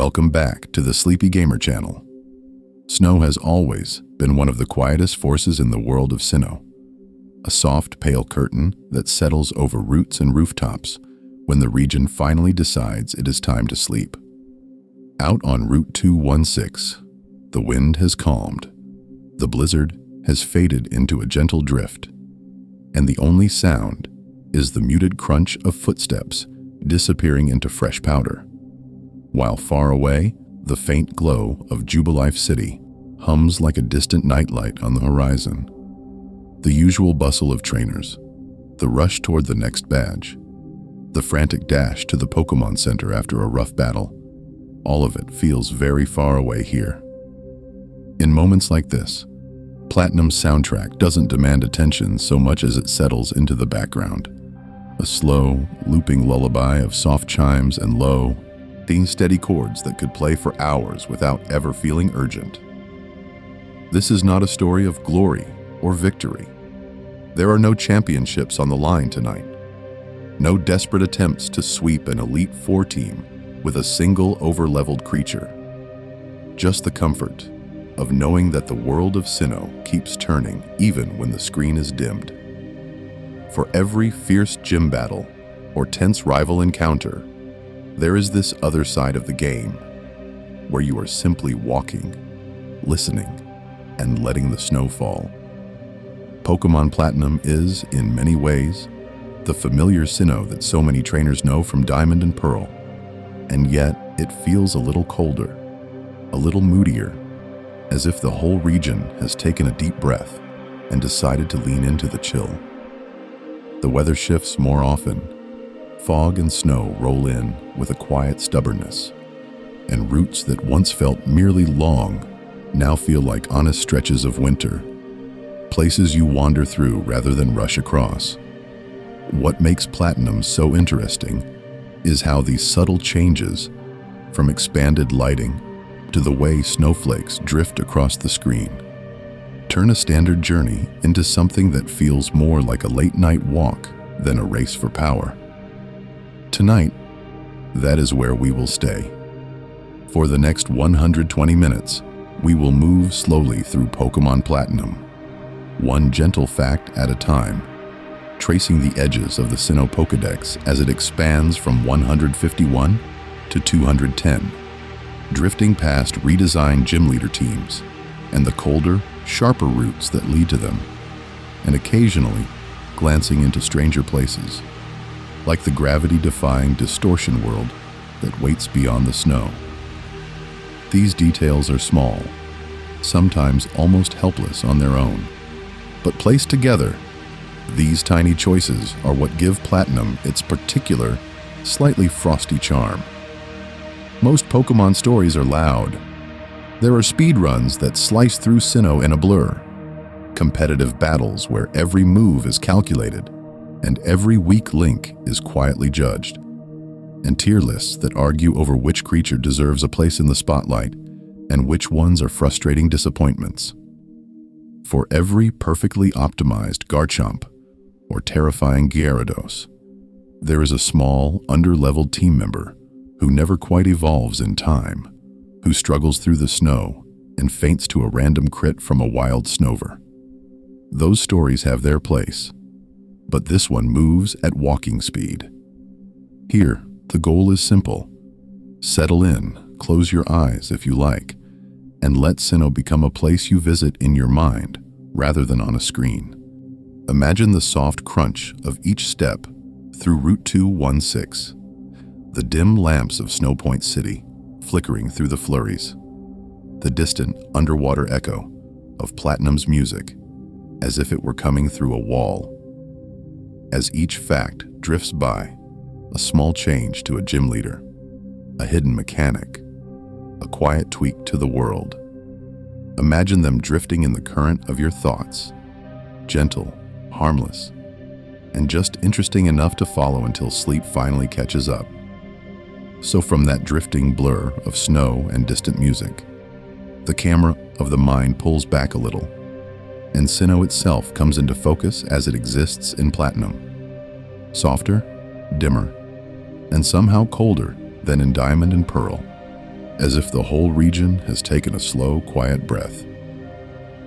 Welcome back to the Sleepy Gamer channel. Snow has always been one of the quietest forces in the world of Sinnoh. A soft, pale curtain that settles over roots and rooftops when the region finally decides it is time to sleep. Out on Route 216, the wind has calmed. The blizzard has faded into a gentle drift, and the only sound is the muted crunch of footsteps disappearing into fresh powder. While far away, the faint glow of Jubilife City hums like a distant nightlight on the horizon. The usual bustle of trainers, the rush toward the next badge, the frantic dash to the Pokémon Center after a rough battle, all of it feels very far away here. In moments like this, Platinum's soundtrack doesn't demand attention so much as it settles into the background. A slow, looping lullaby of soft chimes and low, steady chords that could play for hours without ever feeling urgent. This is not a story of glory or victory. There are no championships on the line tonight. No desperate attempts to sweep an Elite Four team with a single over-leveled creature. Just the comfort of knowing that the world of Sinnoh keeps turning even when the screen is dimmed. For every fierce gym battle or tense rival encounter, there is this other side of the game, where you are simply walking, listening, and letting the snow fall. Pokémon Platinum is, in many ways, the familiar Sinnoh that so many trainers know from Diamond and Pearl, and yet it feels a little colder, a little moodier, as if the whole region has taken a deep breath and decided to lean into the chill. The weather shifts more often. Fog and snow roll in with a quiet stubbornness, and routes that once felt merely long now feel like honest stretches of winter, places you wander through rather than rush across. What makes Platinum so interesting is how these subtle changes, from expanded lighting to the way snowflakes drift across the screen, turn a standard journey into something that feels more like a late-night walk than a race for power. Tonight, that is where we will stay. For the next 120 minutes, we will move slowly through Pokémon Platinum, one gentle fact at a time, tracing the edges of the Sinnoh Pokédex as it expands from 151 to 210, drifting past redesigned gym leader teams and the colder, sharper routes that lead to them, and occasionally glancing into stranger places, like the gravity-defying distortion world that waits beyond the snow. These details are small, sometimes almost helpless on their own, but placed together, these tiny choices are what give Platinum its particular, slightly frosty charm. Most Pokémon stories are loud. There are speedruns that slice through Sinnoh in a blur, competitive battles where every move is calculated, and every weak link is quietly judged, and tier lists that argue over which creature deserves a place in the spotlight and which ones are frustrating disappointments. For every perfectly optimized Garchomp or terrifying Gyarados, there is a small, under-leveled team member who never quite evolves in time, who struggles through the snow and faints to a random crit from a wild Snover. Those stories have their place, but this one moves at walking speed. Here, the goal is simple. Settle in, close your eyes if you like, and let Sinnoh become a place you visit in your mind rather than on a screen. Imagine the soft crunch of each step through Route 216, the dim lamps of Snowpoint City flickering through the flurries, the distant underwater echo of Platinum's music as if it were coming through a wall. As each fact drifts by, a small change to a gym leader, a hidden mechanic, a quiet tweak to the world. Imagine them drifting in the current of your thoughts, gentle, harmless, and just interesting enough to follow until sleep finally catches up. So from that drifting blur of snow and distant music, the camera of the mind pulls back a little, and Sinnoh itself comes into focus as it exists in Platinum. Softer, dimmer, and somehow colder than in Diamond and Pearl, as if the whole region has taken a slow, quiet breath.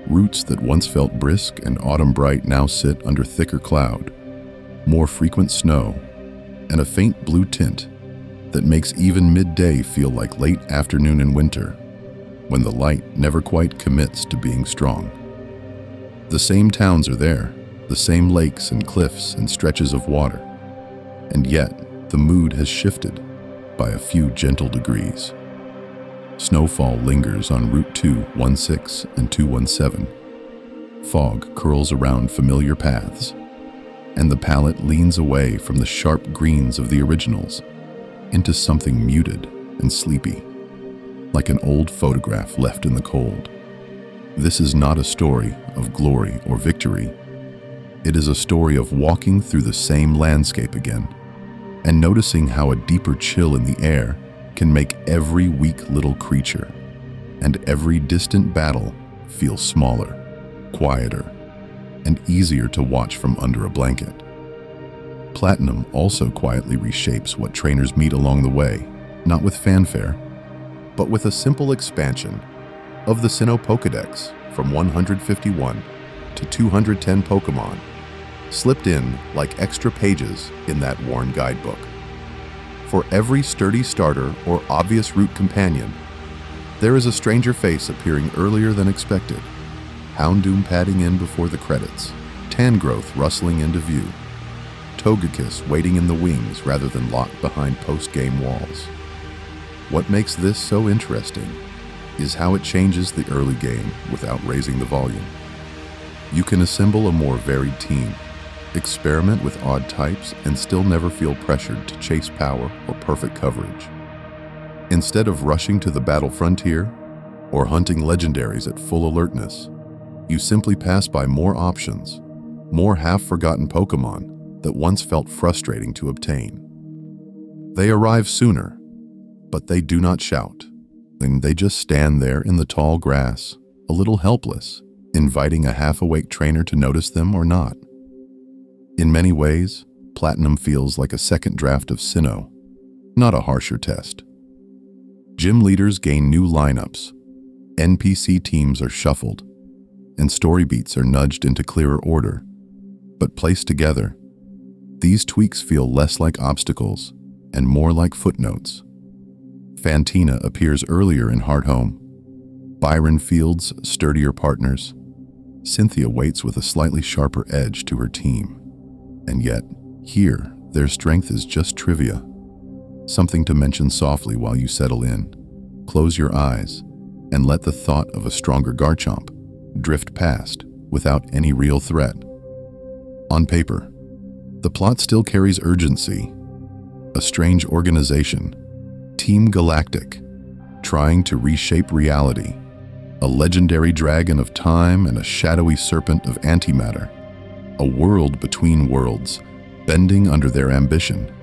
Routes that once felt brisk and autumn bright now sit under thicker cloud, more frequent snow, and a faint blue tint that makes even midday feel like late afternoon in winter, when the light never quite commits to being strong. The same towns are there, the same lakes and cliffs and stretches of water, and yet the mood has shifted by a few gentle degrees. Snowfall lingers on Route 216 and 217. Fog curls around familiar paths, and the palette leans away from the sharp greens of the originals into something muted and sleepy, like an old photograph left in the cold. This is not a story of glory or victory. It is a story of walking through the same landscape again, and noticing how a deeper chill in the air can make every weak little creature and every distant battle feel smaller, quieter, and easier to watch from under a blanket. Platinum also quietly reshapes what trainers meet along the way, not with fanfare, but with a simple expansion of the Sinnoh Pokédex from 151 to 210 Pokémon, slipped in like extra pages in that worn guidebook. For every sturdy starter or obvious route companion, there is a stranger face appearing earlier than expected, Houndoom padding in before the credits, Tangrowth rustling into view, Togekiss waiting in the wings rather than locked behind post-game walls. What makes this so interesting is how it changes the early game without raising the volume. You can assemble a more varied team, experiment with odd types, and still never feel pressured to chase power or perfect coverage. Instead of rushing to the battle frontier or hunting legendaries at full alertness, you simply pass by more options, more half-forgotten Pokémon that once felt frustrating to obtain. They arrive sooner, but they do not shout, and they just stand there in the tall grass, a little helpless, inviting a half-awake trainer to notice them or not. In many ways, Platinum feels like a second draft of Sinnoh, not a harsher test. Gym leaders gain new lineups, NPC teams are shuffled, and story beats are nudged into clearer order. But placed together, these tweaks feel less like obstacles and more like footnotes. Fantina appears earlier in Hearthome, Byron fields sturdier partners, Cynthia waits with a slightly sharper edge to her team. And yet, here, their strength is just trivia. Something to mention softly while you settle in. Close your eyes and let the thought of a stronger Garchomp drift past without any real threat. On paper, the plot still carries urgency. A strange organization, Team Galactic, trying to reshape reality. A legendary dragon of time and a shadowy serpent of antimatter. A world between worlds, bending under their ambition.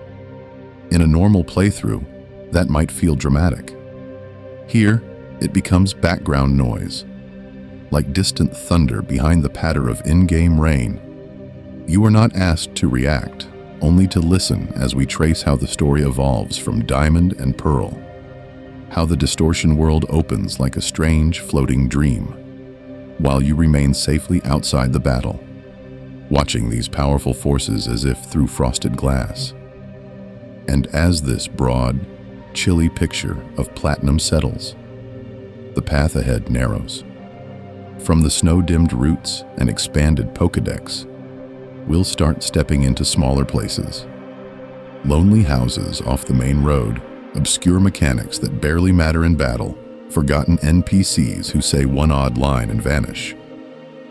In a normal playthrough, that might feel dramatic. Here, it becomes background noise, like distant thunder behind the patter of in-game rain. You are not asked to react, only to listen as we trace how the story evolves from Diamond and Pearl, how the distortion world opens like a strange, floating dream, while you remain safely outside the battle, watching these powerful forces as if through frosted glass. And as this broad, chilly picture of Platinum settles, the path ahead narrows. From the snow-dimmed routes and expanded Pokédex, we'll start stepping into smaller places. Lonely houses off the main road, obscure mechanics that barely matter in battle, forgotten NPCs who say one odd line and vanish.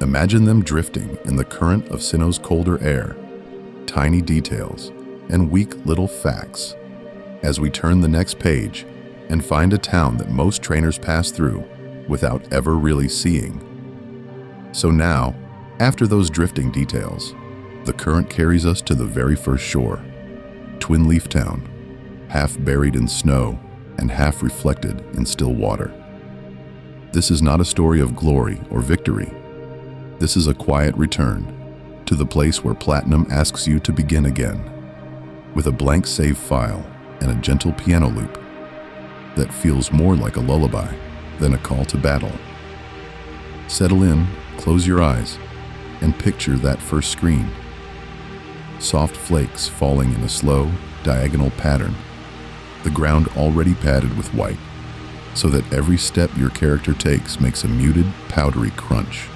Imagine them drifting in the current of Sinnoh's colder air, tiny details and weak little facts, as we turn the next page and find a town that most trainers pass through without ever really seeing. So now, after those drifting details, the current carries us to the very first shore, Twin Leaf Town, half buried in snow and half reflected in still water. This is not a story of glory or victory. This is a quiet return to the place where Platinum asks you to begin again, with a blank save file and a gentle piano loop. that feels more like a lullaby than a call to battle. Settle in, close your eyes, and picture that first screen. Soft flakes falling in a slow, diagonal pattern, the ground already padded with white, so that every step your character takes makes a muted, powdery crunch.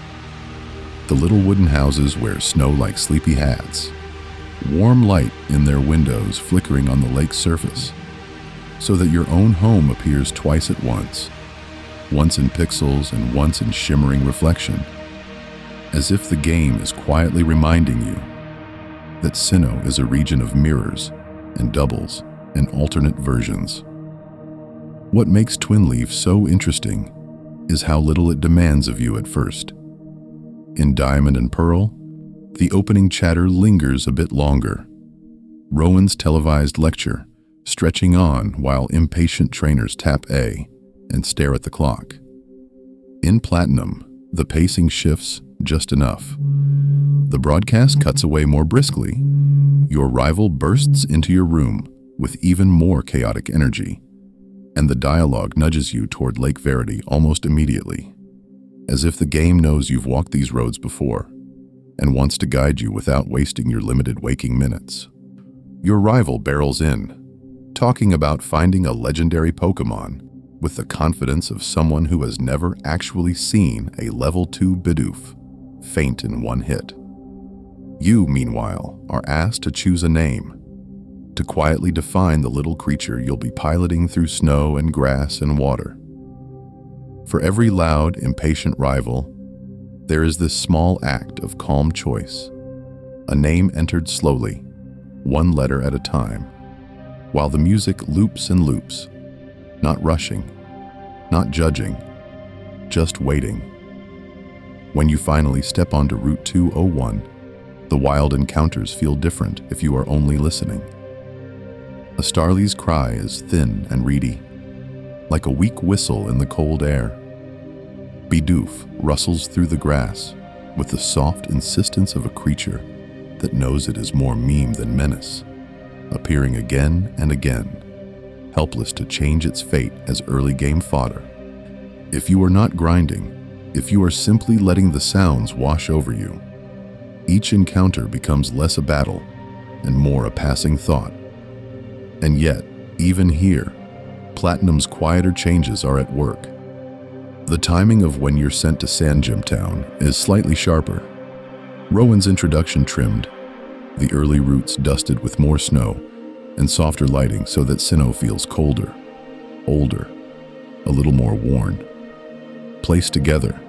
The little wooden houses wear snow like sleepy hats, warm light in their windows flickering on the lake's surface, so that your own home appears twice at once in pixels and once in shimmering reflection, as if the game is quietly reminding you that Sinnoh is a region of mirrors and doubles and alternate versions. What makes Twin Leaf so interesting is how little it demands of you at first. In Diamond and Pearl, the opening chatter lingers a bit longer. Rowan's televised lecture stretching on while impatient trainers tap A and stare at the clock. In Platinum, the pacing shifts just enough. The broadcast cuts away more briskly. Your rival bursts into your room with even more chaotic energy, and the dialogue nudges you toward Lake Verity almost immediately, as if the game knows you've walked these roads before and wants to guide you without wasting your limited waking minutes. Your rival barrels in, talking about finding a legendary Pokémon with the confidence of someone who has never actually seen a level 2 Bidoof faint in one hit. You, meanwhile, are asked to choose a name, to quietly define the little creature you'll be piloting through snow and grass and water. For every loud, impatient rival, there is this small act of calm choice, a name entered slowly, one letter at a time, while the music loops and loops, not rushing, not judging, just waiting. When you finally step onto Route 201, the wild encounters feel different if you are only listening. A starly's cry is thin and reedy, like a weak whistle in the cold air. Bidoof rustles through the grass with the soft insistence of a creature that knows it is more meme than menace, appearing again and again, helpless to change its fate as early game fodder. If you are not grinding, if you are simply letting the sounds wash over you, each encounter becomes less a battle and more a passing thought. And yet, even here, Platinum's quieter changes are at work. The timing of when you're sent to Sandgem Town is slightly sharper. Rowan's introduction trimmed, the early routes dusted with more snow and softer lighting so that Sinnoh feels colder, older, a little more worn. Placed together,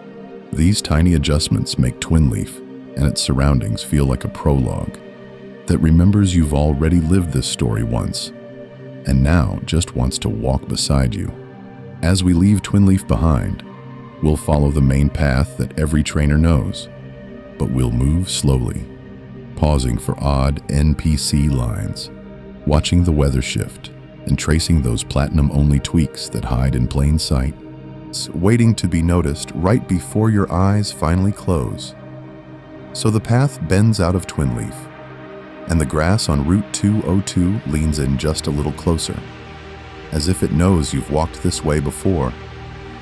these tiny adjustments make Twin Leaf and its surroundings feel like a prologue that remembers you've already lived this story once and now just wants to walk beside you. As we leave Twin Leaf behind, we'll follow the main path that every trainer knows, but we'll move slowly, pausing for odd NPC lines, watching the weather shift, and tracing those platinum-only tweaks that hide in plain sight, waiting to be noticed right before your eyes finally close. So the path bends out of Twin Leaf, and the grass on Route 202 leans in just a little closer, as if it knows you've walked this way before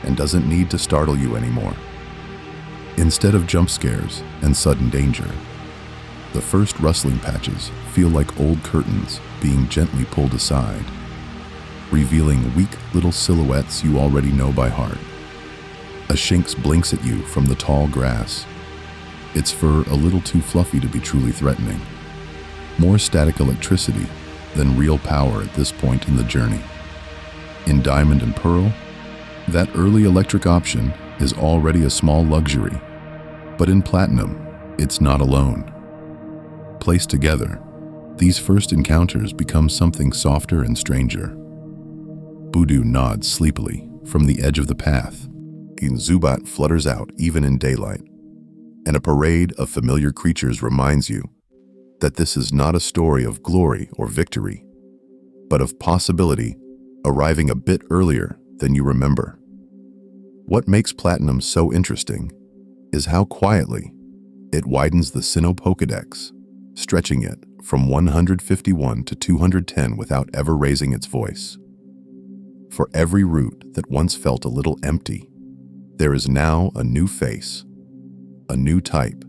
and doesn't need to startle you anymore. Instead of jump scares and sudden danger, the first rustling patches feel like old curtains being gently pulled aside, revealing weak little silhouettes you already know by heart. A Shinx blinks at you from the tall grass, its fur a little too fluffy to be truly threatening. More static electricity than real power at this point in the journey. In Diamond and Pearl, that early electric option is already a small luxury, but in Platinum, it's not alone. Placed together, these first encounters become something softer and stranger. Budew nods sleepily from the edge of the path, and Zubat flutters out even in daylight, and a parade of familiar creatures reminds you that this is not a story of glory or victory, but of possibility arriving a bit earlier than you remember. What makes Platinum so interesting is how quietly it widens the Sinnoh Pokédex, stretching it from 151 to 210 without ever raising its voice. For every route that once felt a little empty, there is now a new face, a new type,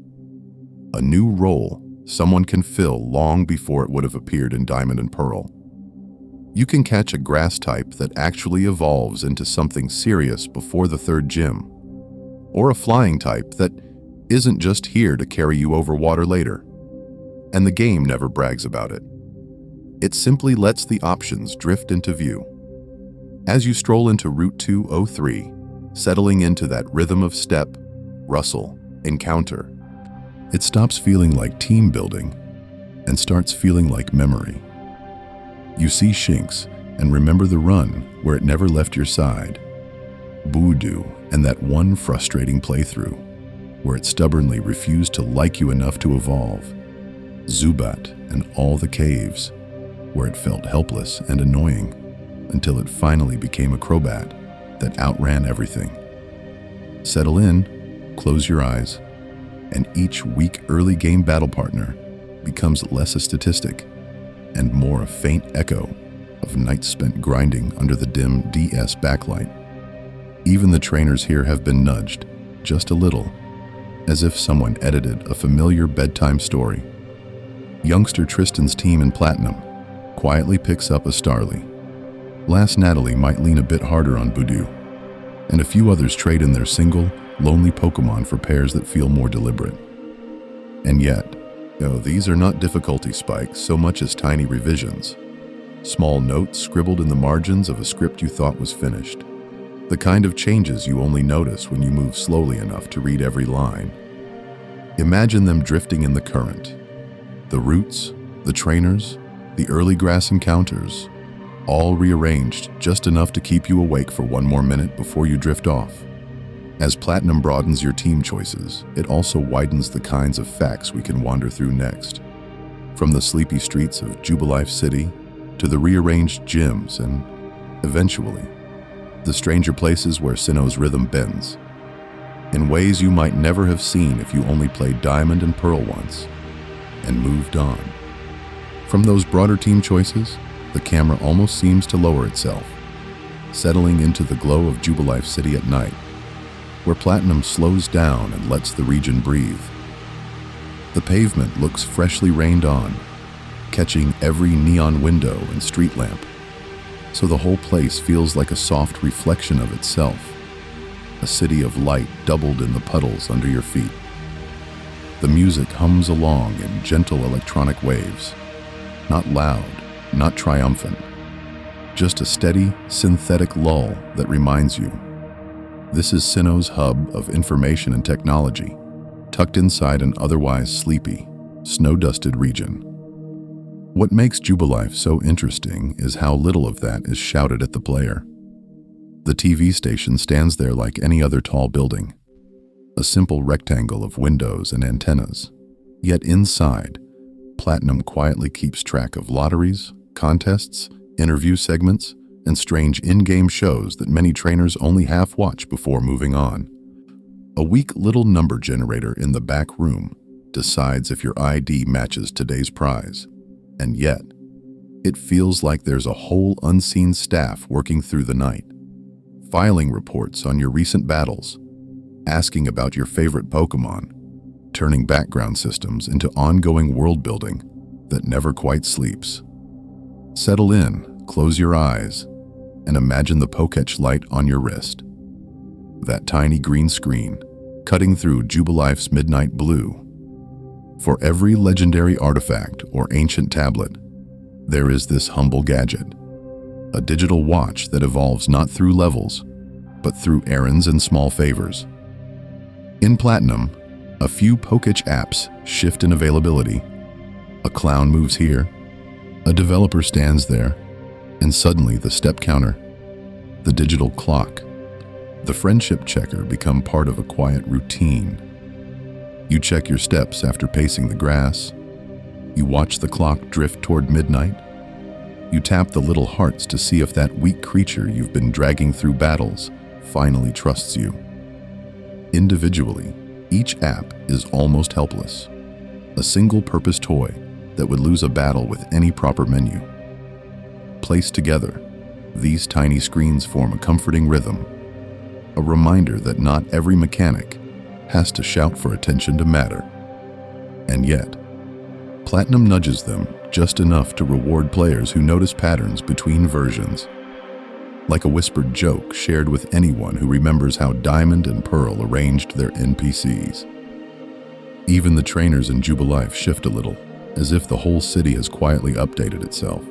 a new role someone can fill long before it would have appeared in Diamond and Pearl. You can catch a grass type that actually evolves into something serious before the third gym, or a flying type that isn't just here to carry you over water later. And the game never brags about it. It simply lets the options drift into view. As you stroll into Route 203, settling into that rhythm of step, rustle, encounter, it stops feeling like team building and starts feeling like memory. You see Shinx and remember the run where it never left your side, Voodoo and that one frustrating playthrough where it stubbornly refused to like you enough to evolve, Zubat and all the caves where it felt helpless and annoying until it finally became a Crobat that outran everything. Settle in, close your eyes, and each weak early game battle partner becomes less a statistic and more a faint echo of nights spent grinding under the dim DS backlight. Even the trainers here have been nudged, just a little, as if someone edited a familiar bedtime story. Youngster Tristan's team in Platinum quietly picks up a Starly. Last Natalie might lean a bit harder on Voodoo, and a few others trade in their single, lonely Pokémon for pairs that feel more deliberate. And yet, these are not difficulty spikes so much as tiny revisions. Small notes scribbled in the margins of a script you thought was finished. The kind of changes you only notice when you move slowly enough to read every line. Imagine them drifting in the current. The routes, the trainers, the early grass encounters, all rearranged just enough to keep you awake for one more minute before you drift off. As Platinum broadens your team choices, it also widens the kinds of facts we can wander through next. From the sleepy streets of Jubilife City to the rearranged gyms and, eventually, the stranger places where Sinnoh's rhythm bends, in ways you might never have seen if you only played Diamond and Pearl once and moved on. From those broader team choices, the camera almost seems to lower itself, settling into the glow of Jubilife City at night, where Platinum slows down and lets the region breathe. The pavement looks freshly rained on, catching every neon window and street lamp, so the whole place feels like a soft reflection of itself, a city of light doubled in the puddles under your feet. The music hums along in gentle electronic waves, not loud, not triumphant, just a steady, synthetic lull that reminds you this is Sinnoh's hub of information and technology, tucked inside an otherwise sleepy, snow-dusted region. What makes Jubilife so interesting is how little of that is shouted at the player. The TV station stands there like any other tall building, a simple rectangle of windows and antennas. Yet inside, Platinum quietly keeps track of lotteries, contests, interview segments, and strange in-game shows that many trainers only half watch before moving on. A weak little number generator in the back room decides if your ID matches today's prize. And yet, it feels like there's a whole unseen staff working through the night, filing reports on your recent battles, asking about your favorite Pokémon, turning background systems into ongoing world building that never quite sleeps. Settle in, close your eyes, and imagine the Pokétch light on your wrist. That tiny green screen, cutting through Jubilife's midnight blue. For every legendary artifact or ancient tablet, there is this humble gadget, a digital watch that evolves not through levels, but through errands and small favors. In Platinum, a few Pokétch apps shift in availability. A clown moves here, a developer stands there, and suddenly the step counter, the digital clock, the friendship checker become part of a quiet routine. You check your steps after pacing the grass. You watch the clock drift toward midnight. You tap the little hearts to see if that weak creature you've been dragging through battles finally trusts you. Individually, each app is almost helpless, a single-purpose toy that would lose a battle with any proper menu. Placed together, These tiny screens form a comforting rhythm, a reminder that not every mechanic has to shout for attention to matter. And yet, Platinum nudges them just enough to reward players who notice patterns between versions, like a whispered joke shared with anyone who remembers how Diamond and Pearl arranged their NPCs. Even the trainers in Jubilife shift a little, as if the whole city has quietly updated itself.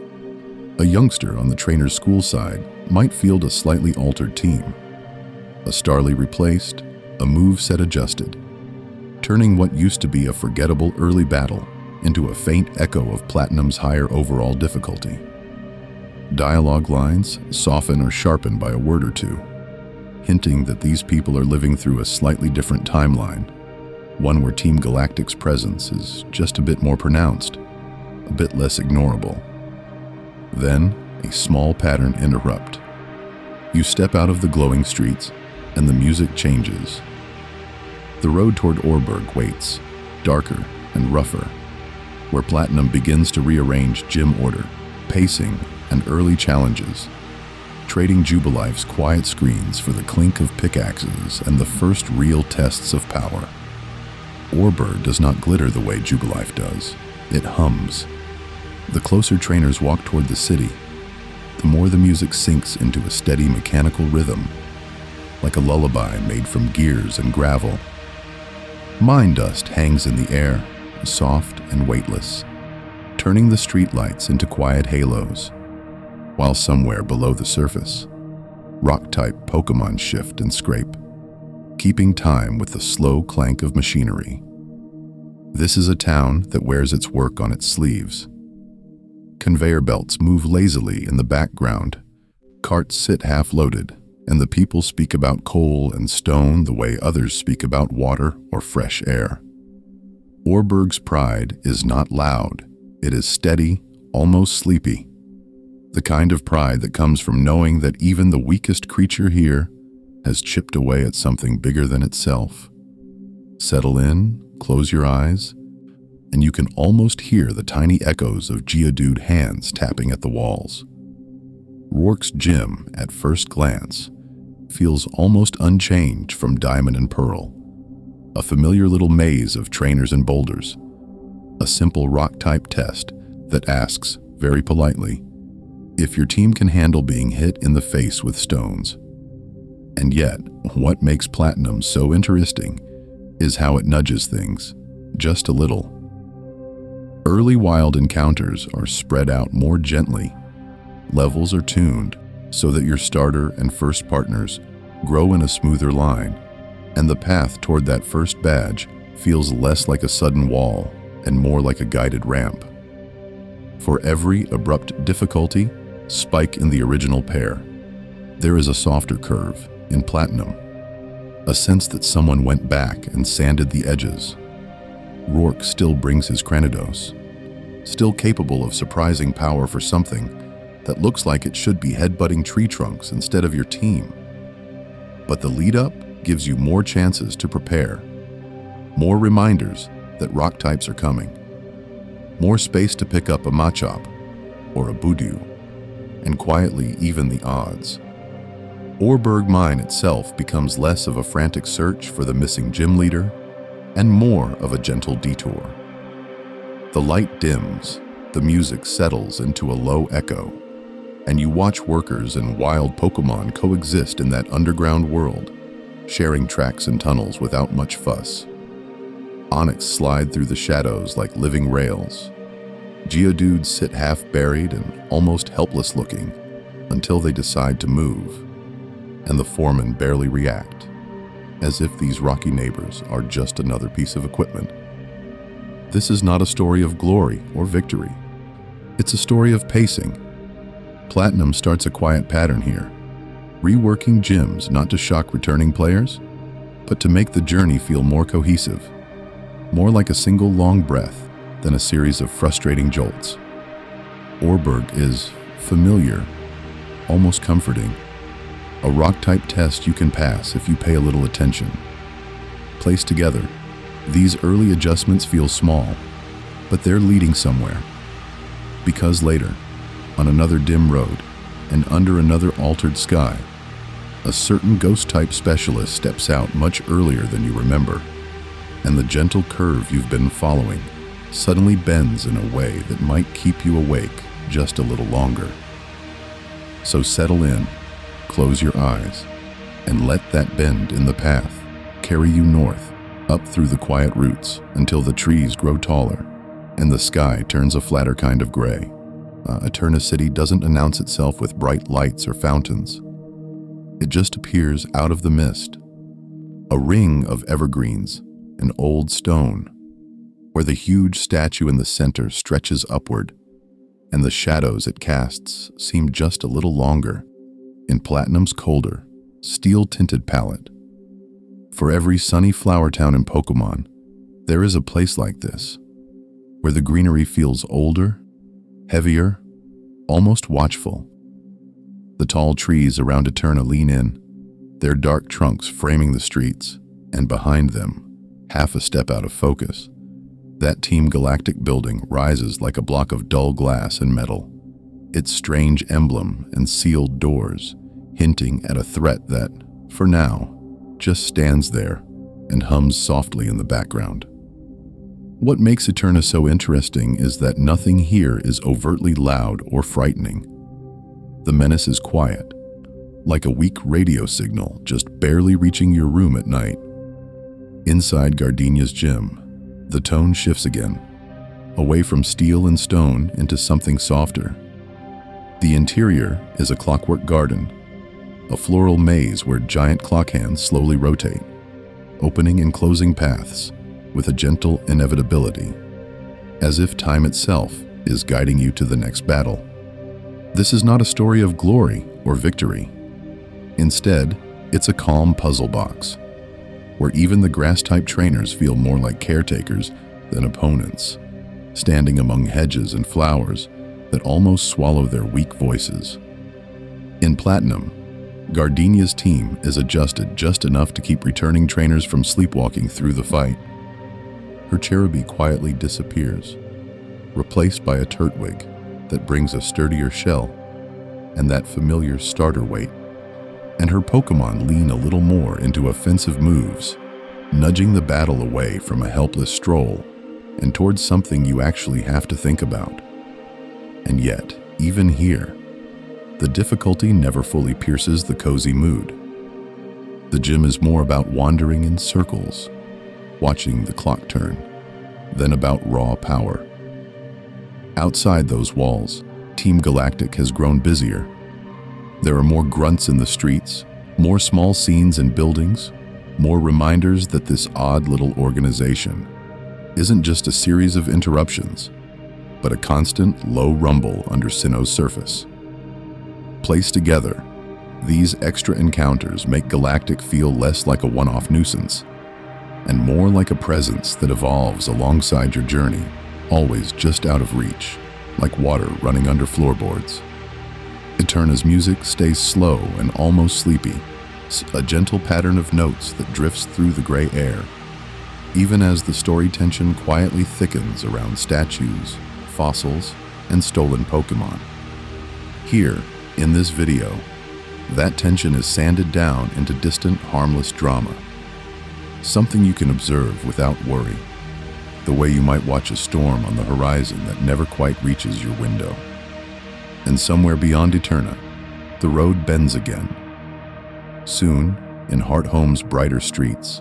A youngster on the trainer's school side might field a slightly altered team. A Starly replaced, a move set adjusted, turning what used to be a forgettable early battle into a faint echo of Platinum's higher overall difficulty. Dialogue lines soften or sharpen by a word or two, hinting that these people are living through a slightly different timeline, one where Team Galactic's presence is just a bit more pronounced, a bit less ignorable. Then, a small pattern interrupt. You step out of the glowing streets, and the music changes. The road toward Orberg waits, darker and rougher, where Platinum begins to rearrange gym order, pacing, and early challenges, trading Jubilife's quiet screens for the clink of pickaxes and the first real tests of power. Orberg does not glitter the way Jubilife does. It hums. The closer trainers walk toward the city, the more the music sinks into a steady mechanical rhythm, like a lullaby made from gears and gravel. Mine dust hangs in the air, soft and weightless, turning the streetlights into quiet halos, while somewhere below the surface, rock-type Pokémon shift and scrape, keeping time with the slow clank of machinery. This is a town that wears its work on its sleeves. Conveyor belts move lazily in the background, carts sit half-loaded, and the people speak about coal and stone the way others speak about water or fresh air. Orberg's pride is not loud. It is steady, almost sleepy. The kind of pride that comes from knowing that even the weakest creature here has chipped away at something bigger than itself. Settle in, close your eyes, and you can almost hear the tiny echoes of Geodude hands tapping at the walls. Rourke's gym, at first glance, feels almost unchanged from Diamond and Pearl. A familiar little maze of trainers and boulders. A simple rock-type test that asks, very politely, if your team can handle being hit in the face with stones. And yet, what makes Platinum so interesting is how it nudges things, just a little. Early wild encounters are spread out more gently. Levels are tuned so that your starter and first partners grow in a smoother line, and the path toward that first badge feels less like a sudden wall and more like a guided ramp. For every abrupt difficulty, spike in the original pair, there is a softer curve in Platinum, a sense that someone went back and sanded the edges. Rourke still brings his Cranidos, still capable of surprising power for something that looks like it should be headbutting tree trunks instead of your team. But the lead-up gives you more chances to prepare, more reminders that rock types are coming, more space to pick up a Machop or a Budew, and quietly even the odds. Orberg Mine itself becomes less of a frantic search for the missing gym leader and more of a gentle detour. The light dims, the music settles into a low echo, and you watch workers and wild Pokémon coexist in that underground world, sharing tracks and tunnels without much fuss. Onyx slide through the shadows like living rails. Geodudes sit half-buried and almost helpless-looking until they decide to move, and the foremen barely react, as if these rocky neighbors are just another piece of equipment. This is not a story of glory or victory. It's a story of pacing. Platinum starts a quiet pattern here, reworking gyms not to shock returning players, but to make the journey feel more cohesive, more like a single long breath than a series of frustrating jolts. Orberg is familiar, almost comforting, a rock-type test you can pass if you pay a little attention. Placed together, these early adjustments feel small, but they're leading somewhere. Because later, on another dim road, and under another altered sky, a certain ghost-type specialist steps out much earlier than you remember, and the gentle curve you've been following suddenly bends in a way that might keep you awake just a little longer. So settle in, close your eyes, and let that bend in the path carry you north, up through the quiet roots until the trees grow taller and the sky turns a flatter kind of gray. Eterna City doesn't announce itself with bright lights or fountains. It just appears out of the mist, a ring of evergreens and old stone, where the huge statue in the center stretches upward, and the shadows it casts seem just a little longer in Platinum's colder, steel-tinted palette. For every sunny flower town in Pokémon, there is a place like this, where the greenery feels older, heavier, almost watchful. The tall trees around Eterna lean in, their dark trunks framing the streets, and behind them, half a step out of focus, that Team Galactic building rises like a block of dull glass and metal, its strange emblem and sealed doors hinting at a threat that, for now, just stands there and hums softly in the background. What makes Eterna so interesting is that nothing here is overtly loud or frightening. The menace is quiet, like a weak radio signal just barely reaching your room at night. Inside Gardenia's gym, the tone shifts again, away from steel and stone into something softer. The interior is a clockwork garden, a floral maze where giant clock hands slowly rotate, opening and closing paths with a gentle inevitability, as if time itself is guiding you to the next battle. This is not a story of glory or victory. Instead, it's a calm puzzle box, where even the grass-type trainers feel more like caretakers than opponents, standing among hedges and flowers that almost swallow their weak voices. In Platinum, Gardenia's team is adjusted just enough to keep returning trainers from sleepwalking through the fight. Her Cherubi quietly disappears, replaced by a Turtwig that brings a sturdier shell and that familiar starter weight. And her Pokémon lean a little more into offensive moves, nudging the battle away from a helpless stroll and towards something you actually have to think about. And yet, even here, the difficulty never fully pierces the cozy mood. The gym is more about wandering in circles, watching the clock turn, than about raw power. Outside those walls, Team Galactic has grown busier. There are more grunts in the streets, more small scenes in buildings, more reminders that this odd little organization isn't just a series of interruptions, but a constant low rumble under Sinnoh's surface. Placed together, these extra encounters make Galactic feel less like a one-off nuisance and more like a presence that evolves alongside your journey, always just out of reach, like water running under floorboards. Eterna's music stays slow and almost sleepy, a gentle pattern of notes that drifts through the gray air, even as the story tension quietly thickens around statues, fossils, and stolen Pokémon. Here, in this video, that tension is sanded down into distant, harmless drama, something you can observe without worry, the way you might watch a storm on the horizon that never quite reaches your window. And somewhere beyond Eterna, the road bends again. Soon, in Hearthome's brighter streets,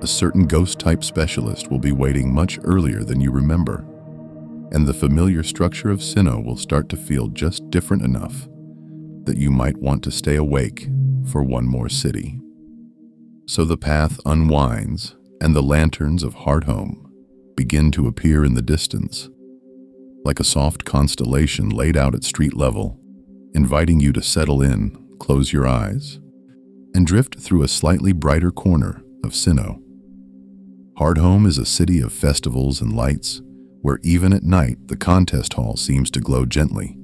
a certain ghost-type specialist will be waiting much earlier than you remember, and the familiar structure of Sinnoh will start to feel just different enough that you might want to stay awake for one more city. So the path unwinds, and the lanterns of Hearthome begin to appear in the distance, like a soft constellation laid out at street level, inviting you to settle in, close your eyes, and drift through a slightly brighter corner of Sinnoh. Hearthome is a city of festivals and lights, where even at night the contest hall seems to glow gently,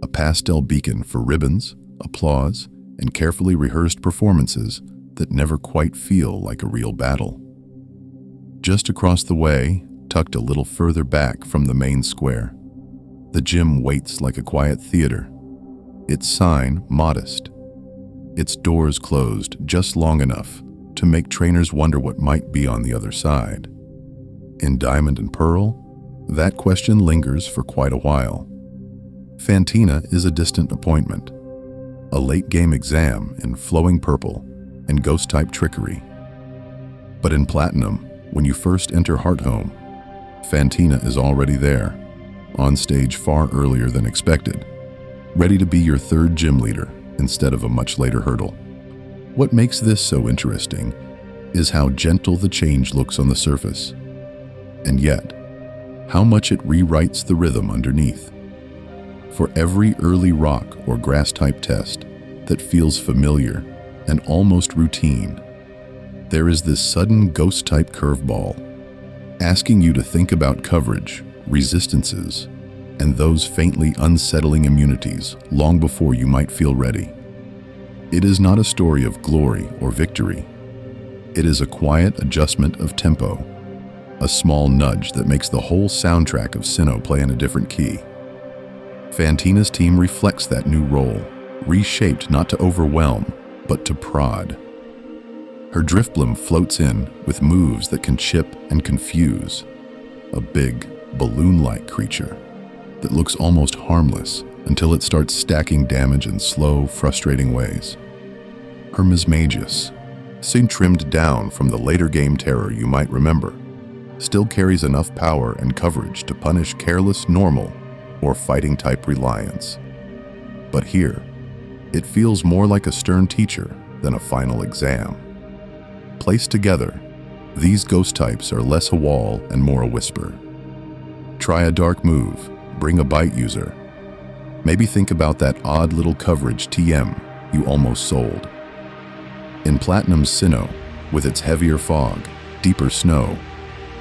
a pastel beacon for ribbons, applause, and carefully rehearsed performances that never quite feel like a real battle. Just across the way, tucked a little further back from the main square, the gym waits like a quiet theater, its sign modest, its doors closed just long enough to make trainers wonder what might be on the other side. In Diamond and Pearl, that question lingers for quite a while. Fantina is a distant appointment, a late-game exam in flowing purple and ghost-type trickery. But in Platinum, when you first enter Hearthome, Fantina is already there, on stage far earlier than expected, ready to be your third gym leader instead of a much later hurdle. What makes this so interesting is how gentle the change looks on the surface, and yet, how much it rewrites the rhythm underneath. For every early rock or grass-type test that feels familiar and almost routine, there is this sudden ghost-type curveball, asking you to think about coverage, resistances, and those faintly unsettling immunities long before you might feel ready. It is not a story of glory or victory. It is a quiet adjustment of tempo, a small nudge that makes the whole soundtrack of Sinnoh play in a different key. Fantina's team reflects that new role, reshaped not to overwhelm, but to prod. Her Drifblim floats in with moves that can chip and confuse, a big, balloon-like creature that looks almost harmless until it starts stacking damage in slow, frustrating ways. Her Mismagius, soon trimmed down from the later game terror you might remember, still carries enough power and coverage to punish careless normal or fighting-type reliance. But here, it feels more like a stern teacher than a final exam. Placed together, these ghost types are less a wall and more a whisper. Try a dark move, bring a bite user. Maybe think about that odd little coverage TM you almost sold. In Platinum's Sinnoh, with its heavier fog, deeper snow,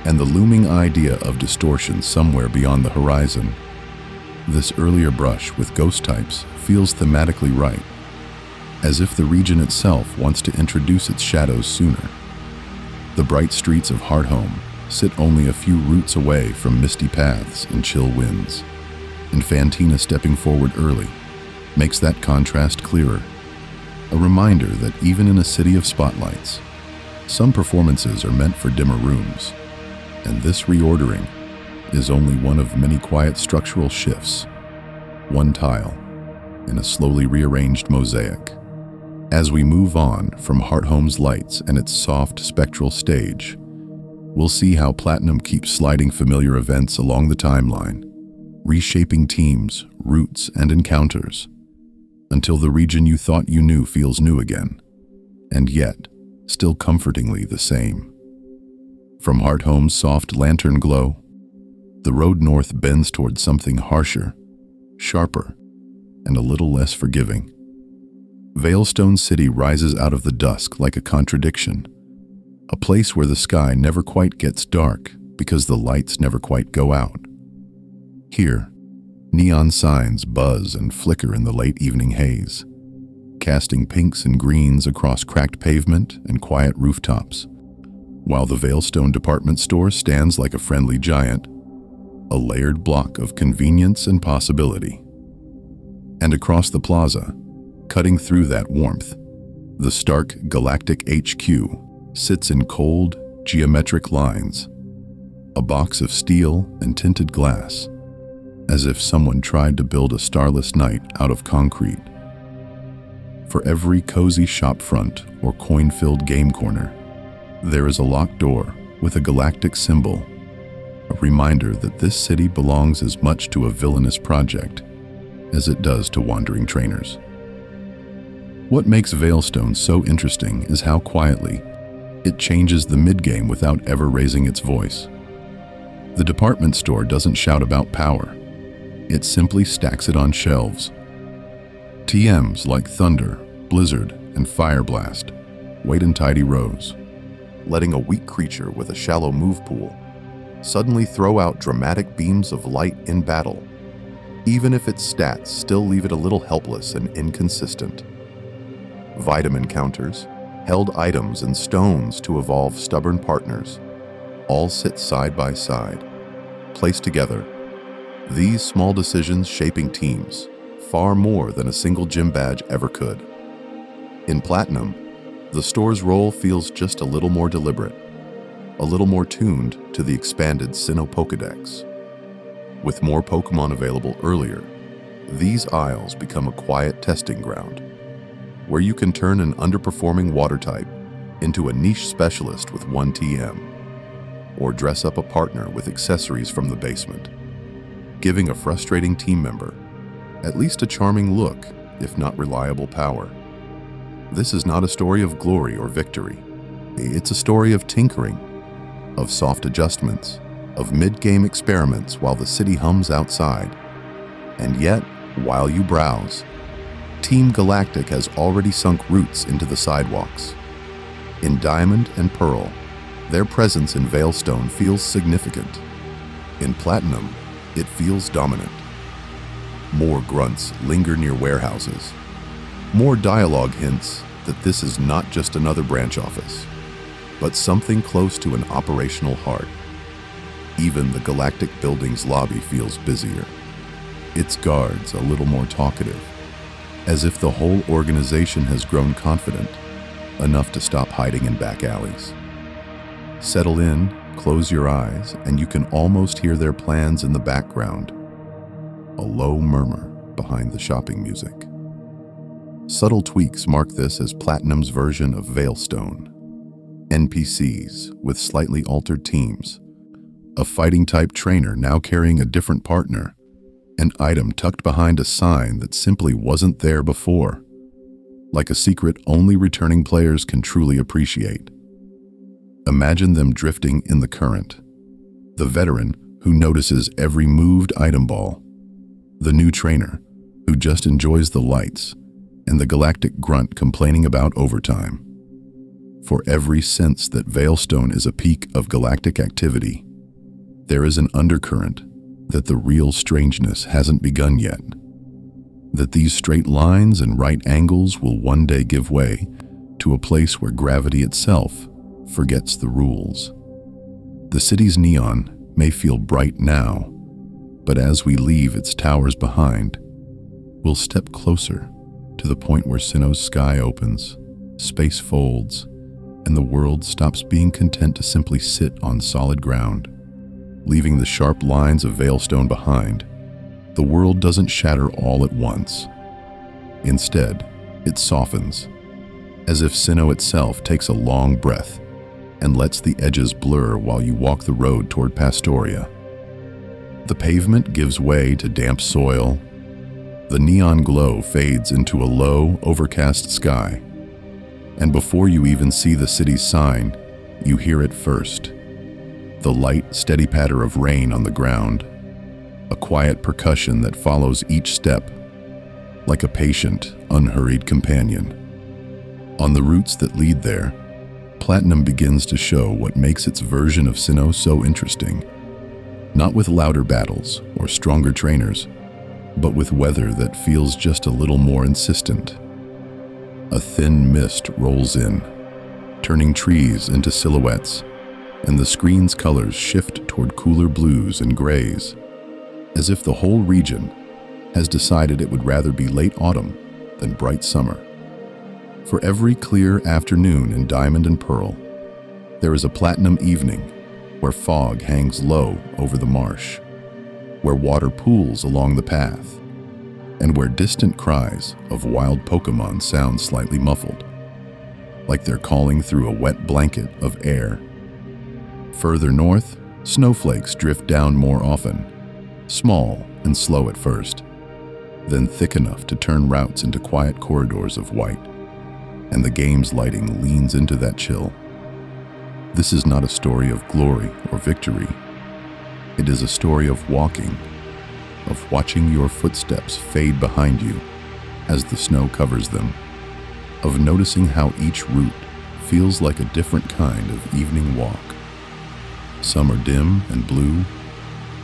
and the looming idea of distortion somewhere beyond the horizon, this earlier brush with ghost types feels thematically right, as if the region itself wants to introduce its shadows sooner. The bright streets of Hearthome sit only a few roots away from misty paths and chill winds, and Fantina stepping forward early makes that contrast clearer, a reminder that even in a city of spotlights, some performances are meant for dimmer rooms, and this reordering is only one of many quiet structural shifts, one tile in a slowly rearranged mosaic. As we move on from Hearthome's lights and its soft spectral stage, we'll see how Platinum keeps sliding familiar events along the timeline, reshaping teams, routes, and encounters, until the region you thought you knew feels new again, and yet still comfortingly the same. From Hearthome's soft lantern glow, the road north bends toward something harsher, sharper, and a little less forgiving. Veilstone City rises out of the dusk like a contradiction, a place where the sky never quite gets dark because the lights never quite go out. Here, neon signs buzz and flicker in the late evening haze, casting pinks and greens across cracked pavement and quiet rooftops, while the Veilstone department store stands like a friendly giant, a layered block of convenience and possibility. And across the plaza, cutting through that warmth, the stark galactic HQ sits in cold, geometric lines, a box of steel and tinted glass, as if someone tried to build a starless night out of concrete. For every cozy shopfront or coin-filled game corner, there is a locked door with a galactic symbol, a reminder that this city belongs as much to a villainous project as it does to wandering trainers. What makes Veilstone so interesting is how quietly it changes the mid-game without ever raising its voice. The department store doesn't shout about power. It simply stacks it on shelves. TMs like Thunder, Blizzard, and Fireblast wait in tidy rows, letting a weak creature with a shallow move pool suddenly throw out dramatic beams of light in battle, even if its stats still leave it a little helpless and inconsistent. Vitamin counters, held items, and stones to evolve stubborn partners all sit side by side, placed together. These small decisions shaping teams, far more than a single gym badge ever could. In Platinum, the store's role feels just a little more deliberate, a little more tuned to the expanded Sinnoh Pokédex. With more Pokémon available earlier, these aisles become a quiet testing ground, where you can turn an underperforming water type into a niche specialist with 1 TM, or dress up a partner with accessories from the basement, giving a frustrating team member at least a charming look, if not reliable power. This is not a story of glory or victory. It's a story of tinkering, of soft adjustments, of mid-game experiments while the city hums outside. And yet, while you browse, Team Galactic has already sunk roots into the sidewalks. In Diamond and Pearl, their presence in Veilstone feels significant. In Platinum, it feels dominant. More grunts linger near warehouses. More dialogue hints that this is not just another branch office, but something close to an operational heart. Even the Galactic Building's lobby feels busier. Its guards a little more talkative, as if the whole organization has grown confident enough to stop hiding in back alleys. Settle in, close your eyes, and you can almost hear their plans in the background. A low murmur behind the shopping music. Subtle tweaks mark this as Platinum's version of Veilstone. NPCs with slightly altered teams, a fighting-type trainer now carrying a different partner, an item tucked behind a sign that simply wasn't there before, like a secret only returning players can truly appreciate. Imagine them drifting in the current. The veteran who notices every moved item ball, the new trainer who just enjoys the lights, and the galactic grunt complaining about overtime. For every sense that Veilstone is a peak of galactic activity, there is an undercurrent that the real strangeness hasn't begun yet. That these straight lines and right angles will one day give way to a place where gravity itself forgets the rules. The city's neon may feel bright now, but as we leave its towers behind, we'll step closer to the point where Sinnoh's sky opens, space folds, and the world stops being content to simply sit on solid ground. Leaving the sharp lines of Veilstone behind, the world doesn't shatter all at once. Instead, it softens, as if Sinnoh itself takes a long breath and lets the edges blur while you walk the road toward Pastoria. The pavement gives way to damp soil. The neon glow fades into a low, overcast sky. And before you even see the city's sign, you hear it first. The light, steady patter of rain on the ground. A quiet percussion that follows each step, like a patient, unhurried companion. On the routes that lead there, Platinum begins to show what makes its version of Sinnoh so interesting. Not with louder battles or stronger trainers, but with weather that feels just a little more insistent. A thin mist rolls in, turning trees into silhouettes, and the screen's colors shift toward cooler blues and grays, as if the whole region has decided it would rather be late autumn than bright summer. For every clear afternoon in Diamond and Pearl, there is a Platinum evening where fog hangs low over the marsh, where water pools along the path, and where distant cries of wild Pokémon sound slightly muffled, like they're calling through a wet blanket of air. Further north, snowflakes drift down more often, small and slow at first, then thick enough to turn routes into quiet corridors of white, and the game's lighting leans into that chill. This is not a story of glory or victory. It is a story of walking, of watching your footsteps fade behind you as the snow covers them, of noticing how each route feels like a different kind of evening walk. Some are dim and blue,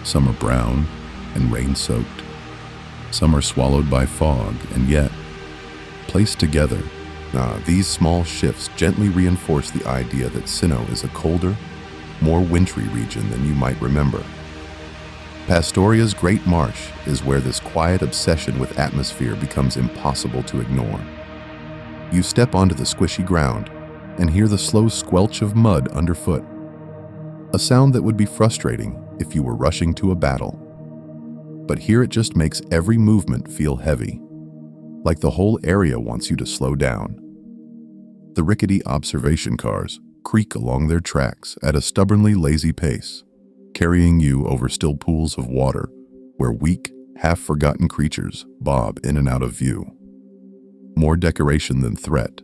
some are brown and rain-soaked, some are swallowed by fog, and yet, placed together, these small shifts gently reinforce the idea that Sinnoh is a colder, more wintry region than you might remember. Pastoria's Great Marsh is where this quiet obsession with atmosphere becomes impossible to ignore. You step onto the squishy ground and hear the slow squelch of mud underfoot, a sound that would be frustrating if you were rushing to a battle. But here it just makes every movement feel heavy, like the whole area wants you to slow down. The rickety observation cars creak along their tracks at a stubbornly lazy pace, carrying you over still pools of water where weak, half-forgotten creatures bob in and out of view. More decoration than threat.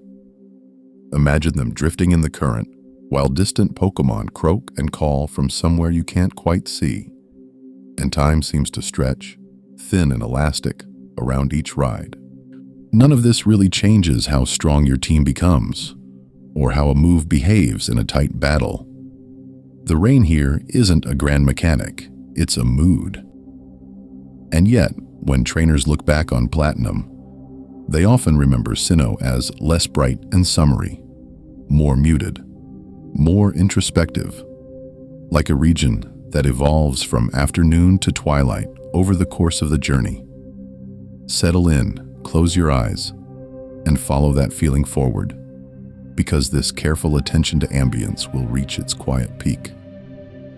Imagine them drifting in the current while distant Pokémon croak and call from somewhere you can't quite see, and time seems to stretch, thin and elastic, around each ride. None of this really changes how strong your team becomes, or how a move behaves in a tight battle. The rain here isn't a grand mechanic, it's a mood. And yet, when trainers look back on Platinum, they often remember Sinnoh as less bright and summery, more muted, more introspective, like a region that evolves from afternoon to twilight over the course of the journey. Settle in, close your eyes, and follow that feeling forward, because this careful attention to ambience will reach its quiet peak.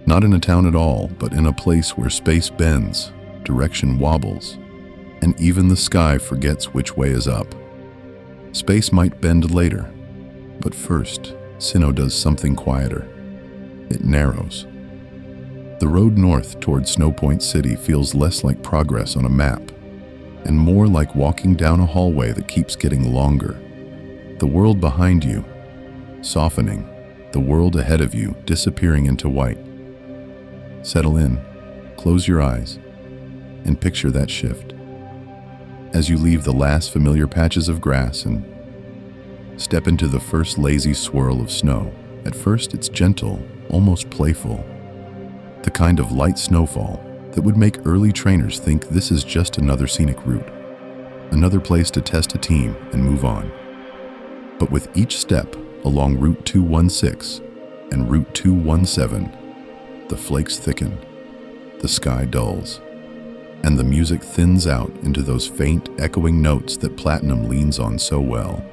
Not in a town at all, but in a place where space bends, direction wobbles, and even the sky forgets which way is up. Space might bend later, but first, Sinnoh does something quieter. It narrows. The road north toward Snow Point City feels less like progress on a map, and more like walking down a hallway that keeps getting longer. The world behind you softening, the world ahead of you disappearing into white. Settle in, close your eyes, and picture that shift. As you leave the last familiar patches of grass and step into the first lazy swirl of snow. At first, it's gentle, almost playful. The kind of light snowfall that would make early trainers think this is just another scenic route, another place to test a team and move on. But with each step along Route 216 and Route 217, the flakes thicken, the sky dulls, and the music thins out into those faint, echoing notes that Platinum leans on so well,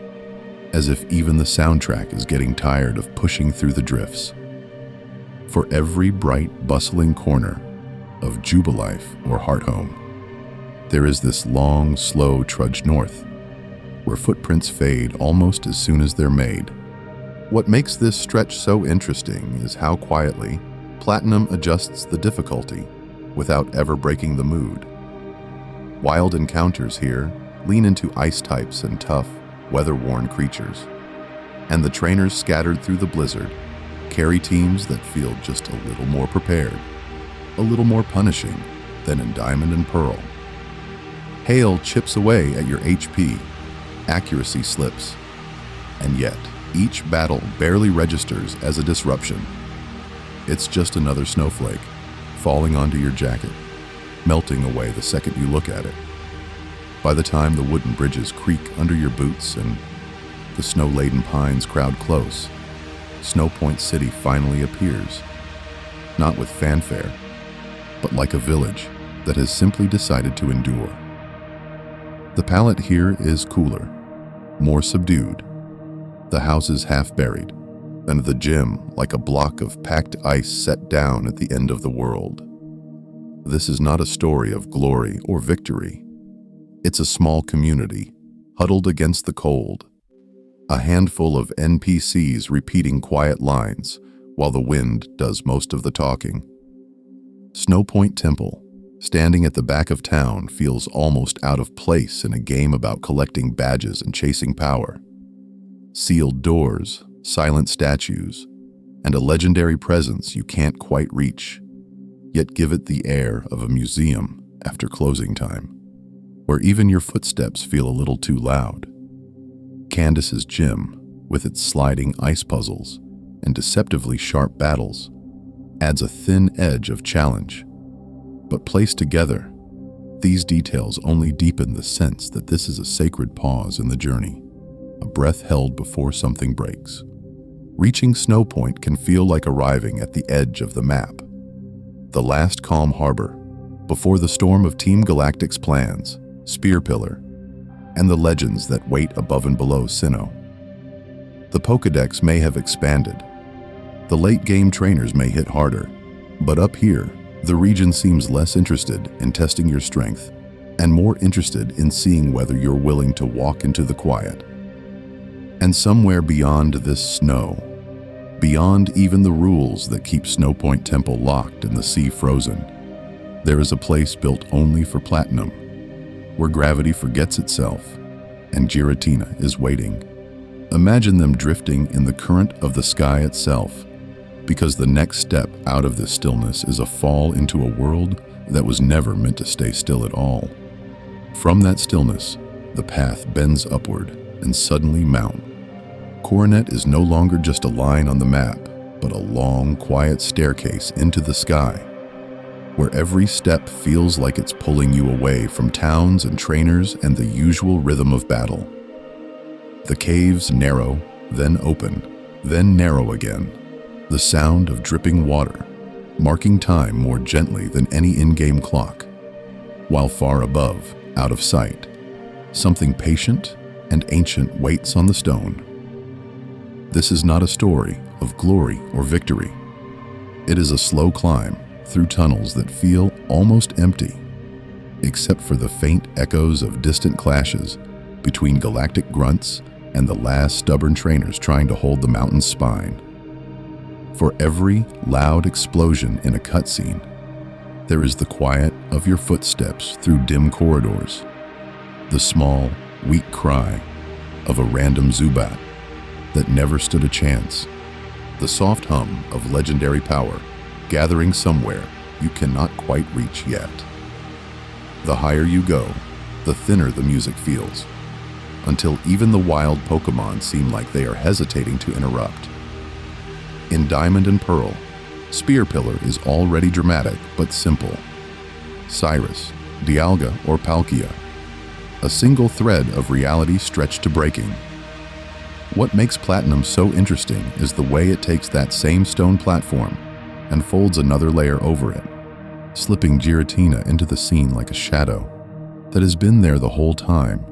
as if even the soundtrack is getting tired of pushing through the drifts. For every bright, bustling corner of Jubilife or Hearthome, there is this long, slow trudge north, where footprints fade almost as soon as they're made. What makes this stretch so interesting is how quietly Platinum adjusts the difficulty without ever breaking the mood. Wild encounters here lean into ice types and tough, weather-worn creatures, and the trainers scattered through the blizzard carry teams that feel just a little more prepared, a little more punishing than in Diamond and Pearl. Hail chips away at your HP, accuracy slips, and yet each battle barely registers as a disruption. It's just another snowflake falling onto your jacket, melting away the second you look at it. By the time the wooden bridges creak under your boots and the snow-laden pines crowd close, Snow Point City finally appears, not with fanfare, but like a village that has simply decided to endure. The palette here is cooler, more subdued, the houses half buried, and the gym like a block of packed ice set down at the end of the world. This is not a story of glory or victory. It's a small community, huddled against the cold. A handful of NPCs repeating quiet lines while the wind does most of the talking. Snow Point Temple, standing at the back of town, feels almost out of place in a game about collecting badges and chasing power. Sealed doors, silent statues, and a legendary presence you can't quite reach, yet give it the air of a museum after closing time, where even your footsteps feel a little too loud. Candace's gym, with its sliding ice puzzles and deceptively sharp battles, adds a thin edge of challenge. But placed together, these details only deepen the sense that this is a sacred pause in the journey, a breath held before something breaks. Reaching Snow Point can feel like arriving at the edge of the map, the last calm harbor before the storm of Team Galactic's plans, Spear Pillar, and the legends that wait above and below Sinnoh. The Pokédex may have expanded. The late-game trainers may hit harder, but up here, the region seems less interested in testing your strength and more interested in seeing whether you're willing to walk into the quiet. And somewhere beyond this snow, beyond even the rules that keep Snow Point Temple locked and the sea frozen, there is a place built only for Platinum, where gravity forgets itself and Giratina is waiting. Imagine them drifting in the current of the sky itself, because the next step out of this stillness is a fall into a world that was never meant to stay still at all. From that stillness, the path bends upward and suddenly mount. Coronet is no longer just a line on the map, but a long, quiet staircase into the sky, where every step feels like it's pulling you away from towns and trainers and the usual rhythm of battle. The caves narrow, then open, then narrow again, the sound of dripping water, marking time more gently than any in-game clock, while far above, out of sight, something patient and ancient waits on the stone. This is not a story of glory or victory. It is a slow climb through tunnels that feel almost empty, except for the faint echoes of distant clashes between galactic grunts and the last stubborn trainers trying to hold the mountain's spine. For every loud explosion in a cutscene, there is the quiet of your footsteps through dim corridors, the small, weak cry of a random Zubat that never stood a chance, the soft hum of legendary power gathering somewhere you cannot quite reach yet. The higher you go, the thinner the music feels, until even the wild Pokémon seem like they are hesitating to interrupt. In Diamond and Pearl, Spear Pillar is already dramatic but simple. Cyrus, Dialga, or Palkia, a single thread of reality stretched to breaking. What makes Platinum so interesting is the way it takes that same stone platform and folds another layer over it, slipping Giratina into the scene like a shadow that has been there the whole time,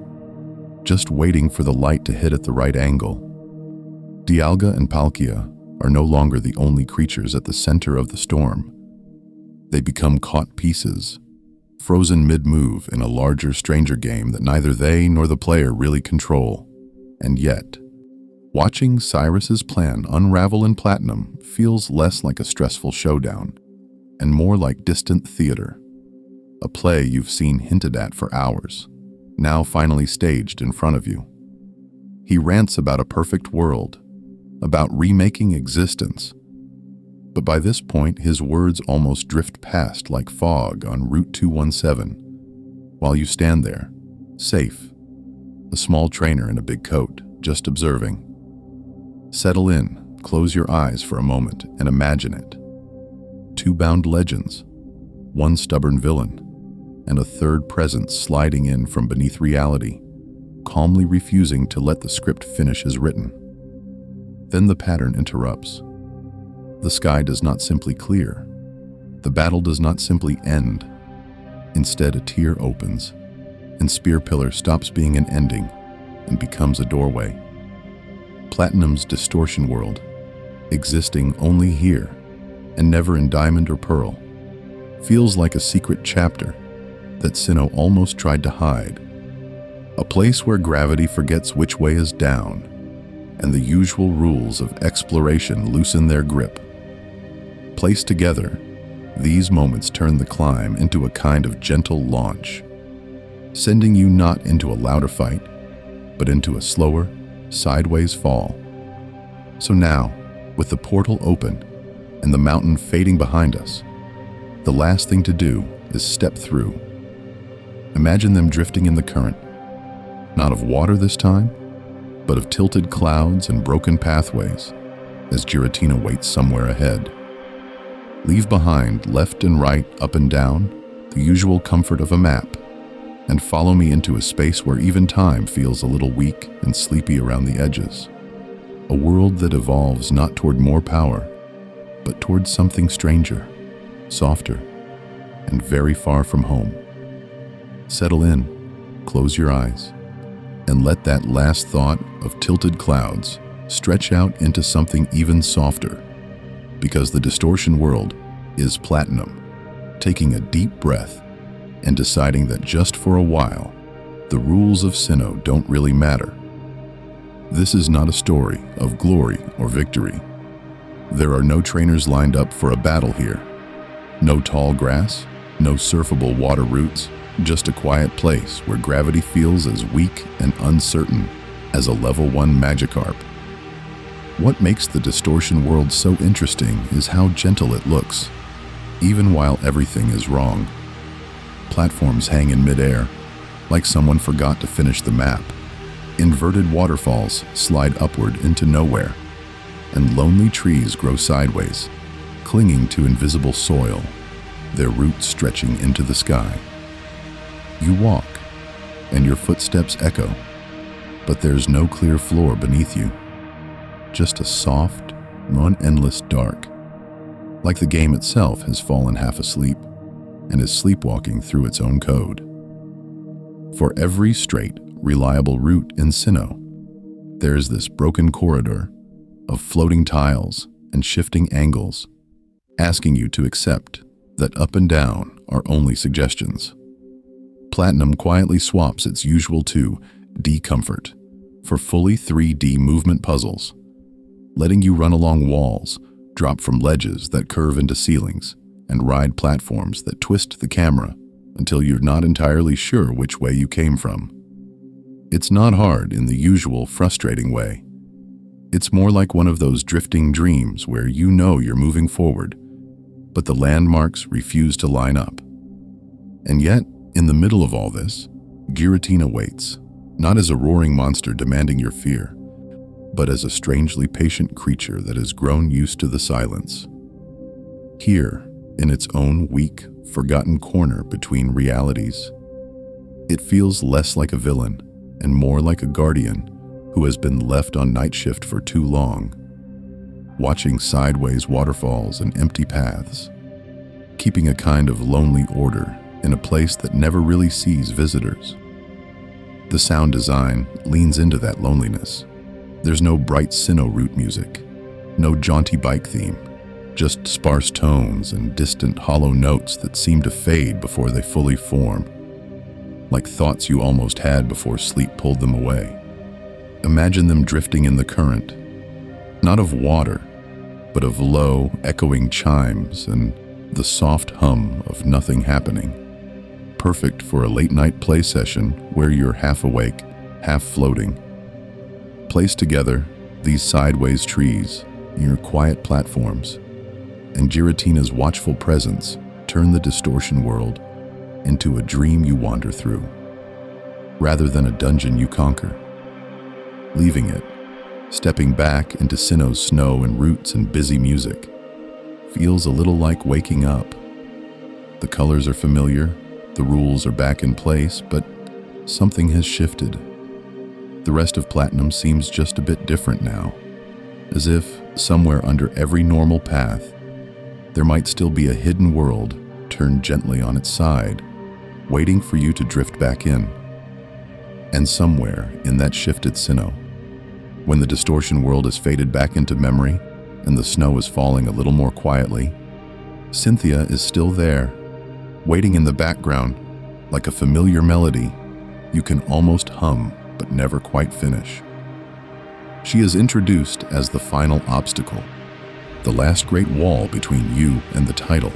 just waiting for the light to hit at the right angle. Dialga and Palkia are no longer the only creatures at the center of the storm. They become caught pieces, frozen mid-move in a larger stranger game that neither they nor the player really control. And yet, watching Cyrus's plan unravel in Platinum feels less like a stressful showdown and more like distant theater, a play you've seen hinted at for hours, now finally staged in front of you. He rants about a perfect world, about remaking existence, but by this point his words almost drift past like fog on Route 217, while you stand there, safe, a small trainer in a big coat, just observing. Settle in, close your eyes for a moment, and imagine it. Two bound legends, one stubborn villain, and a third presence sliding in from beneath reality, calmly refusing to let the script finish as written. Then the pattern interrupts. The sky does not simply clear. The battle does not simply end. Instead, a tear opens, and Spear Pillar stops being an ending and becomes a doorway. Platinum's distortion world, existing only here and never in Diamond or Pearl, feels like a secret chapter that Sinnoh almost tried to hide. A place where gravity forgets which way is down, and the usual rules of exploration loosen their grip. Placed together, these moments turn the climb into a kind of gentle launch, sending you not into a louder fight, but into a slower, sideways fall. So now, with the portal open and the mountain fading behind us, the last thing to do is step through. Imagine them drifting in the current, not of water this time, but of tilted clouds and broken pathways, as Giratina waits somewhere ahead. Leave behind left and right, up and down, the usual comfort of a map, and follow me into a space where even time feels a little weak and sleepy around the edges. A world that evolves not toward more power, but towards something stranger, softer, and very far from home. Settle in, close your eyes, and let that last thought of tilted clouds stretch out into something even softer, because the distortion world is Platinum, taking a deep breath and deciding that just for a while, the rules of Sinnoh don't really matter. This is not a story of glory or victory. There are no trainers lined up for a battle here. No tall grass, no surfable water routes, just a quiet place where gravity feels as weak and uncertain as a level 1 Magikarp. What makes the distortion world so interesting is how gentle it looks, even while everything is wrong. Platforms hang in midair, like someone forgot to finish the map. Inverted waterfalls slide upward into nowhere, and lonely trees grow sideways, clinging to invisible soil, their roots stretching into the sky. You walk, and your footsteps echo, but there's no clear floor beneath you. Just a soft, endless dark, like the game itself has fallen half asleep and is sleepwalking through its own code. For every straight, reliable route in Sinnoh, there is this broken corridor of floating tiles and shifting angles, asking you to accept that up and down are only suggestions. Platinum quietly swaps its usual 2D comfort for fully 3D movement puzzles, letting you run along walls, drop from ledges that curve into ceilings, and ride platforms that twist the camera until you're not entirely sure which way you came from. It's not hard in the usual frustrating way. It's more like one of those drifting dreams where you know you're moving forward, but the landmarks refuse to line up. And yet, in the middle of all this, Giratina waits, not as a roaring monster demanding your fear, but as a strangely patient creature that has grown used to the silence. Here, in its own weak, forgotten corner between realities, it feels less like a villain and more like a guardian who has been left on night shift for too long, watching sideways waterfalls and empty paths, keeping a kind of lonely order in a place that never really sees visitors. The sound design leans into that loneliness. There's no bright Sinnoh route music, no jaunty bike theme, just sparse tones and distant hollow notes that seem to fade before they fully form, like thoughts you almost had before sleep pulled them away. Imagine them drifting in the current, not of water, but of low, echoing chimes and the soft hum of nothing happening. Perfect for a late-night play session where you're half awake, half floating. Placed together, these sideways trees near quiet platforms and Giratina's watchful presence turn the distortion world into a dream you wander through, rather than a dungeon you conquer. Leaving it, stepping back into Sinnoh's snow and roots and busy music, feels a little like waking up. The colors are familiar, the rules are back in place, but something has shifted. The rest of Platinum seems just a bit different now, as if somewhere under every normal path, there might still be a hidden world turned gently on its side, waiting for you to drift back in. And somewhere in that shifted Sinnoh, when the distortion world has faded back into memory and the snow is falling a little more quietly, Cynthia is still there, waiting in the background like a familiar melody you can almost hum but never quite finish. She is introduced as the final obstacle, the last great wall between you and the title.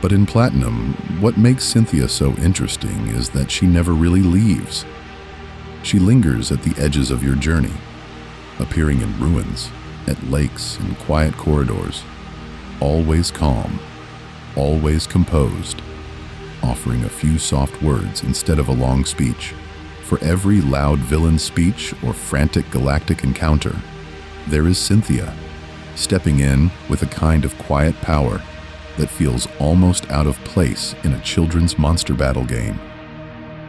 But in Platinum, what makes Cynthia so interesting is that she never really leaves. She lingers at the edges of your journey, appearing in ruins, at lakes and quiet corridors, always calm, always composed, offering a few soft words instead of a long speech. For every loud villain speech or frantic galactic encounter, there is Cynthia, stepping in with a kind of quiet power that feels almost out of place in a children's monster battle game.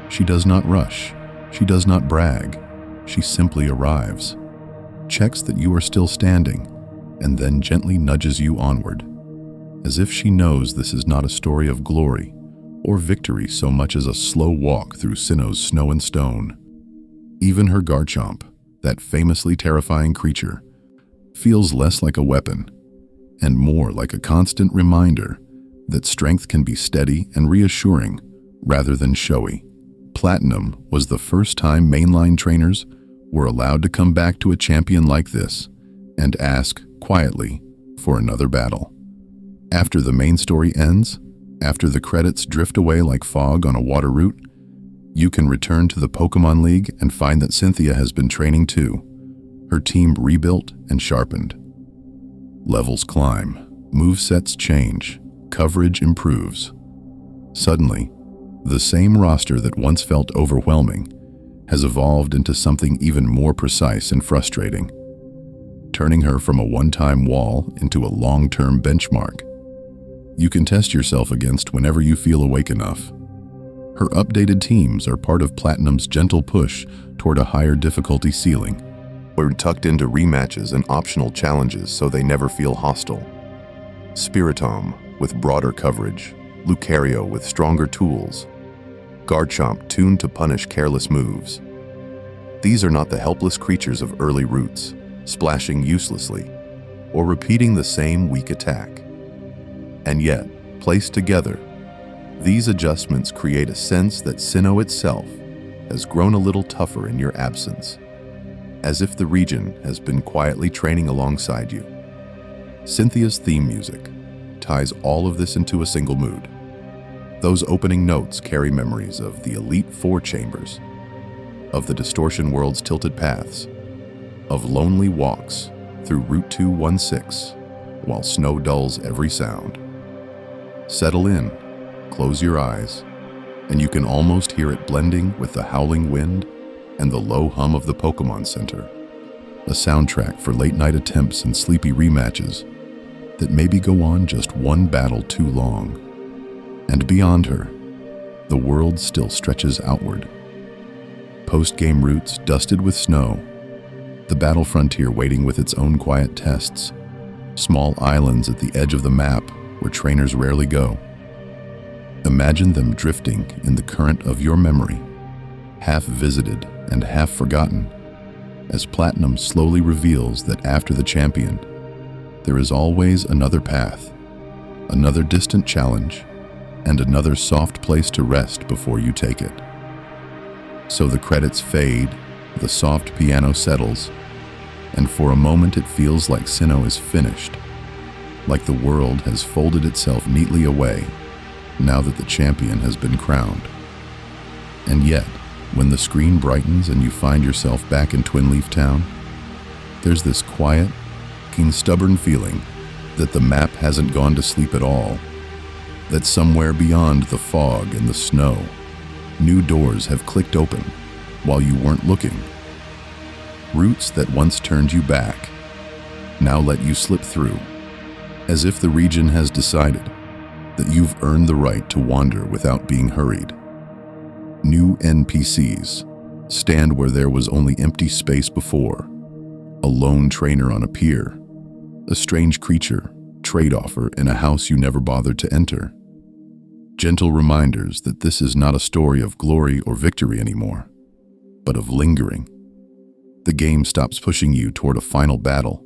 She does not rush, she does not brag, she simply arrives, checks that you are still standing, and then gently nudges you onward. as if she knows this is not a story of glory or victory so much as a slow walk through Sinnoh's snow and stone. Even her Garchomp, that famously terrifying creature, feels less like a weapon and more like a constant reminder that strength can be steady and reassuring rather than showy. Platinum was the first time mainline trainers were allowed to come back to a champion like this and ask, quietly, for another battle. After the main story ends, after the credits drift away like fog on a water route, you can return to the Pokémon League and find that Cynthia has been training too, her team rebuilt and sharpened. Levels climb, movesets change, coverage improves. Suddenly, the same roster that once felt overwhelming has evolved into something even more precise and frustrating, turning her from a one-time wall into a long-term benchmark you can test yourself against whenever you feel awake enough. Her updated teams are part of Platinum's gentle push toward a higher difficulty ceiling. We're tucked into rematches and optional challenges so they never feel hostile. Spiritomb with broader coverage, Lucario with stronger tools, Garchomp tuned to punish careless moves. These are not the helpless creatures of early routes, splashing uselessly, or repeating the same weak attack. And yet, placed together, these adjustments create a sense that Sinnoh itself has grown a little tougher in your absence, as if the region has been quietly training alongside you. Cynthia's theme music ties all of this into a single mood. Those opening notes carry memories of the Elite Four chambers, of the Distortion World's tilted paths, of lonely walks through Route 216 while snow dulls every sound. Settle in, close your eyes, and you can almost hear it blending with the howling wind and the low hum of the Pokémon Center, a soundtrack for late-night attempts and sleepy rematches that maybe go on just one battle too long. And beyond her, the world still stretches outward. Post-game routes dusted with snow, the battle frontier waiting with its own quiet tests, small islands at the edge of the map where trainers rarely go. Imagine them drifting in the current of your memory, half visited and half forgotten, as Platinum slowly reveals that after the champion, there is always another path, another distant challenge, and another soft place to rest before you take it. So the credits fade, the soft piano settles, and for a moment it feels like Sinnoh is finished, like the world has folded itself neatly away now that the champion has been crowned. And yet, when the screen brightens and you find yourself back in Twin Leaf Town, there's this quiet, keen, stubborn feeling that the map hasn't gone to sleep at all, that somewhere beyond the fog and the snow, new doors have clicked open while you weren't looking. Routes that once turned you back now let you slip through, as if the region has decided that you've earned the right to wander without being hurried. New NPCs stand where there was only empty space before, a lone trainer on a pier, a strange creature, trade offer in a house you never bothered to enter. Gentle reminders that this is not a story of glory or victory anymore, but of lingering. The game stops pushing you toward a final battle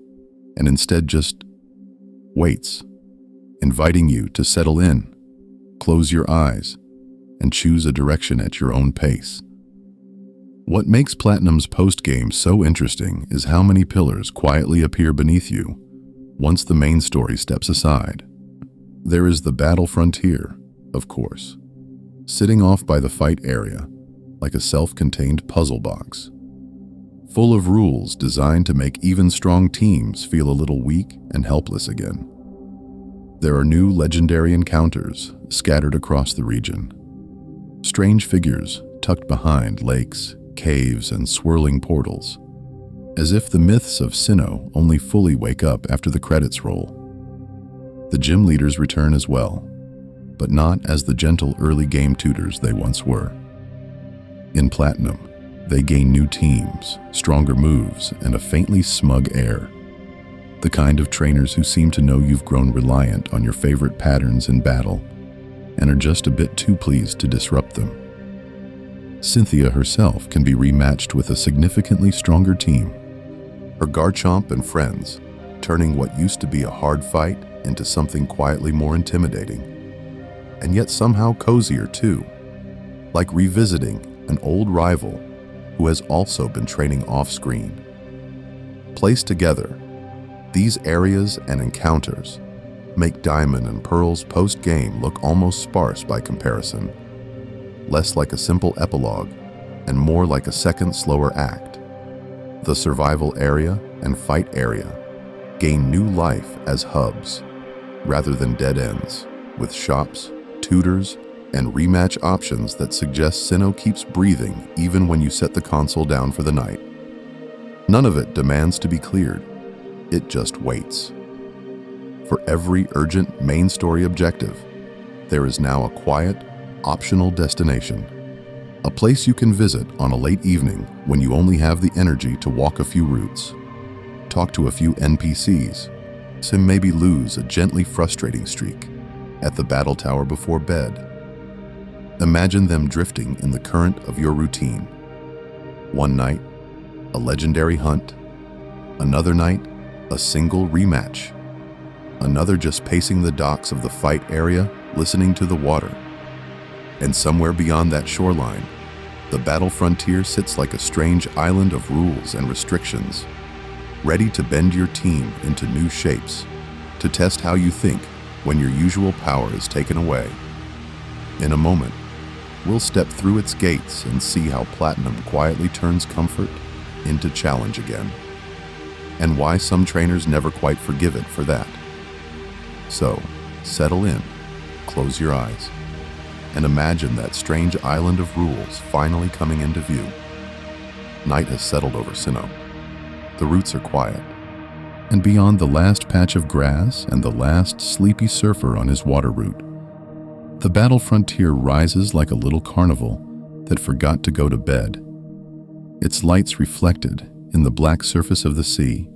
and instead just waits, inviting you to settle in, close your eyes, and choose a direction at your own pace. What makes Platinum's post-game so interesting is how many pillars quietly appear beneath you once the main story steps aside. There is the battle frontier, of course, sitting off by the fight area like a self-contained puzzle box, full of rules designed to make even strong teams feel a little weak and helpless again. There are new legendary encounters scattered across the region. Strange figures tucked behind lakes, caves, and swirling portals, as if the myths of Sinnoh only fully wake up after the credits roll. The gym leaders return as well, but not as the gentle early game tutors they once were. In Platinum, they gain new teams, stronger moves, and a faintly smug air. The kind of trainers who seem to know you've grown reliant on your favorite patterns in battle and are just a bit too pleased to disrupt them. Cynthia herself can be rematched with a significantly stronger team. Her Garchomp and friends, turning what used to be a hard fight into something quietly more intimidating, and yet somehow cozier too, like revisiting an old rival who has also been training off-screen. Placed together, these areas and encounters make Diamond and Pearl's post-game look almost sparse by comparison, less like a simple epilogue and more like a second slower act. The survival area and fight area gain new life as hubs rather than dead ends, with shops, tutors, and rematch options that suggest Sinnoh keeps breathing even when you set the console down for the night. None of it demands to be cleared, it just waits. For every urgent main story objective, there is now a quiet, optional destination. A place you can visit on a late evening when you only have the energy to walk a few routes, talk to a few NPCs, and maybe lose a gently frustrating streak at the battle tower before bed. Imagine them drifting in the current of your routine. One night, a legendary hunt. Another night, a single rematch. Another just pacing the docks of the fight area, listening to the water. And somewhere beyond that shoreline, the battle frontier sits like a strange island of rules and restrictions, ready to bend your team into new shapes, to test how you think when your usual power is taken away. In a moment, we'll step through its gates and see how Platinum quietly turns comfort into challenge again, and why some trainers never quite forgive it for that. So, settle in, close your eyes, and imagine that strange island of rules finally coming into view. Night has settled over Sinnoh. The routes are quiet, and beyond the last patch of grass and the last sleepy surfer on his water route, the battle frontier rises like a little carnival that forgot to go to bed, its lights reflected in the black surface of the sea.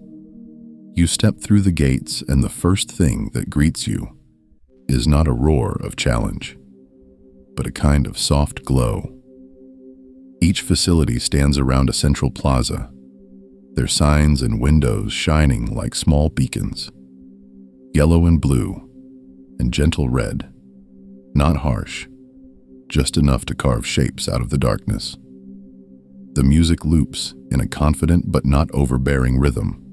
You step through the gates, and the first thing that greets you is not a roar of challenge, but a kind of soft glow. Each facility stands around a central plaza, their signs and windows shining like small beacons, yellow and blue, and gentle red, not harsh, just enough to carve shapes out of the darkness. The music loops in a confident but not overbearing rhythm,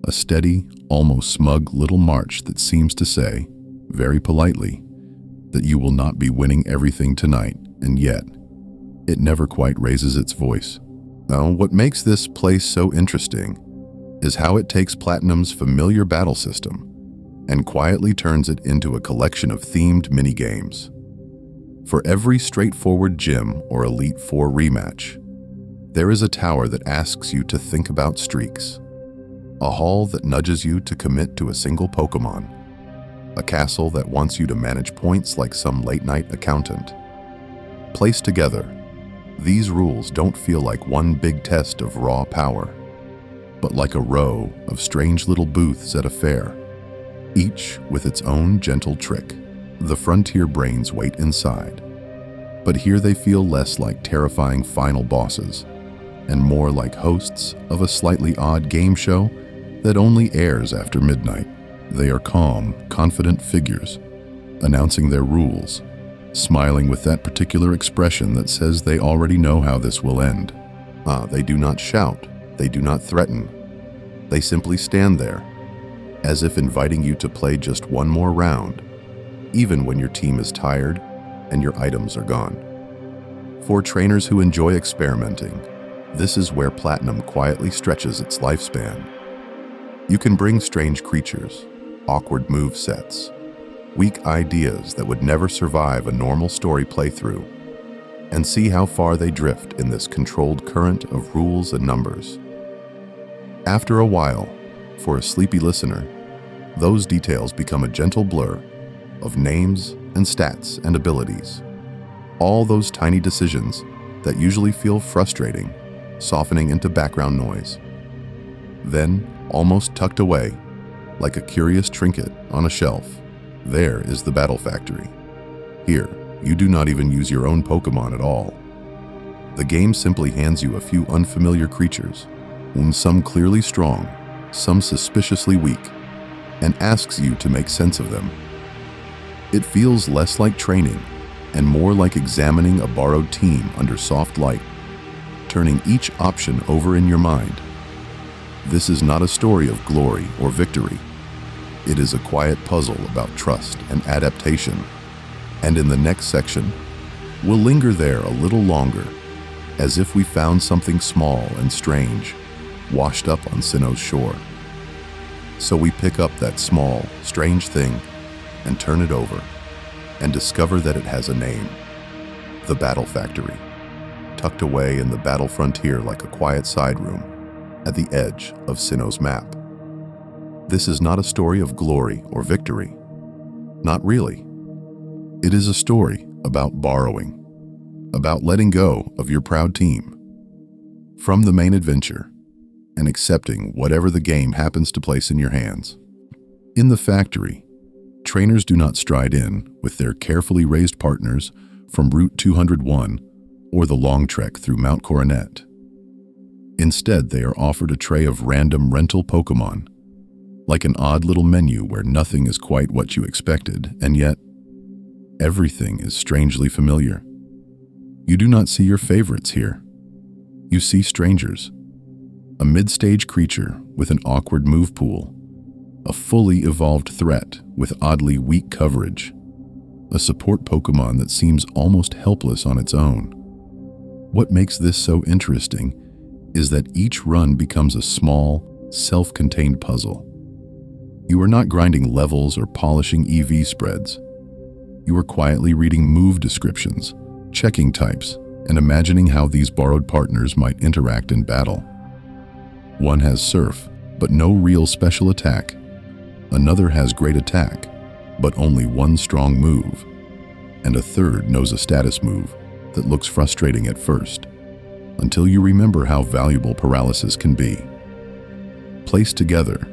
a steady, almost smug little march that seems to say, very politely, that you will not be winning everything tonight, and yet, it never quite raises its voice. Now, what makes this place so interesting is how it takes Platinum's familiar battle system and quietly turns it into a collection of themed minigames. For every straightforward gym or Elite Four rematch, there is a tower that asks you to think about streaks, a hall that nudges you to commit to a single Pokémon, a castle that wants you to manage points like some late-night accountant. Placed together, these rules don't feel like one big test of raw power, but like a row of strange little booths at a fair, each with its own gentle trick. The frontier brains wait inside, but here they feel less like terrifying final bosses and more like hosts of a slightly odd game show that only airs after midnight. They are calm, confident figures, announcing their rules, smiling with that particular expression that says they already know how this will end. They do not shout, they do not threaten. They simply stand there, as if inviting you to play just one more round, even when your team is tired and your items are gone. For trainers who enjoy experimenting, this is where Platinum quietly stretches its lifespan. You can bring strange creatures, awkward move sets, weak ideas that would never survive a normal story playthrough, and see how far they drift in this controlled current of rules and numbers. After a while, for a sleepy listener, those details become a gentle blur of names and stats and abilities. All those tiny decisions that usually feel frustrating, softening into background noise. Then, almost tucked away, Like a curious trinket on a shelf, there is the Battle Factory. Here, you do not even use your own Pokémon at all. The game simply hands you a few unfamiliar creatures, some clearly strong, some suspiciously weak, and asks you to make sense of them. It feels less like training and more like examining a borrowed team under soft light, turning each option over in your mind. This is not a story of glory or victory. It is a quiet puzzle about trust and adaptation. And in the next section, we'll linger there a little longer, as if we found something small and strange washed up on Sinnoh's shore. So we pick up that small, strange thing and turn it over and discover that it has a name: the Battle Factory, tucked away in the battle frontier like a quiet side room at the edge of Sinnoh's map. This is not a story of glory or victory. Not really. It is a story about borrowing, about letting go of your proud team from the main adventure and accepting whatever the game happens to place in your hands. In the factory, trainers do not stride in with their carefully raised partners from Route 201 or the long trek through Mount Coronet. Instead, they are offered a tray of random rental Pokémon, like an odd little menu where nothing is quite what you expected, and yet everything is strangely familiar. You do not see your favorites here. You see strangers. A mid-stage creature with an awkward move pool, a fully evolved threat with oddly weak coverage, a support Pokémon that seems almost helpless on its own. What makes this so interesting is that each run becomes a small, self-contained puzzle. You are not grinding levels or polishing EV spreads. You are quietly reading move descriptions, checking types, and imagining how these borrowed partners might interact in battle. One has Surf, but no real special attack. Another has Great Attack, but only one strong move. And a third knows a status move that looks frustrating at first, until you remember how valuable paralysis can be. Placed together,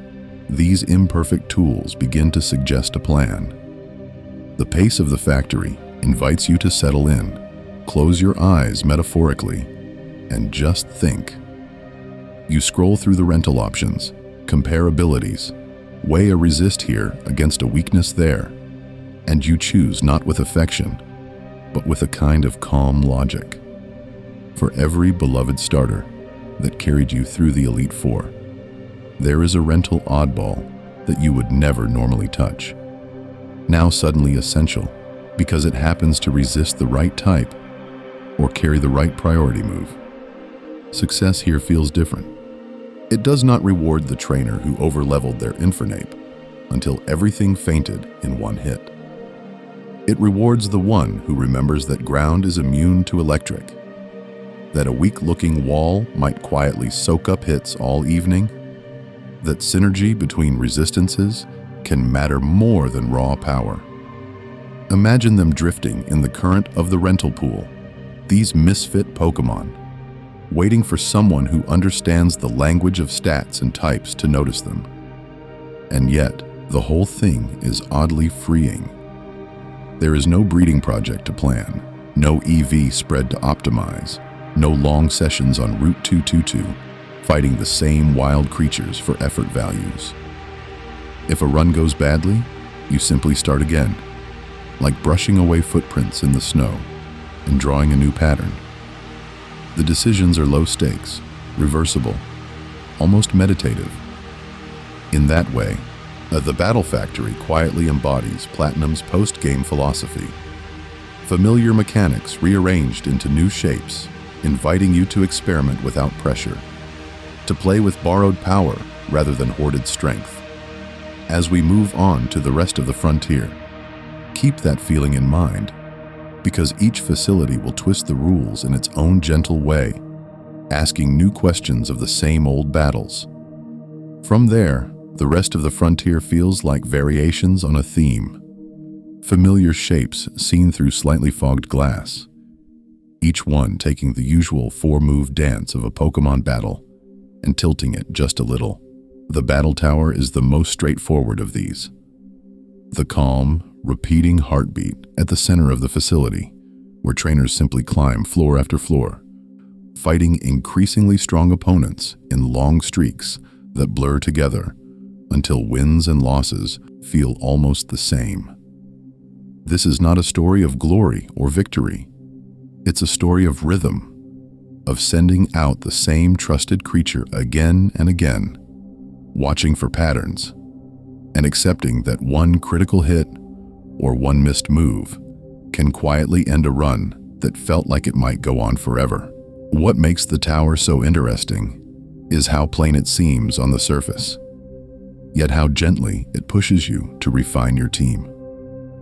these imperfect tools begin to suggest a plan. The pace of the factory invites you to settle in, close your eyes metaphorically, and just think. You scroll through the rental options, compare abilities, weigh a resist here against a weakness there, and you choose not with affection, but with a kind of calm logic. For every beloved starter that carried you through the Elite Four, there is a rental oddball that you would never normally touch, now suddenly essential because it happens to resist the right type or carry the right priority move. Success here feels different. It does not reward the trainer who overleveled their Infernape until everything fainted in one hit. It rewards the one who remembers that ground is immune to electric, that a weak-looking wall might quietly soak up hits all evening, that synergy between resistances can matter more than raw power. Imagine them drifting in the current of the rental pool, these misfit Pokémon, waiting for someone who understands the language of stats and types to notice them. And yet, the whole thing is oddly freeing. There is no breeding project to plan, no EV spread to optimize, no long sessions on Route 222, fighting the same wild creatures for effort values. If a run goes badly, you simply start again, like brushing away footprints in the snow and drawing a new pattern. The decisions are low stakes, reversible, almost meditative. In that way, the Battle Factory quietly embodies Platinum's post-game philosophy. Familiar mechanics rearranged into new shapes, inviting you to experiment without pressure, to play with borrowed power rather than hoarded strength. As we move on to the rest of the frontier, keep that feeling in mind, because each facility will twist the rules in its own gentle way, asking new questions of the same old battles. From there, the rest of the frontier feels like variations on a theme, familiar shapes seen through slightly fogged glass, each one taking the usual four-move dance of a Pokémon battle and tilting it just a little, The battle tower is the most straightforward of these. The calm, repeating heartbeat at the center of the facility, where trainers simply climb floor after floor, fighting increasingly strong opponents in long streaks that blur together until wins and losses feel almost the same. This is not a story of glory or victory. It's a story of rhythm, of sending out the same trusted creature again and again, watching for patterns, and accepting that one critical hit or one missed move can quietly end a run that felt like it might go on forever. What makes the tower so interesting is how plain it seems on the surface, yet how gently it pushes you to refine your team.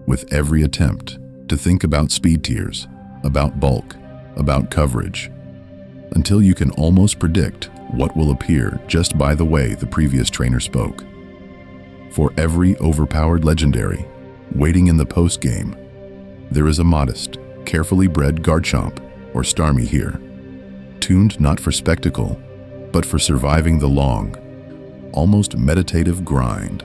With every attempt to think about speed tiers, about bulk, about coverage, until you can almost predict what will appear just by the way the previous trainer spoke. For every overpowered legendary waiting in the post-game, there is a modest, carefully bred Garchomp or Starmie here, tuned not for spectacle, but for surviving the long, almost meditative grind.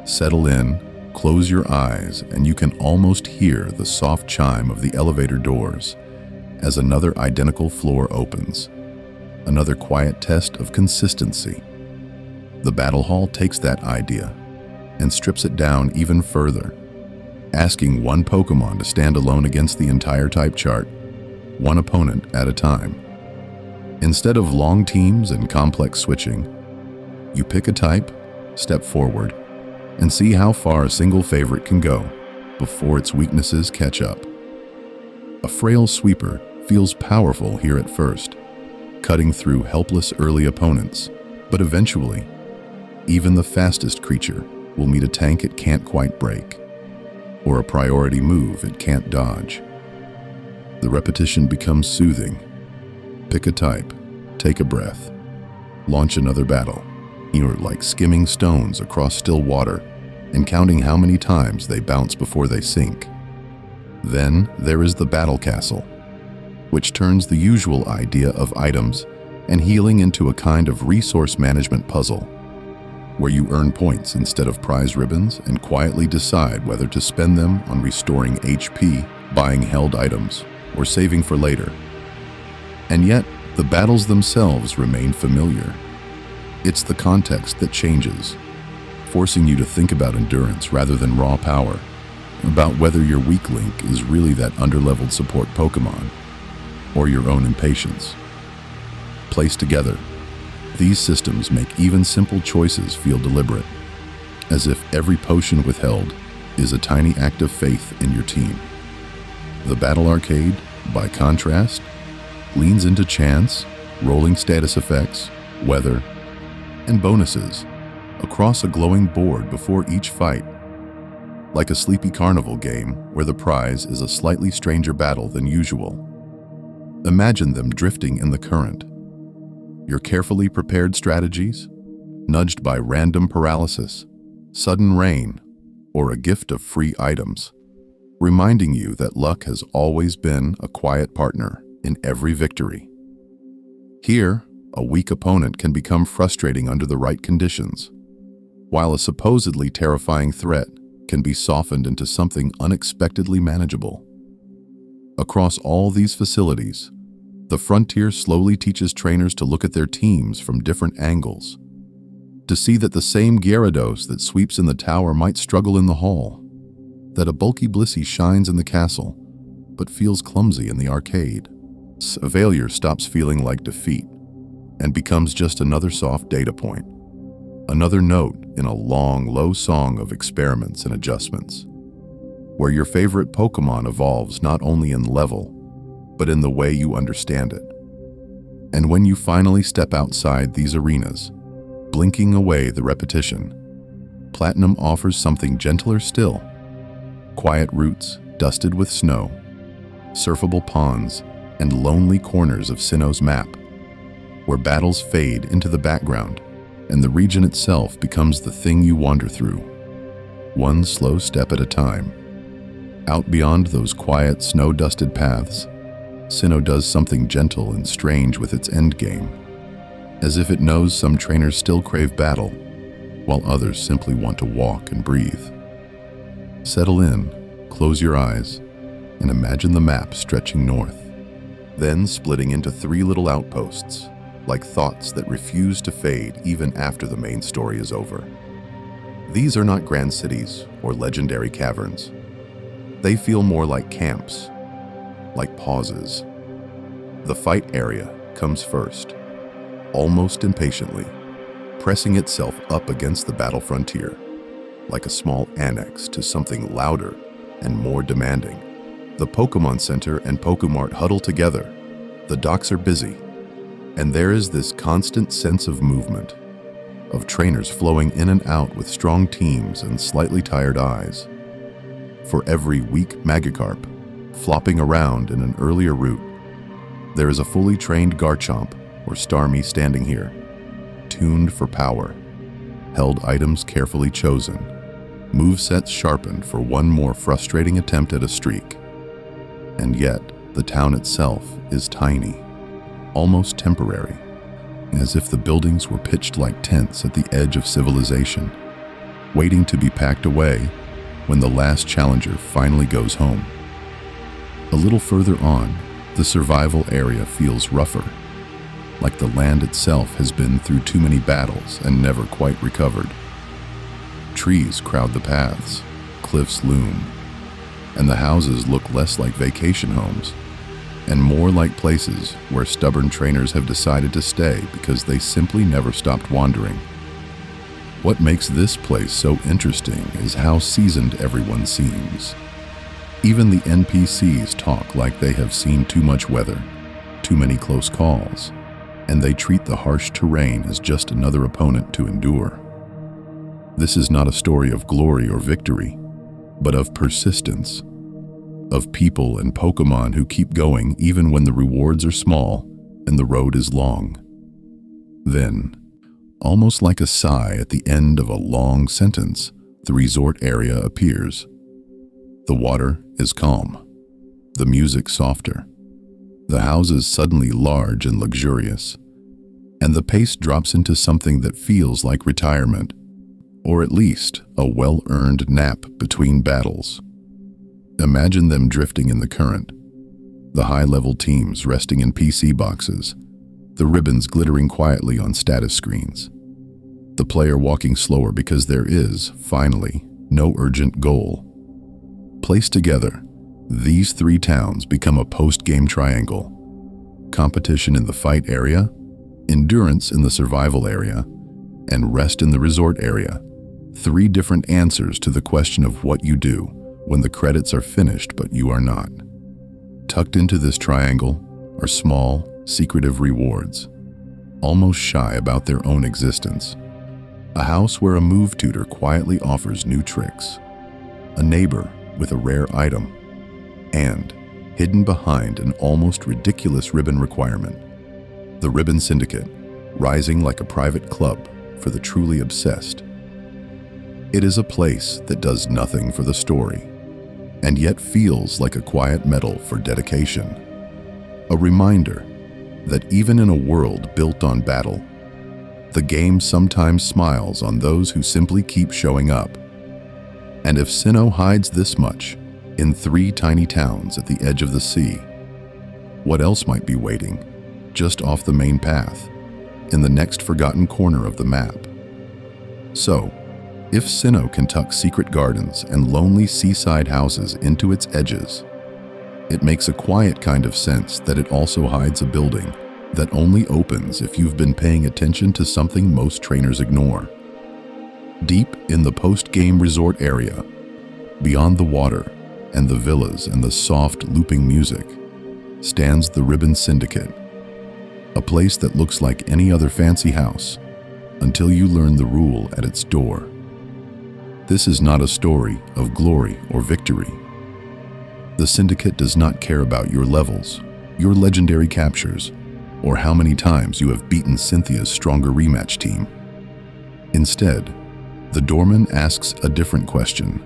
Settle in, close your eyes, and you can almost hear the soft chime of the elevator doors as another identical floor opens, another quiet test of consistency. The battle hall takes that idea and strips it down even further, asking one Pokémon to stand alone against the entire type chart, one opponent at a time. Instead of long teams and complex switching, you pick a type, step forward, and see how far a single favorite can go before its weaknesses catch up. A frail sweeper feels powerful here at first, cutting through helpless early opponents, but eventually, even the fastest creature will meet a tank it can't quite break, or a priority move it can't dodge. The repetition becomes soothing. Pick a type, take a breath, launch another battle. You're like skimming stones across still water and counting how many times they bounce before they sink. Then there is the battle castle, which turns the usual idea of items and healing into a kind of resource management puzzle, where you earn points instead of prize ribbons and quietly decide whether to spend them on restoring HP, buying held items, or saving for later. And yet, the battles themselves remain familiar. It's the context that changes, forcing you to think about endurance rather than raw power, about whether your weak link is really that underleveled support Pokémon, or your own impatience. Placed together, these systems make even simple choices feel deliberate, as if every potion withheld is a tiny act of faith in your team. The Battle Arcade, by contrast, leans into chance, rolling status effects, weather, and bonuses across a glowing board before each fight, like a sleepy carnival game where the prize is a slightly stranger battle than usual. Imagine them drifting in the current, your carefully prepared strategies, nudged by random paralysis, sudden rain, or a gift of free items, reminding you that luck has always been a quiet partner in every victory. Here, a weak opponent can become frustrating under the right conditions, while a supposedly terrifying threat can be softened into something unexpectedly manageable. Across all these facilities, the frontier slowly teaches trainers to look at their teams from different angles, to see that the same Gyarados that sweeps in the tower might struggle in the hall, that a bulky Blissey shines in the castle, but feels clumsy in the arcade. A failure stops feeling like defeat and becomes just another soft data point, another note in a long, low song of experiments and adjustments, where your favorite Pokémon evolves not only in level, but in the way you understand it. And when you finally step outside these arenas, blinking away the repetition, Platinum offers something gentler still. Quiet routes dusted with snow, surfable ponds, and lonely corners of Sinnoh's map, where battles fade into the background and the region itself becomes the thing you wander through, one slow step at a time. Out beyond those quiet, snow-dusted paths, Sinnoh does something gentle and strange with its endgame. as if it knows some trainers still crave battle, while others simply want to walk and breathe. Settle in, close your eyes, and imagine the map stretching north, then splitting into 3 little outposts, like thoughts that refuse to fade even after the main story is over. These are not grand cities or legendary caverns. They feel more like camps, like pauses. The fight area comes first, almost impatiently, pressing itself up against the battle frontier, like a small annex to something louder and more demanding. The Pokémon Center and Pokémart huddle together. The docks are busy, and there is this constant sense of movement, of trainers flowing in and out with strong teams and slightly tired eyes. For every weak Magikarp flopping around in an earlier route, there is a fully trained Garchomp or Starmie standing here, tuned for power, held items carefully chosen, movesets sharpened for one more frustrating attempt at a streak. And yet, the town itself is tiny, almost temporary, as if the buildings were pitched like tents at the edge of civilization, waiting to be packed away when the last challenger finally goes home. A little further on, the survival area feels rougher, like the land itself has been through too many battles and never quite recovered. Trees crowd the paths, cliffs loom, and the houses look less like vacation homes and more like places where stubborn trainers have decided to stay because they simply never stopped wandering. What makes this place so interesting is how seasoned everyone seems. Even the NPCs talk like they have seen too much weather, too many close calls, and they treat the harsh terrain as just another opponent to endure. This is not a story of glory or victory, but of persistence, of people and Pokémon who keep going even when the rewards are small and the road is long. Then, almost like a sigh at the end of a long sentence, the resort area appears. The water is calm, the music softer, the houses suddenly large and luxurious, and the pace drops into something that feels like retirement, or at least a well-earned nap between battles. Imagine them drifting in the current, the high-level teams resting in PC boxes, the ribbons glittering quietly on status screens, the player walking slower because there is, finally, no urgent goal. Placed together, these 3 towns become a post-game triangle: competition in the fight area, endurance in the survival area, and rest in the resort area. 3 different answers to the question of what you do when the credits are finished but you are not. Tucked into this triangle are small, secretive rewards, almost shy about their own existence. A house where a move tutor quietly offers new tricks, a neighbor with a rare item, and, hidden behind an almost ridiculous ribbon requirement, the Ribbon Syndicate, rising like a private club for the truly obsessed. It is a place that does nothing for the story, and yet feels like a quiet medal for dedication. A reminder that even in a world built on battle, the game sometimes smiles on those who simply keep showing up. And if Sinnoh hides this much in 3 tiny towns at the edge of the sea, what else might be waiting just off the main path, in the next forgotten corner of the map? So, if Sinnoh can tuck secret gardens and lonely seaside houses into its edges, it makes a quiet kind of sense that it also hides a building that only opens if you've been paying attention to something most trainers ignore. Deep in the post-game resort area, beyond the water and the villas and the soft looping music, stands the Ribbon Syndicate, a place that looks like any other fancy house until you learn the rule at its door. This is not a story of glory or victory. The Syndicate does not care about your levels, your legendary captures, or how many times you have beaten Cynthia's stronger rematch team. Instead, the doorman asks a different question.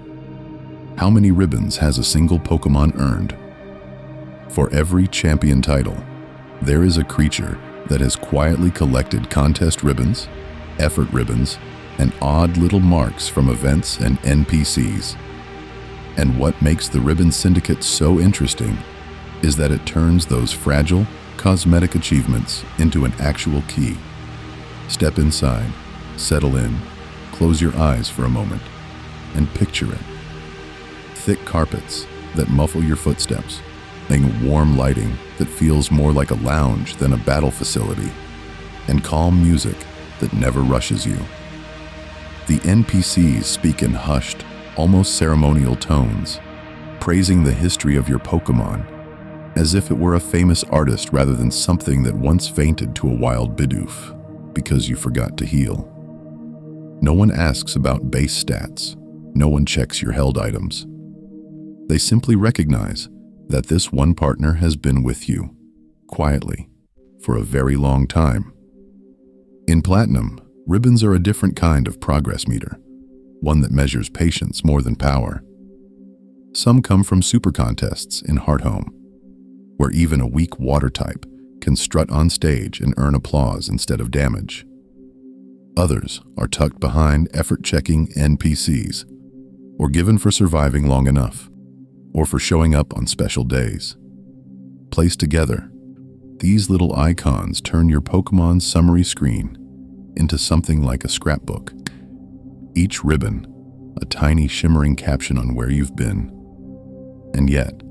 How many ribbons has a single Pokémon earned? For every champion title, there is a creature that has quietly collected contest ribbons, effort ribbons, and odd little marks from events and NPCs. And what makes the Ribbon Syndicate so interesting is that it turns those fragile, cosmetic achievements into an actual key. Step inside, settle in, close your eyes for a moment, and picture it. Thick carpets that muffle your footsteps, and warm lighting that feels more like a lounge than a battle facility, and calm music that never rushes you. The NPCs speak in hushed, almost ceremonial tones, praising the history of your Pokémon, as if it were a famous artist rather than something that once fainted to a wild Bidoof because you forgot to heal. No one asks about base stats. No one checks your held items. They simply recognize that this one partner has been with you, quietly, for a very long time. In Platinum, ribbons are a different kind of progress meter, one that measures patience more than power. Some come from super contests in Hearthome, where even a weak water type can strut on stage and earn applause instead of damage. Others are tucked behind effort-checking NPCs, or given for surviving long enough, or for showing up on special days. Placed together, these little icons turn your Pokémon summary screen into something like a scrapbook. Each ribbon, a tiny shimmering caption on where you've been. And yet,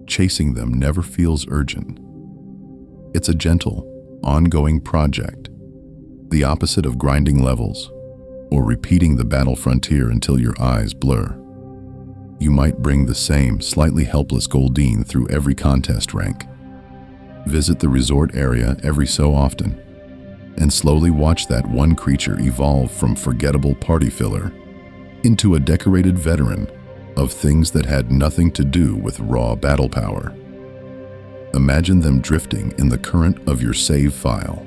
chasing them never feels urgent. It's a gentle, ongoing project, the opposite of grinding levels or repeating the battle frontier until your eyes blur. You might bring the same slightly helpless Goldeen through every contest rank, visit the resort area every so often, and slowly watch that one creature evolve from forgettable party filler into a decorated veteran of things that had nothing to do with raw battle power. Imagine them drifting in the current of your save file,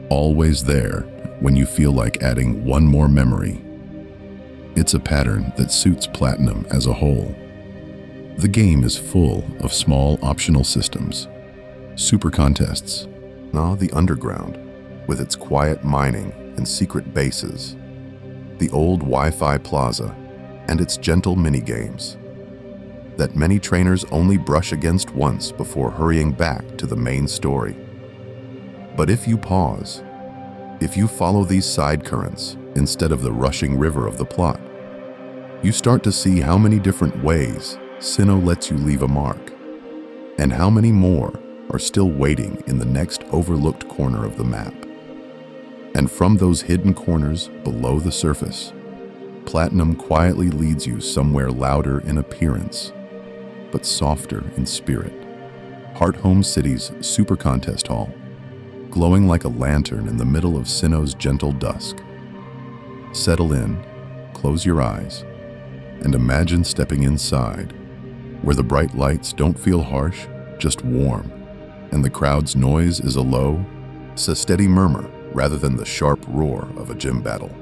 always there when you feel like adding one more memory. It's a pattern that suits Platinum as a whole. The game is full of small optional systems, super contests, the underground, with its quiet mining and secret bases, the old Wi-Fi plaza, and its gentle mini-games that many trainers only brush against once before hurrying back to the main story. But if you pause, if you follow these side currents instead of the rushing river of the plot, you start to see how many different ways Sinnoh lets you leave a mark, and how many more are still waiting in the next overlooked corner of the map. And from those hidden corners below the surface, Platinum quietly leads you somewhere louder in appearance, but softer in spirit. Hearthome City's Super Contest Hall, glowing like a lantern in the middle of Sinnoh's gentle dusk. Settle in, close your eyes, and imagine stepping inside, where the bright lights don't feel harsh, just warm, and the crowd's noise is a steady murmur rather than the sharp roar of a gym battle.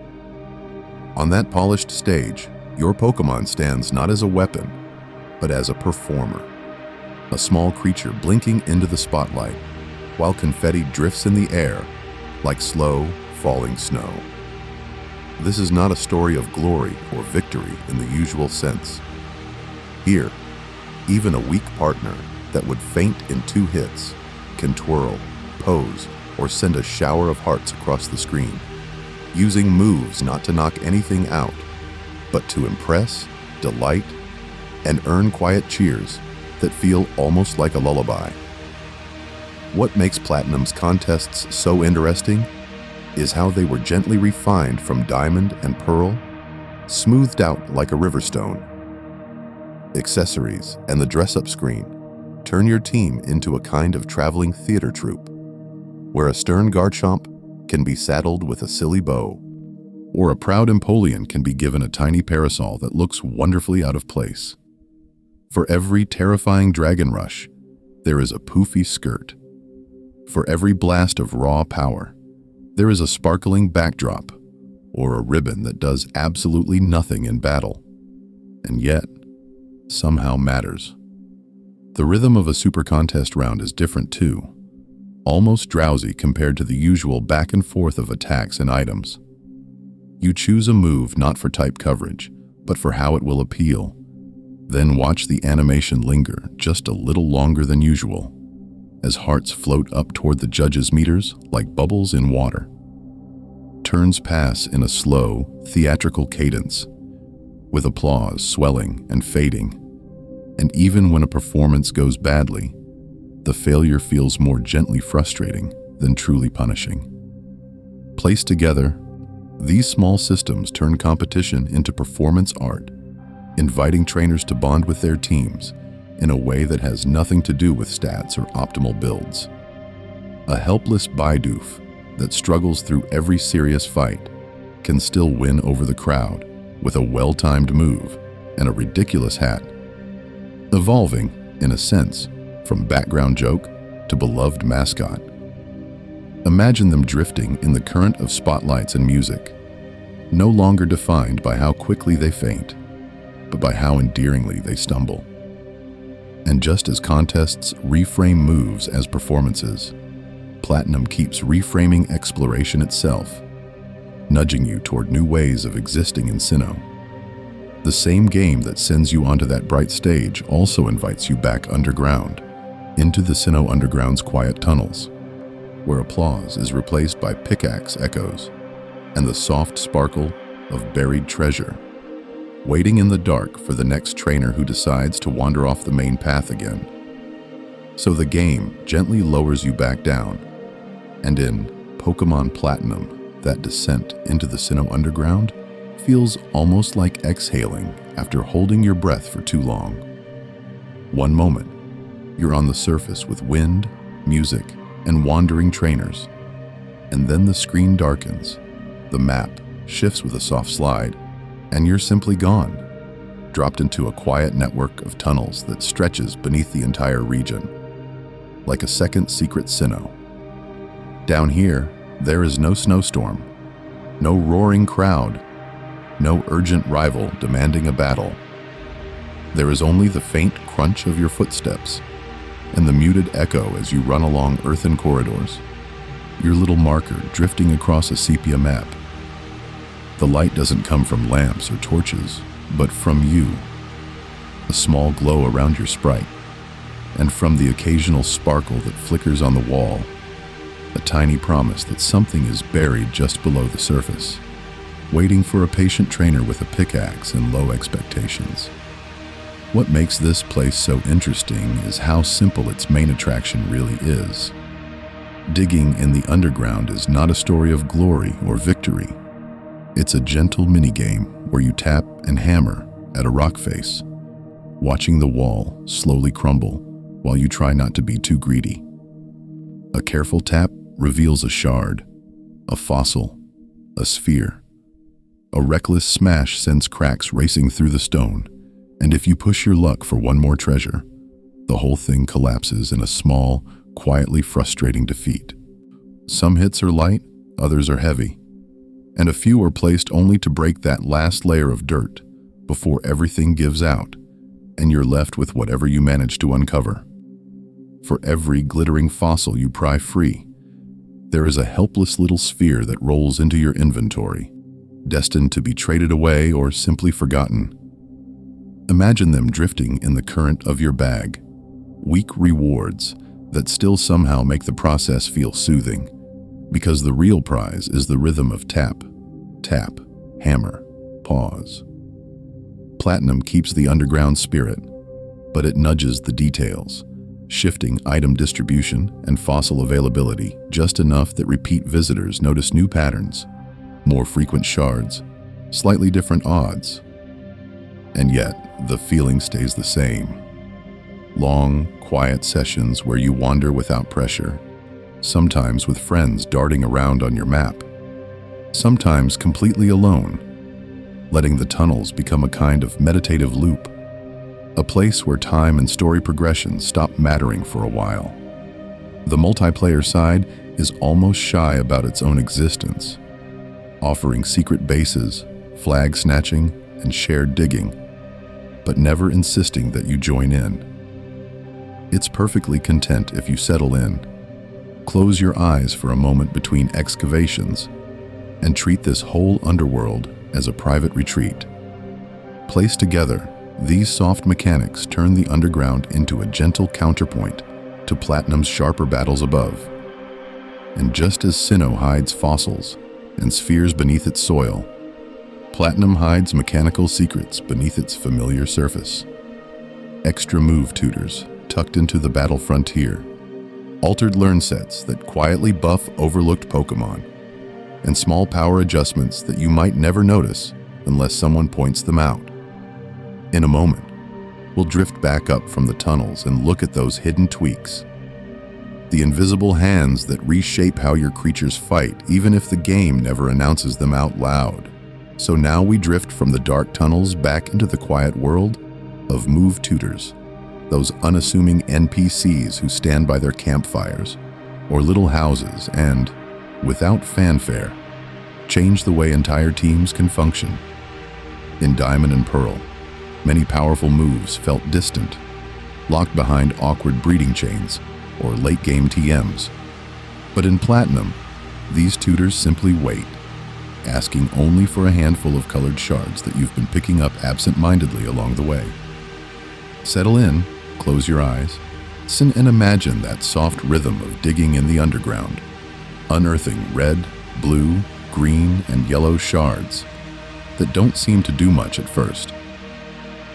On that polished stage, your Pokémon stands not as a weapon, but as a performer, a small creature blinking into the spotlight, while confetti drifts in the air like slow, falling snow. This is not a story of glory or victory in the usual sense. Here, even a weak partner that would faint in 2 hits can twirl, pose, or send a shower of hearts across the screen, using moves not to knock anything out, but to impress, delight, and earn quiet cheers that feel almost like a lullaby. What makes Platinum's contests so interesting is how they were gently refined from Diamond and Pearl, smoothed out like a riverstone. Accessories and the dress-up screen turn your team into a kind of traveling theater troupe, where a stern Garchomp can be saddled with a silly bow, or a proud Empoleon can be given a tiny parasol that looks wonderfully out of place. For every terrifying Dragon Rush, there is a poofy skirt. For every blast of raw power, there is a sparkling backdrop, or a ribbon that does absolutely nothing in battle, and yet somehow matters. The rhythm of a super contest round is different too. almost drowsy compared to the usual back and forth of attacks and items. You choose a move not for type coverage, but for how it will appeal. Then watch the animation linger just a little longer than usual, as hearts float up toward the judge's meters like bubbles in water. Turns pass in a slow, theatrical cadence, with applause swelling and fading. And even when a performance goes badly, the failure feels more gently frustrating than truly punishing. Placed together, these small systems turn competition into performance art, inviting trainers to bond with their teams in a way that has nothing to do with stats or optimal builds. A helpless Bidoof that struggles through every serious fight can still win over the crowd with a well-timed move and a ridiculous hat, evolving, in a sense, from background joke to beloved mascot. Imagine them drifting in the current of spotlights and music, no longer defined by how quickly they faint, but by how endearingly they stumble. And just as contests reframe moves as performances, Platinum keeps reframing exploration itself, nudging you toward new ways of existing in Sinnoh. The same game that sends you onto that bright stage also invites you back underground, into the Sinnoh Underground's quiet tunnels, where applause is replaced by pickaxe echoes and the soft sparkle of buried treasure, waiting in the dark for the next trainer who decides to wander off the main path again. So the game gently lowers you back down, and in Pokémon Platinum, that descent into the Sinnoh Underground feels almost like exhaling after holding your breath for too long. One moment, you're on the surface with wind, music, and wandering trainers, and then the screen darkens, the map shifts with a soft slide, and you're simply gone, dropped into a quiet network of tunnels that stretches beneath the entire region, like a second secret Sinnoh. Down here, there is no snowstorm, no roaring crowd, no urgent rival demanding a battle. There is only the faint crunch of your footsteps and the muted echo as you run along earthen corridors, your little marker drifting across a sepia map. The light doesn't come from lamps or torches, but from you, a small glow around your sprite, and from the occasional sparkle that flickers on the wall, a tiny promise that something is buried just below the surface, waiting for a patient trainer with a pickaxe and low expectations. What makes this place so interesting is how simple its main attraction really is. Digging in the underground is not a story of glory or victory. It's a gentle minigame where you tap and hammer at a rock face, watching the wall slowly crumble while you try not to be too greedy. A careful tap reveals a shard, a fossil, a sphere. A reckless smash sends cracks racing through the stone, and if you push your luck for one more treasure, the whole thing collapses in a small, quietly frustrating defeat. Some hits are light, others are heavy, and a few are placed only to break that last layer of dirt before everything gives out, and you're left with whatever you manage to uncover. For every glittering fossil you pry free, there is a helpless little sphere that rolls into your inventory, destined to be traded away or simply forgotten. Imagine them drifting in the current of your bag, weak rewards that still somehow make the process feel soothing, because the real prize is the rhythm of tap, tap, hammer, pause. Platinum keeps the underground spirit, but it nudges the details, shifting item distribution and fossil availability just enough that repeat visitors notice new patterns, more frequent shards, slightly different odds. And yet, the feeling stays the same. Long, quiet sessions where you wander without pressure, sometimes with friends darting around on your map, sometimes completely alone, letting the tunnels become a kind of meditative loop, a place where time and story progression stop mattering for a while. The multiplayer side is almost shy about its own existence, offering secret bases, flag snatching, and shared digging, but never insisting that you join in. It's perfectly content if you settle in, Close your eyes for a moment between excavations and treat this whole underworld as a private retreat. Placed together, these soft mechanics turn the underground into a gentle counterpoint to Platinum's sharper battles above. And just as Sinnoh hides fossils and spheres beneath its soil, Platinum hides mechanical secrets beneath its familiar surface. Extra move tutors tucked into the battle frontier, altered learn sets that quietly buff overlooked Pokémon, and small power adjustments that you might never notice unless someone points them out. In a moment, we'll drift back up from the tunnels and look at those hidden tweaks. The invisible hands that reshape how your creatures fight, even if the game never announces them out loud. So now we drift from the dark tunnels back into the quiet world of move tutors, those unassuming NPCs who stand by their campfires or little houses and, without fanfare, change the way entire teams can function. In Diamond and Pearl, many powerful moves felt distant, locked behind awkward breeding chains or late-game TMs. But in Platinum, these tutors simply wait, asking only for a handful of colored shards that you've been picking up absent-mindedly along the way. Settle in, close your eyes, and imagine that soft rhythm of digging in the underground, unearthing red, blue, green, and yellow shards that don't seem to do much at first.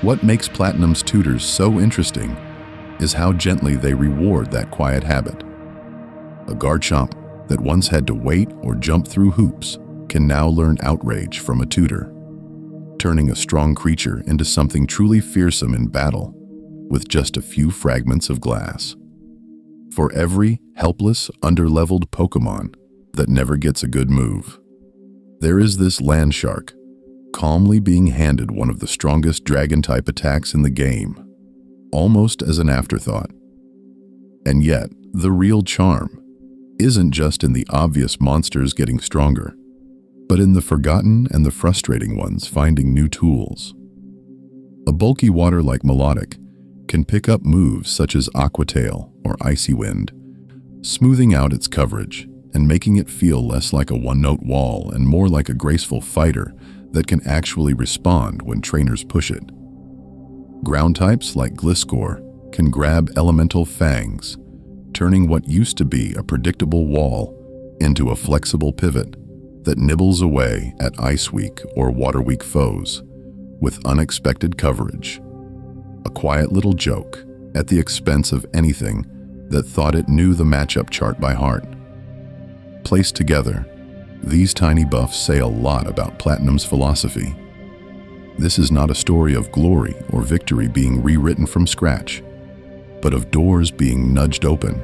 What makes Platinum's tutors so interesting is how gently they reward that quiet habit. A Garchomp that once had to wait or jump through hoops can now learn outrage from a tutor, turning a strong creature into something truly fearsome in battle with just a few fragments of glass. For every helpless, underleveled Pokémon that never gets a good move, there is this land shark calmly being handed one of the strongest dragon-type attacks in the game, almost as an afterthought. And yet, the real charm isn't just in the obvious monsters getting stronger, but in the forgotten and the frustrating ones finding new tools. A bulky water like Melodic can pick up moves such as Aqua Tail or Icy Wind, smoothing out its coverage and making it feel less like a one-note wall and more like a graceful fighter that can actually respond when trainers push it. Ground types like Gliscor can grab elemental fangs, turning what used to be a predictable wall into a flexible pivot that nibbles away at Ice Weak or Water Weak foes with unexpected coverage. A quiet little joke at the expense of anything that thought it knew the matchup chart by heart. Placed together, these tiny buffs say a lot about Platinum's philosophy. This is not a story of glory or victory being rewritten from scratch, but of doors being nudged open,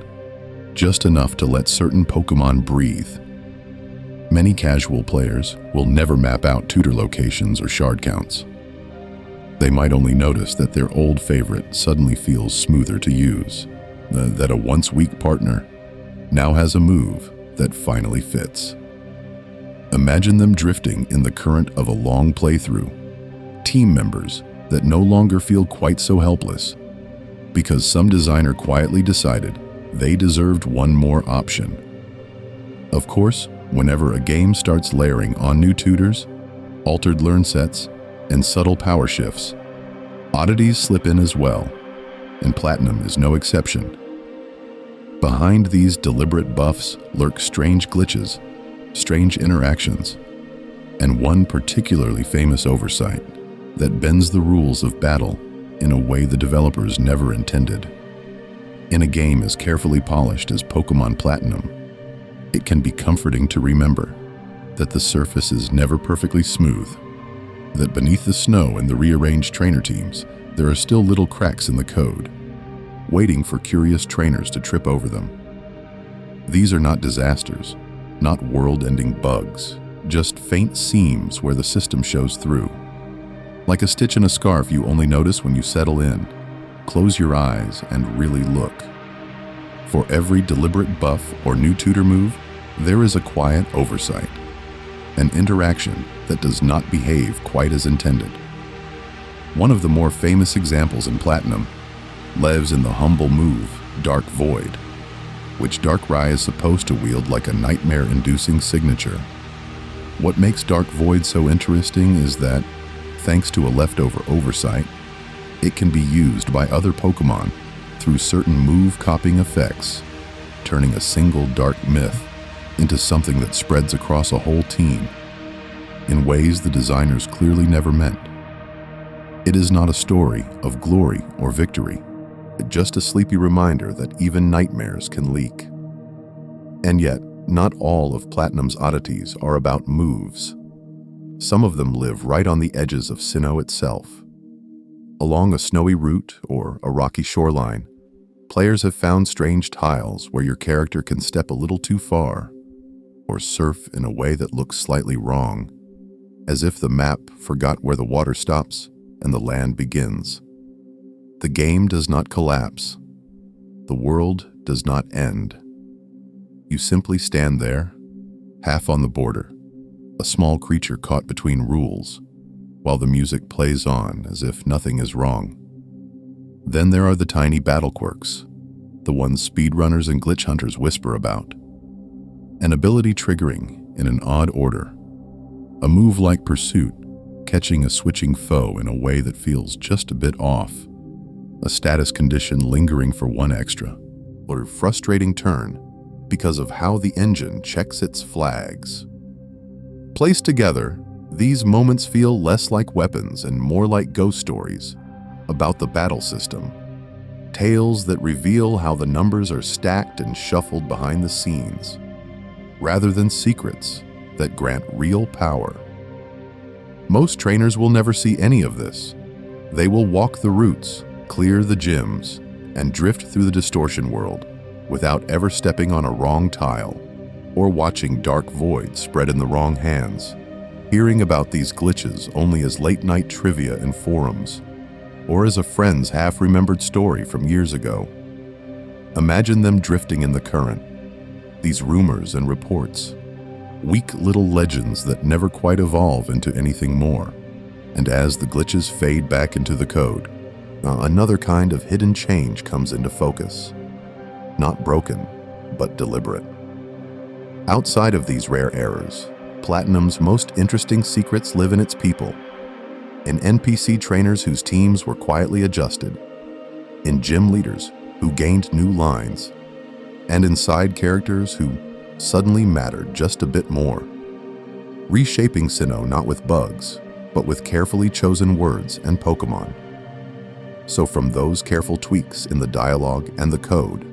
just enough to let certain Pokémon breathe. Many casual players will never map out tutor locations or shard counts. They might only notice that their old favorite suddenly feels smoother to use, that a once weak partner now has a move that finally fits. Imagine them drifting in the current of a long playthrough, team members that no longer feel quite so helpless because some designer quietly decided they deserved one more option. Of course, whenever a game starts layering on new tutors, altered learn sets, and subtle power shifts, oddities slip in as well, and Platinum is no exception. Behind these deliberate buffs lurk strange glitches, strange interactions, and one particularly famous oversight that bends the rules of battle in a way the developers never intended. In a game as carefully polished as Pokémon Platinum, it can be comforting to remember that the surface is never perfectly smooth, that beneath the snow and the rearranged trainer teams, there are still little cracks in the code, waiting for curious trainers to trip over them. These are not disasters, not world-ending bugs, just faint seams where the system shows through. Like a stitch in a scarf you only notice when you settle in, close your eyes and really look. For every deliberate buff or new tutor move, there is a quiet oversight, an interaction that does not behave quite as intended. One of the more famous examples in Platinum lives in the humble move, Dark Void. which Darkrai is supposed to wield like a nightmare-inducing signature. What makes Dark Void so interesting is that, thanks to a leftover oversight, it can be used by other Pokémon through certain move-copying effects, turning a single dark myth into something that spreads across a whole team in ways the designers clearly never meant. It is not a story of glory or victory, but just a sleepy reminder that even nightmares can leak. And yet, not all of Platinum's oddities are about moves. Some of them live right on the edges of Sinnoh itself. Along a snowy route or a rocky shoreline, players have found strange tiles where your character can step a little too far or surf in a way that looks slightly wrong, as if the map forgot where the water stops and the land begins. The game does not collapse. The world does not end. You simply stand there, half on the border, a small creature caught between rules, while the music plays on as if nothing is wrong. Then there are the tiny battle quirks, the ones speedrunners and glitch hunters whisper about. An ability triggering in an odd order, a move like Pursuit, catching a switching foe in a way that feels just a bit off, a status condition lingering for one extra, or a frustrating turn because of how the engine checks its flags. Placed together, these moments feel less like weapons and more like ghost stories about the battle system, tales that reveal how the numbers are stacked and shuffled behind the scenes, rather than secrets that grant real power. Most trainers will never see any of this. They will walk the routes, clear the gyms, and drift through the distortion world without ever stepping on a wrong tile or watching Dark Void spread in the wrong hands, hearing about these glitches only as late-night trivia in forums or as a friend's half-remembered story from years ago. Imagine them drifting in the current, these rumors and reports, weak little legends that never quite evolve into anything more. And as the glitches fade back into the code, another kind of hidden change comes into focus. Not broken, but deliberate. Outside of these rare errors, Platinum's most interesting secrets live in its people, in NPC trainers whose teams were quietly adjusted, in gym leaders who gained new lines, and in side characters who suddenly mattered just a bit more, reshaping Sinnoh not with bugs, but with carefully chosen words and Pokémon. So from those careful tweaks in the dialogue and the code,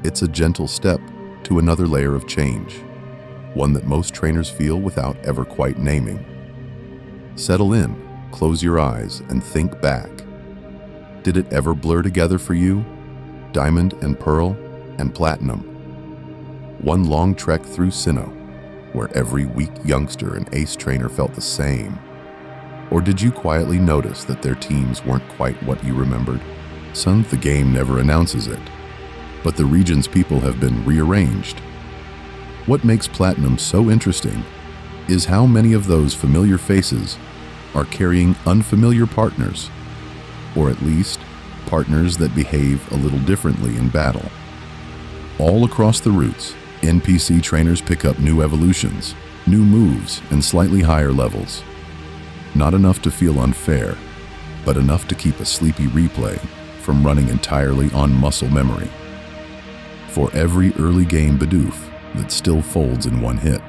it's a gentle step to another layer of change, one that most trainers feel without ever quite naming. Settle in, close your eyes, and think back. Did it ever blur together for you? Diamond and Pearl and Platinum. One long trek through Sinnoh, where every weak youngster and ace trainer felt the same. Or did you quietly notice that their teams weren't quite what you remembered? The game never announces it, but the region's people have been rearranged. What makes Platinum so interesting is how many of those familiar faces are carrying unfamiliar partners, or at least partners that behave a little differently in battle. All across the routes, NPC trainers pick up new evolutions, new moves, and slightly higher levels. Not enough to feel unfair, but enough to keep a sleepy replay from running entirely on muscle memory. For every early game Bidoof that still folds in one hit,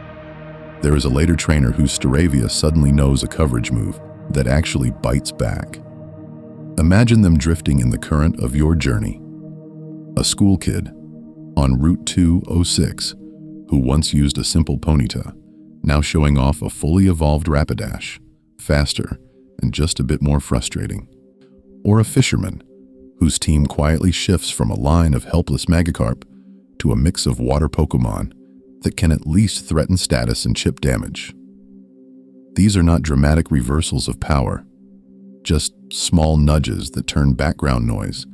there is a later trainer whose Staravia suddenly knows a coverage move that actually bites back. Imagine them drifting in the current of your journey. A school kid on Route 206 who once used a simple Ponyta, now showing off a fully evolved Rapidash, faster and just a bit more frustrating. Or a fisherman whose team quietly shifts from a line of helpless Magikarp to a mix of water Pokémon that can at least threaten status and chip damage. These are not dramatic reversals of power, just small nudges that turn background noise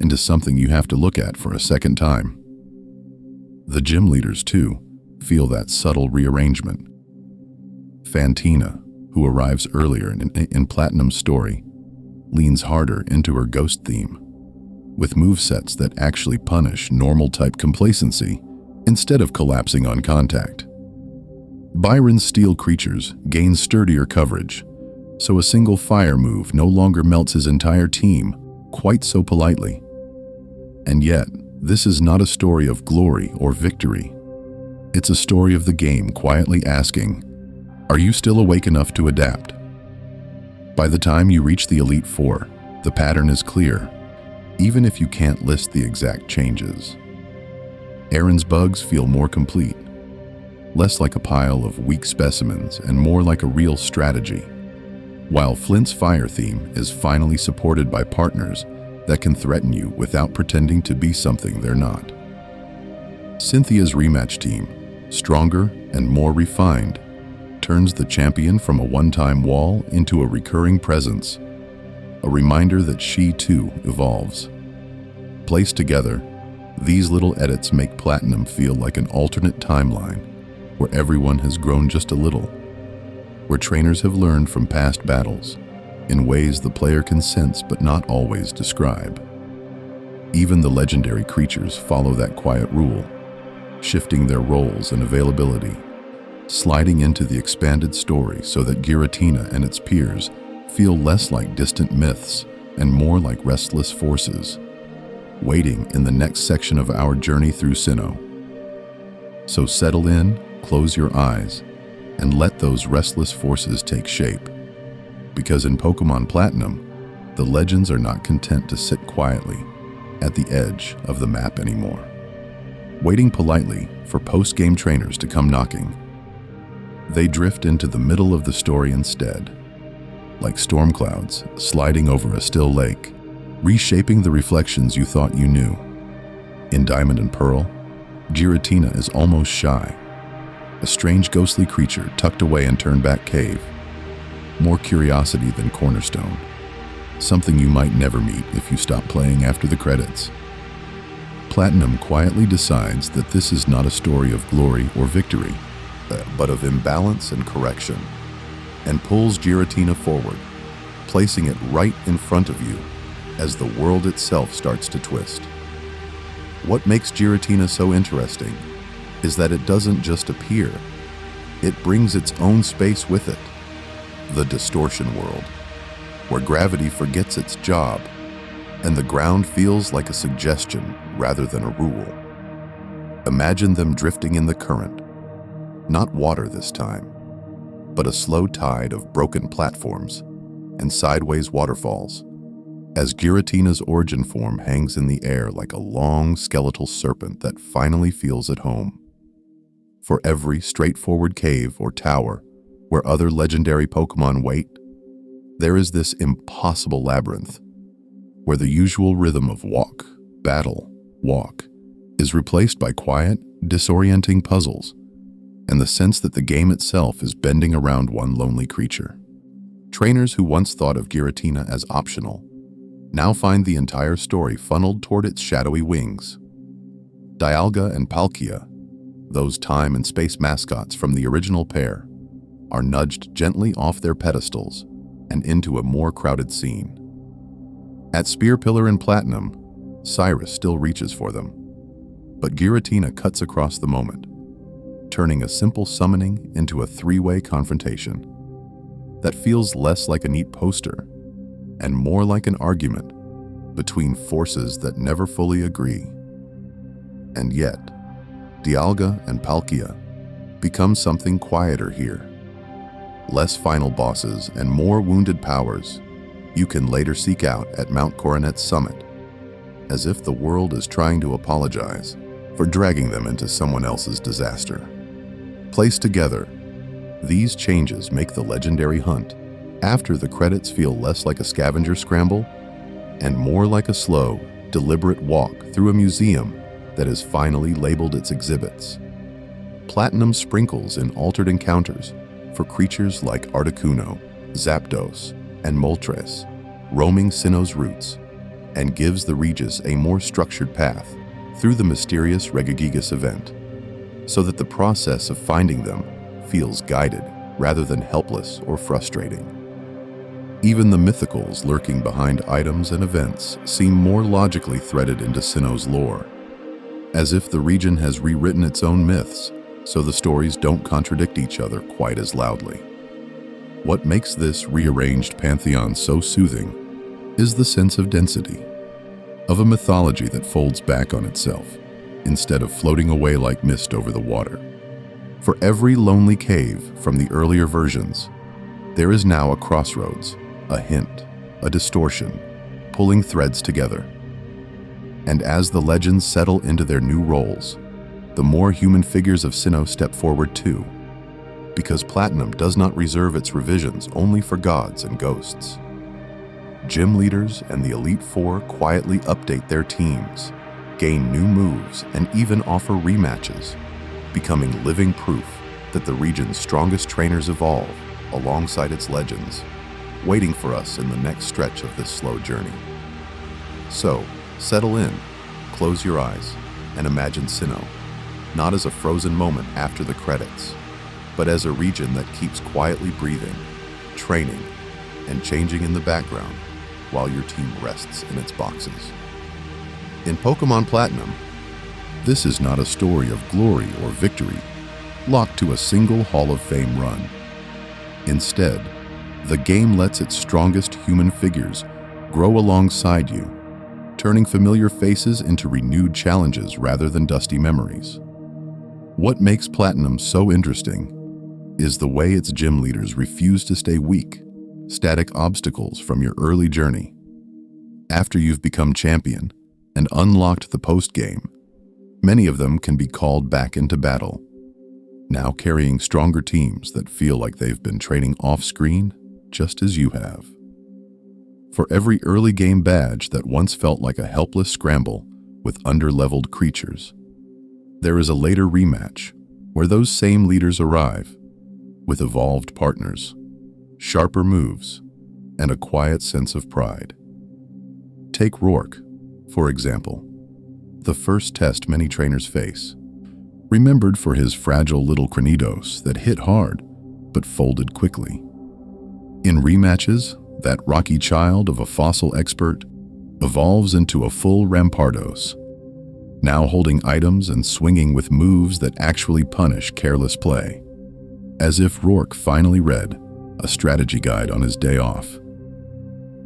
into something you have to look at for a second time. The gym leaders, too, feel that subtle rearrangement. Fantina, who arrives earlier in Platinum's story, leans harder into her ghost theme, with movesets that actually punish normal-type complacency instead of collapsing on contact. Byron's steel creatures gain sturdier coverage, so a single fire move no longer melts his entire team quite so politely. And yet, this is not a story of glory or victory. It's a story of the game quietly asking, are you still awake enough to adapt? By the time you reach the Elite Four, the pattern is clear, even if you can't list the exact changes. Aaron's bugs feel more complete, less like a pile of weak specimens and more like a real strategy, while Flint's fire theme is finally supported by partners that can threaten you without pretending to be something they're not. Cynthia's rematch team, stronger and more refined, turns the champion from a one-time wall into a recurring presence, a reminder that she too evolves. Placed together, these little edits make Platinum feel like an alternate timeline where everyone has grown just a little, where trainers have learned from past battles in ways the player can sense but not always describe. Even the legendary creatures follow that quiet rule, shifting their roles and availability, sliding into the expanded story so that Giratina and its peers feel less like distant myths and more like restless forces, waiting in the next section of our journey through Sinnoh. So settle in, close your eyes, and let those restless forces take shape. Because in Pokémon Platinum, the legends are not content to sit quietly at the edge of the map anymore, waiting politely for post-game trainers to come knocking. They drift into the middle of the story instead, like storm clouds sliding over a still lake, reshaping the reflections you thought you knew. In Diamond and Pearl, Giratina is almost shy, a strange ghostly creature tucked away in Turnback Cave, more curiosity than Cornerstone, something you might never meet if you stop playing after the credits. Platinum quietly decides that this is not a story of glory or victory, but of imbalance and correction, and pulls Giratina forward, placing it right in front of you as the world itself starts to twist. What makes Giratina so interesting is that it doesn't just appear, it brings its own space with it, the distortion world, where gravity forgets its job and the ground feels like a suggestion rather than a rule. Imagine them drifting in the current, not water this time, but a slow tide of broken platforms and sideways waterfalls, as Giratina's origin form hangs in the air like a long skeletal serpent that finally feels at home. For every straightforward cave or tower where other legendary Pokémon wait, there is this impossible labyrinth, where the usual rhythm of walk, battle, walk is replaced by quiet, disorienting puzzles, and the sense that the game itself is bending around one lonely creature. Trainers who once thought of Giratina as optional now find the entire story funneled toward its shadowy wings. Dialga and Palkia, those time and space mascots from the original pair, are nudged gently off their pedestals and into a more crowded scene. At Spear Pillar and Platinum, Cyrus still reaches for them, but Giratina cuts across the moment, turning a simple summoning into a three-way confrontation that feels less like a neat poster and more like an argument between forces that never fully agree. And yet, Dialga and Palkia become something quieter here. Less final bosses and more wounded powers you can later seek out at Mount Coronet's summit, as if the world is trying to apologize for dragging them into someone else's disaster. Placed together, these changes make the legendary hunt after the credits feel less like a scavenger scramble and more like a slow, deliberate walk through a museum that has finally labeled its exhibits. Platinum sprinkles in altered encounters for creatures like Articuno, Zapdos, and Moltres, roaming Sinnoh's routes, and gives the Regis a more structured path through the mysterious Regigigas event, so that the process of finding them feels guided rather than helpless or frustrating. Even the mythicals lurking behind items and events seem more logically threaded into Sinnoh's lore, as if the region has rewritten its own myths so the stories don't contradict each other quite as loudly. What makes this rearranged pantheon so soothing is the sense of density, of a mythology that folds back on itself instead of floating away like mist over the water. For every lonely cave from the earlier versions, there is now a crossroads, a hint, a distortion, pulling threads together. And as the legends settle into their new roles, the more human figures of Sinnoh step forward too, because Platinum does not reserve its revisions only for gods and ghosts. Gym leaders and the Elite Four quietly update their teams, gain new moves, and even offer rematches, becoming living proof that the region's strongest trainers evolve alongside its legends, waiting for us in the next stretch of this slow journey. So, settle in, close your eyes, and imagine Sinnoh, not as a frozen moment after the credits, but as a region that keeps quietly breathing, training, and changing in the background while your team rests in its boxes. In Pokémon Platinum, this is not a story of glory or victory locked to a single Hall of Fame run. Instead, the game lets its strongest human figures grow alongside you, turning familiar faces into renewed challenges rather than dusty memories. What makes Platinum so interesting is the way its gym leaders refuse to stay weak, static obstacles from your early journey. After you've become champion and unlocked the post-game, many of them can be called back into battle, now carrying stronger teams that feel like they've been training off-screen just as you have. For every early game badge that once felt like a helpless scramble with under-leveled creatures, there is a later rematch where those same leaders arrive with evolved partners, sharper moves, and a quiet sense of pride. Take Rourke, for example, the first test many trainers face, remembered for his fragile little Cranidos that hit hard but folded quickly. In rematches, that rocky child of a fossil expert evolves into a full Rampardos, now holding items and swinging with moves that actually punish careless play, as if Rourke finally read a strategy guide on his day off.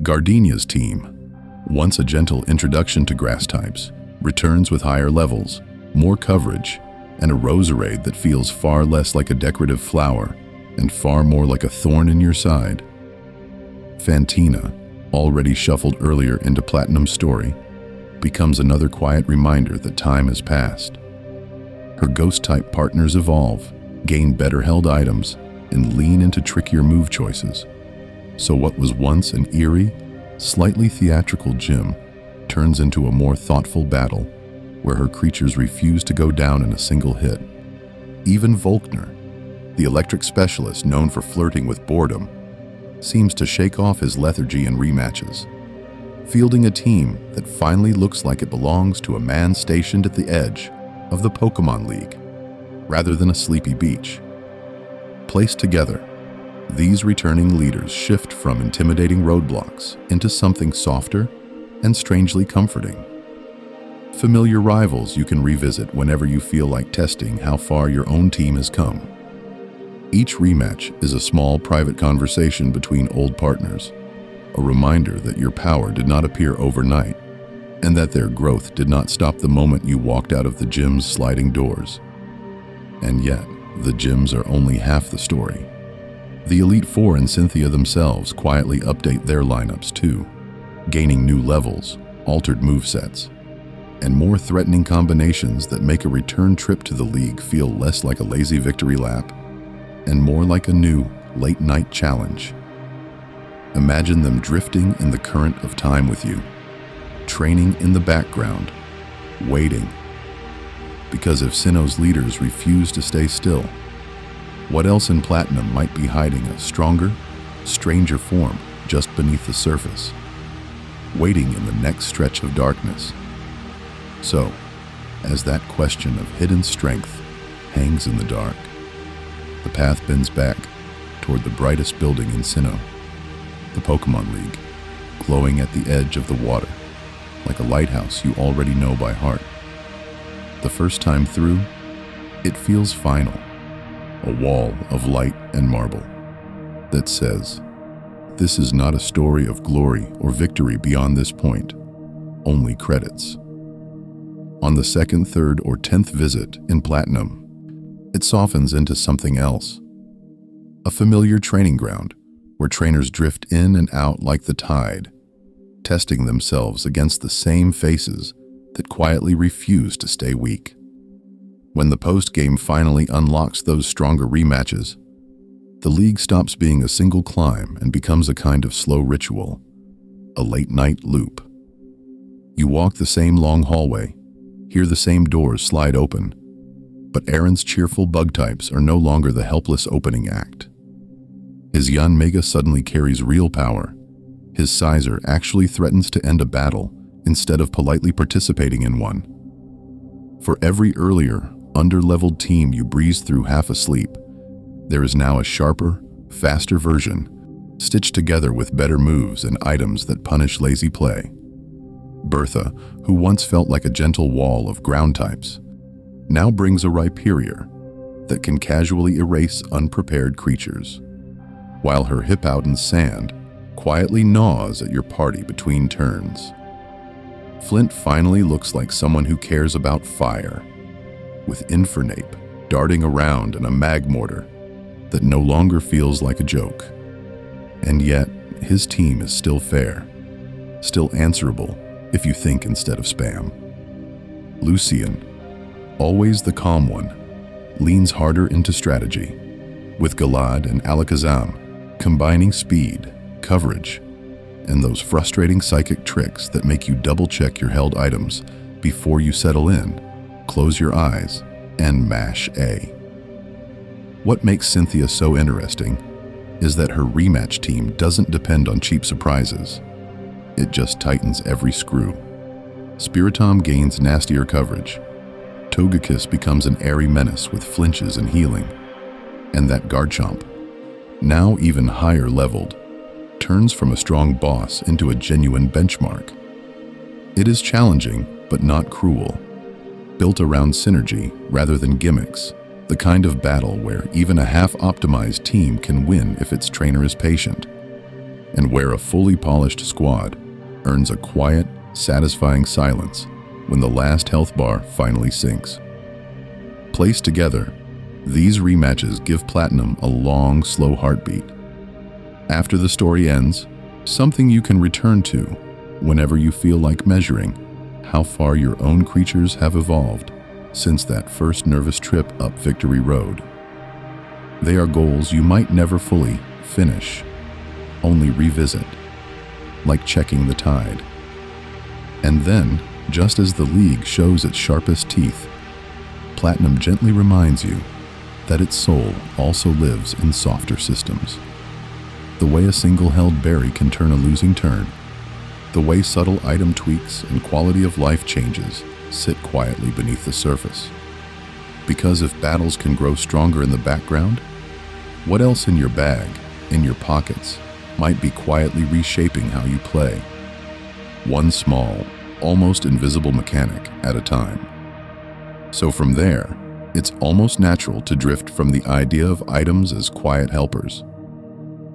Gardenia's team, once a gentle introduction to grass types, returns with higher levels, more coverage, and a Roserade that feels far less like a decorative flower and far more like a thorn in your side. Fantina, already shuffled earlier into Platinum's story, becomes another quiet reminder that time has passed. Her ghost-type partners evolve, gain better-held items, and lean into trickier move choices. So what was once an eerie, slightly theatrical gym turns into a more thoughtful battle where her creatures refuse to go down in a single hit. Even Volkner, the electric specialist known for flirting with boredom, seems to shake off his lethargy in rematches, fielding a team that finally looks like it belongs to a man stationed at the edge of the Pokémon League, rather than a sleepy beach. Placed together, these returning leaders shift from intimidating roadblocks into something softer and strangely comforting. Familiar rivals you can revisit whenever you feel like testing how far your own team has come. Each rematch is a small private conversation between old partners, a reminder that your power did not appear overnight and that their growth did not stop the moment you walked out of the gym's sliding doors. And yet, the gyms are only half the story. The Elite Four and Cynthia themselves quietly update their lineups too, gaining new levels, altered movesets, and more threatening combinations that make a return trip to the league feel less like a lazy victory lap and more like a new, late-night challenge. Imagine them drifting in the current of time with you, training in the background, waiting. Because if Sinnoh's leaders refuse to stay still, what else in Platinum might be hiding a stronger, stranger form just beneath the surface, waiting in the next stretch of darkness? So, as that question of hidden strength hangs in the dark, the path bends back toward the brightest building in Sinnoh, the Pokémon League, glowing at the edge of the water, like a lighthouse you already know by heart. The first time through, it feels final, a wall of light and marble that says, "This is not a story of glory or victory beyond this point, only credits." On the second, third, or 10th visit in Platinum, it softens into something else. A familiar training ground where trainers drift in and out like the tide, testing themselves against the same faces that quietly refuse to stay weak. When the post-game finally unlocks those stronger rematches, the league stops being a single climb and becomes a kind of slow ritual, a late-night loop. You walk the same long hallway, hear the same doors slide open, but Aaron's cheerful bug types are no longer the helpless opening act. His Yanmega suddenly carries real power. His Sizer actually threatens to end a battle instead of politely participating in one. For every earlier, under-leveled team you breeze through half asleep, there is now a sharper, faster version, stitched together with better moves and items that punish lazy play. Bertha, who once felt like a gentle wall of ground types, now brings a Rhyperior that can casually erase unprepared creatures, while her Hippowdon Sand quietly gnaws at your party between turns. Flint finally looks like someone who cares about fire, with Infernape darting around in a Magmortar that no longer feels like a joke. And yet, his team is still fair, still answerable if you think instead of spam. Lucian, always the calm one, leans harder into strategy, with Galad and Alakazam combining speed, coverage, and those frustrating psychic tricks that make you double-check your held items before you settle in, close your eyes, and mash A. What makes Cynthia so interesting is that her rematch team doesn't depend on cheap surprises. It just tightens every screw. Spiritomb gains nastier coverage. Togekiss becomes an airy menace with flinches and healing. And that Garchomp, now even higher leveled, turns from a strong boss into a genuine benchmark. It is challenging, but not cruel. Built around synergy rather than gimmicks, the kind of battle where even a half-optimized team can win if its trainer is patient, and where a fully polished squad earns a quiet, satisfying silence when the last health bar finally sinks. Placed together, these rematches give Platinum a long, slow heartbeat. After the story ends, something you can return to whenever you feel like measuring how far your own creatures have evolved since that first nervous trip up Victory Road. They are goals you might never fully finish, only revisit, like checking the tide. And then, just as the League shows its sharpest teeth, Platinum gently reminds you that its soul also lives in softer systems. The way a single-held berry can turn a losing turn, the way subtle item tweaks and quality of life changes sit quietly beneath the surface. Because if battles can grow stronger in the background, what else in your bag, in your pockets, might be quietly reshaping how you play? One small, almost invisible mechanic at a time. So from there, it's almost natural to drift from the idea of items as quiet helpers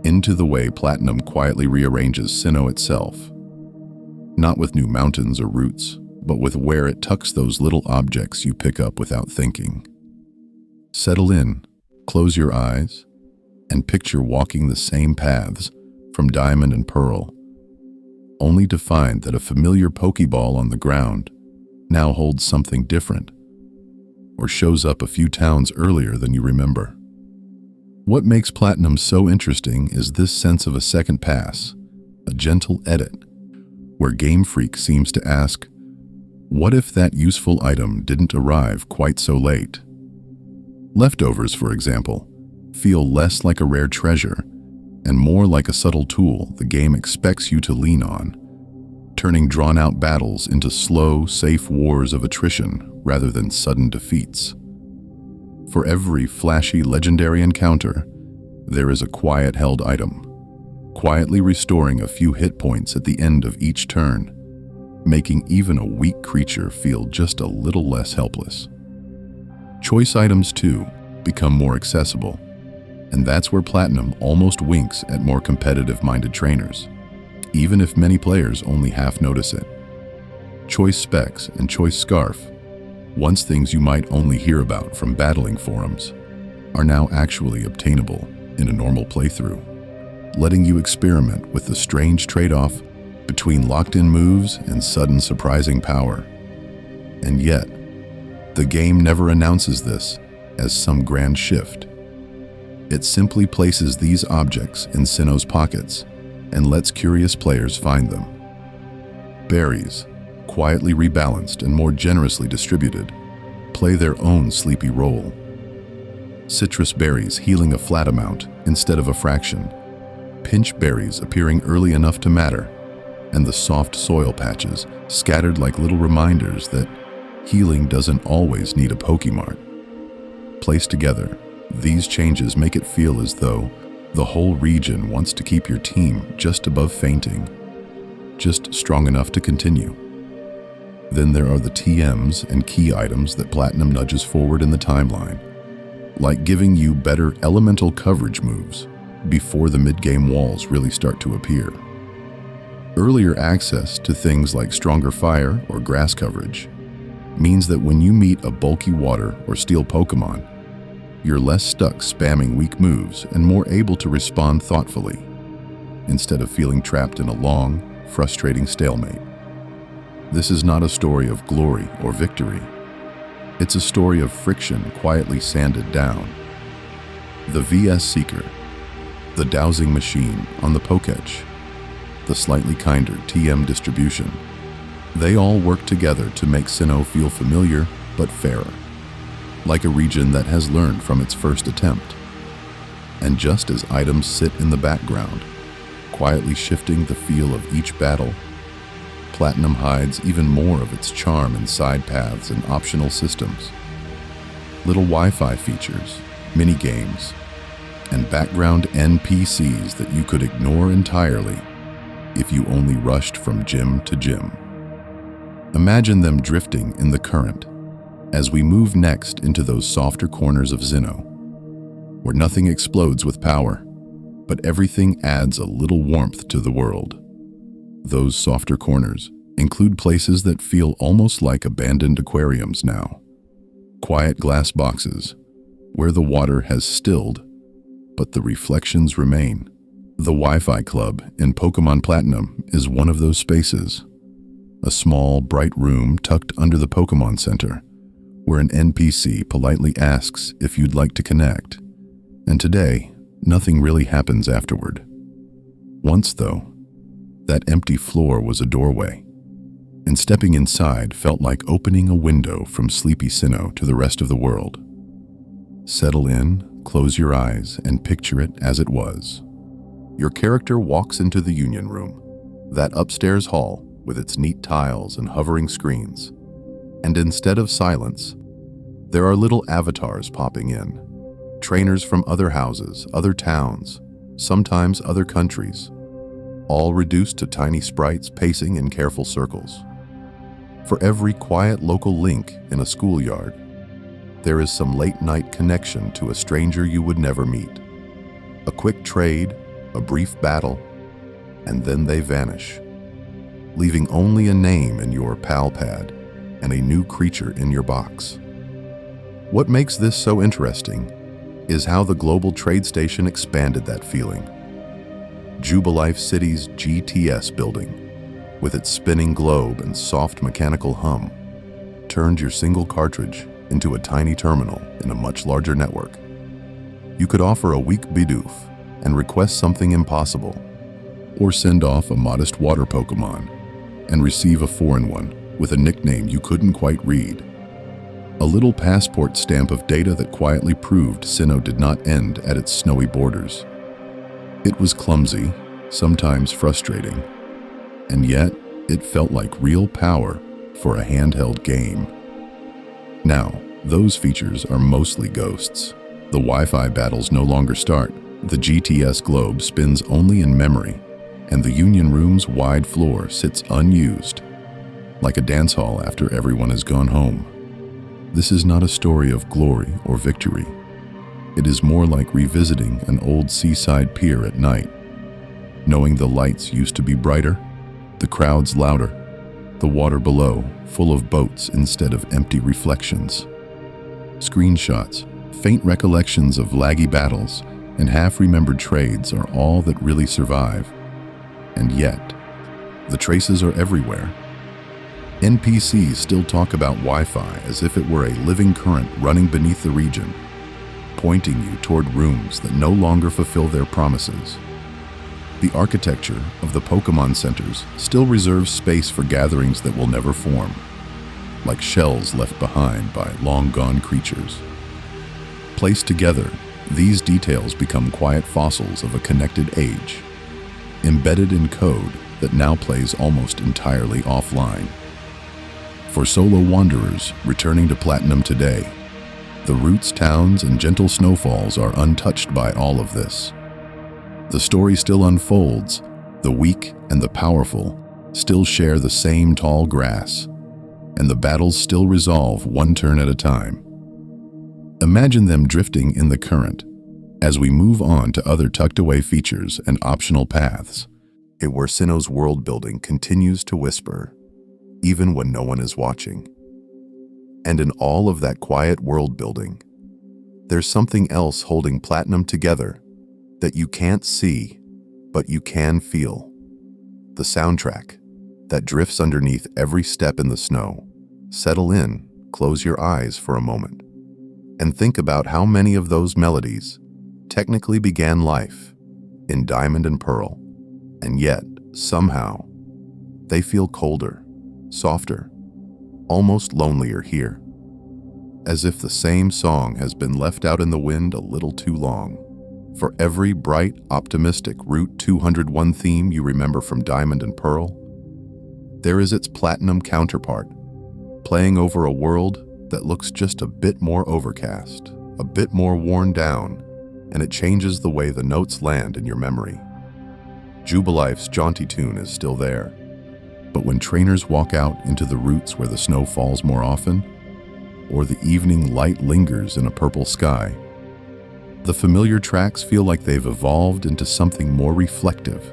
into the way Platinum quietly rearranges Sinnoh itself. Not with new mountains or routes, but with where it tucks those little objects you pick up without thinking. Settle in, close your eyes, and picture walking the same paths from Diamond and Pearl, only to find that a familiar Pokeball on the ground now holds something different, or shows up a few towns earlier than you remember. What makes Platinum so interesting is this sense of a second pass, a gentle edit, where Game Freak seems to ask, what if that useful item didn't arrive quite so late? Leftovers, for example, feel less like a rare treasure and more like a subtle tool the game expects you to lean on, turning drawn-out battles into slow, safe wars of attrition rather than sudden defeats. For every flashy legendary encounter, there is a quiet held item, quietly restoring a few hit points at the end of each turn, making even a weak creature feel just a little less helpless. Choice items, too, become more accessible, and that's where Platinum almost winks at more competitive-minded trainers, even if many players only half notice it. Choice Specs and Choice Scarf, once things you might only hear about from battling forums, are now actually obtainable in a normal playthrough, letting you experiment with the strange trade-off between locked-in moves and sudden surprising power. And yet, the game never announces this as some grand shift. It simply places these objects in Sinnoh's pockets and lets curious players find them. Berries, quietly rebalanced and more generously distributed, play their own sleepy role. Citrus berries healing a flat amount instead of a fraction, pinch berries appearing early enough to matter, and the soft soil patches scattered like little reminders that healing doesn't always need a Pokemart. Placed together, these changes make it feel as though the whole region wants to keep your team just above fainting, just strong enough to continue. Then there are the TMs and key items that Platinum nudges forward in the timeline, like giving you better elemental coverage moves before the mid-game walls really start to appear. Earlier access to things like stronger fire or grass coverage means that when you meet a bulky water or steel Pokemon, you're less stuck spamming weak moves and more able to respond thoughtfully, instead of feeling trapped in a long, frustrating stalemate. This is not a story of glory or victory. It's a story of friction quietly sanded down. The VS Seeker, the dowsing machine on the Pokétch, the slightly kinder TM distribution, they all work together to make Sinnoh feel familiar but fairer, like a region that has learned from its first attempt. And just as items sit in the background, quietly shifting the feel of each battle, Platinum hides even more of its charm in side paths and optional systems. Little Wi-Fi features, mini-games, and background NPCs that you could ignore entirely if you only rushed from gym to gym. Imagine them drifting in the current as we move next into those softer corners of Sinnoh, where nothing explodes with power, but everything adds a little warmth to the world. Those softer corners include places that feel almost like abandoned aquariums now. Quiet glass boxes, where the water has stilled, but the reflections remain. The Wi-Fi Club in Pokémon Platinum is one of those spaces. A small, bright room tucked under the Pokémon Center, where an NPC politely asks if you'd like to connect. And today, nothing really happens afterward. Once, though, that empty floor was a doorway, and stepping inside felt like opening a window from sleepy Sinnoh to the rest of the world. Settle in, close your eyes, and picture it as it was. Your character walks into the Union Room, that upstairs hall with its neat tiles and hovering screens. And instead of silence, there are little avatars popping in. Trainers from other houses, other towns, sometimes other countries, all reduced to tiny sprites pacing in careful circles. For every quiet local link in a schoolyard, there is some late-night connection to a stranger you would never meet. A quick trade, a brief battle, and then they vanish, leaving only a name in your pal pad and a new creature in your box. What makes this so interesting is how the global trade station expanded that feeling. Jubilife City's GTS building, with its spinning globe and soft mechanical hum, turned your single cartridge into a tiny terminal in a much larger network. You could offer a weak Bidoof and request something impossible, or send off a modest water Pokemon and receive a foreign one with a nickname you couldn't quite read. A little passport stamp of data that quietly proved Sinnoh did not end at its snowy borders. It was clumsy, sometimes frustrating, and yet it felt like real power for a handheld game. Now, those features are mostly ghosts. The Wi-Fi battles no longer start, The GTS globe spins only in memory, and the Union Room's wide floor sits unused, like a dance hall after everyone has gone home. This is not a story of glory or victory. It is more like revisiting an old seaside pier at night, knowing the lights used to be brighter, the crowds louder, the water below full of boats instead of empty reflections. Screenshots, faint recollections of laggy battles, and half-remembered trades are all that really survive. And yet, the traces are everywhere. NPCs still talk about Wi-Fi as if it were a living current running beneath the region, pointing you toward rooms that no longer fulfill their promises. The architecture of the Pokémon centers still reserves space for gatherings that will never form, like shells left behind by long-gone creatures. Placed together, these details become quiet fossils of a connected age, embedded in code that now plays almost entirely offline. For solo wanderers returning to Platinum today, the roots, towns, and gentle snowfalls are untouched by all of this. The story still unfolds. The weak and the powerful still share the same tall grass, and the battles still resolve one turn at a time. Imagine them drifting in the current as we move on to other tucked-away features and optional paths, where Sinnoh's world building continues to whisper, even when no one is watching. And in all of that quiet world building, there's something else holding Platinum together that you can't see, but you can feel. The soundtrack that drifts underneath every step in the snow. Settle in, close your eyes for a moment, and think about how many of those melodies technically began life in Diamond and Pearl, and yet, somehow, they feel colder, softer, almost lonelier here, as if the same song has been left out in the wind a little too long. For every bright, optimistic Route 201 theme you remember from Diamond and Pearl, there is its Platinum counterpart, playing over a world that looks just a bit more overcast, a bit more worn down, and it changes the way the notes land in your memory. Jubilife's jaunty tune is still there, but when trainers walk out into the routes where the snow falls more often, or the evening light lingers in a purple sky, the familiar tracks feel like they've evolved into something more reflective,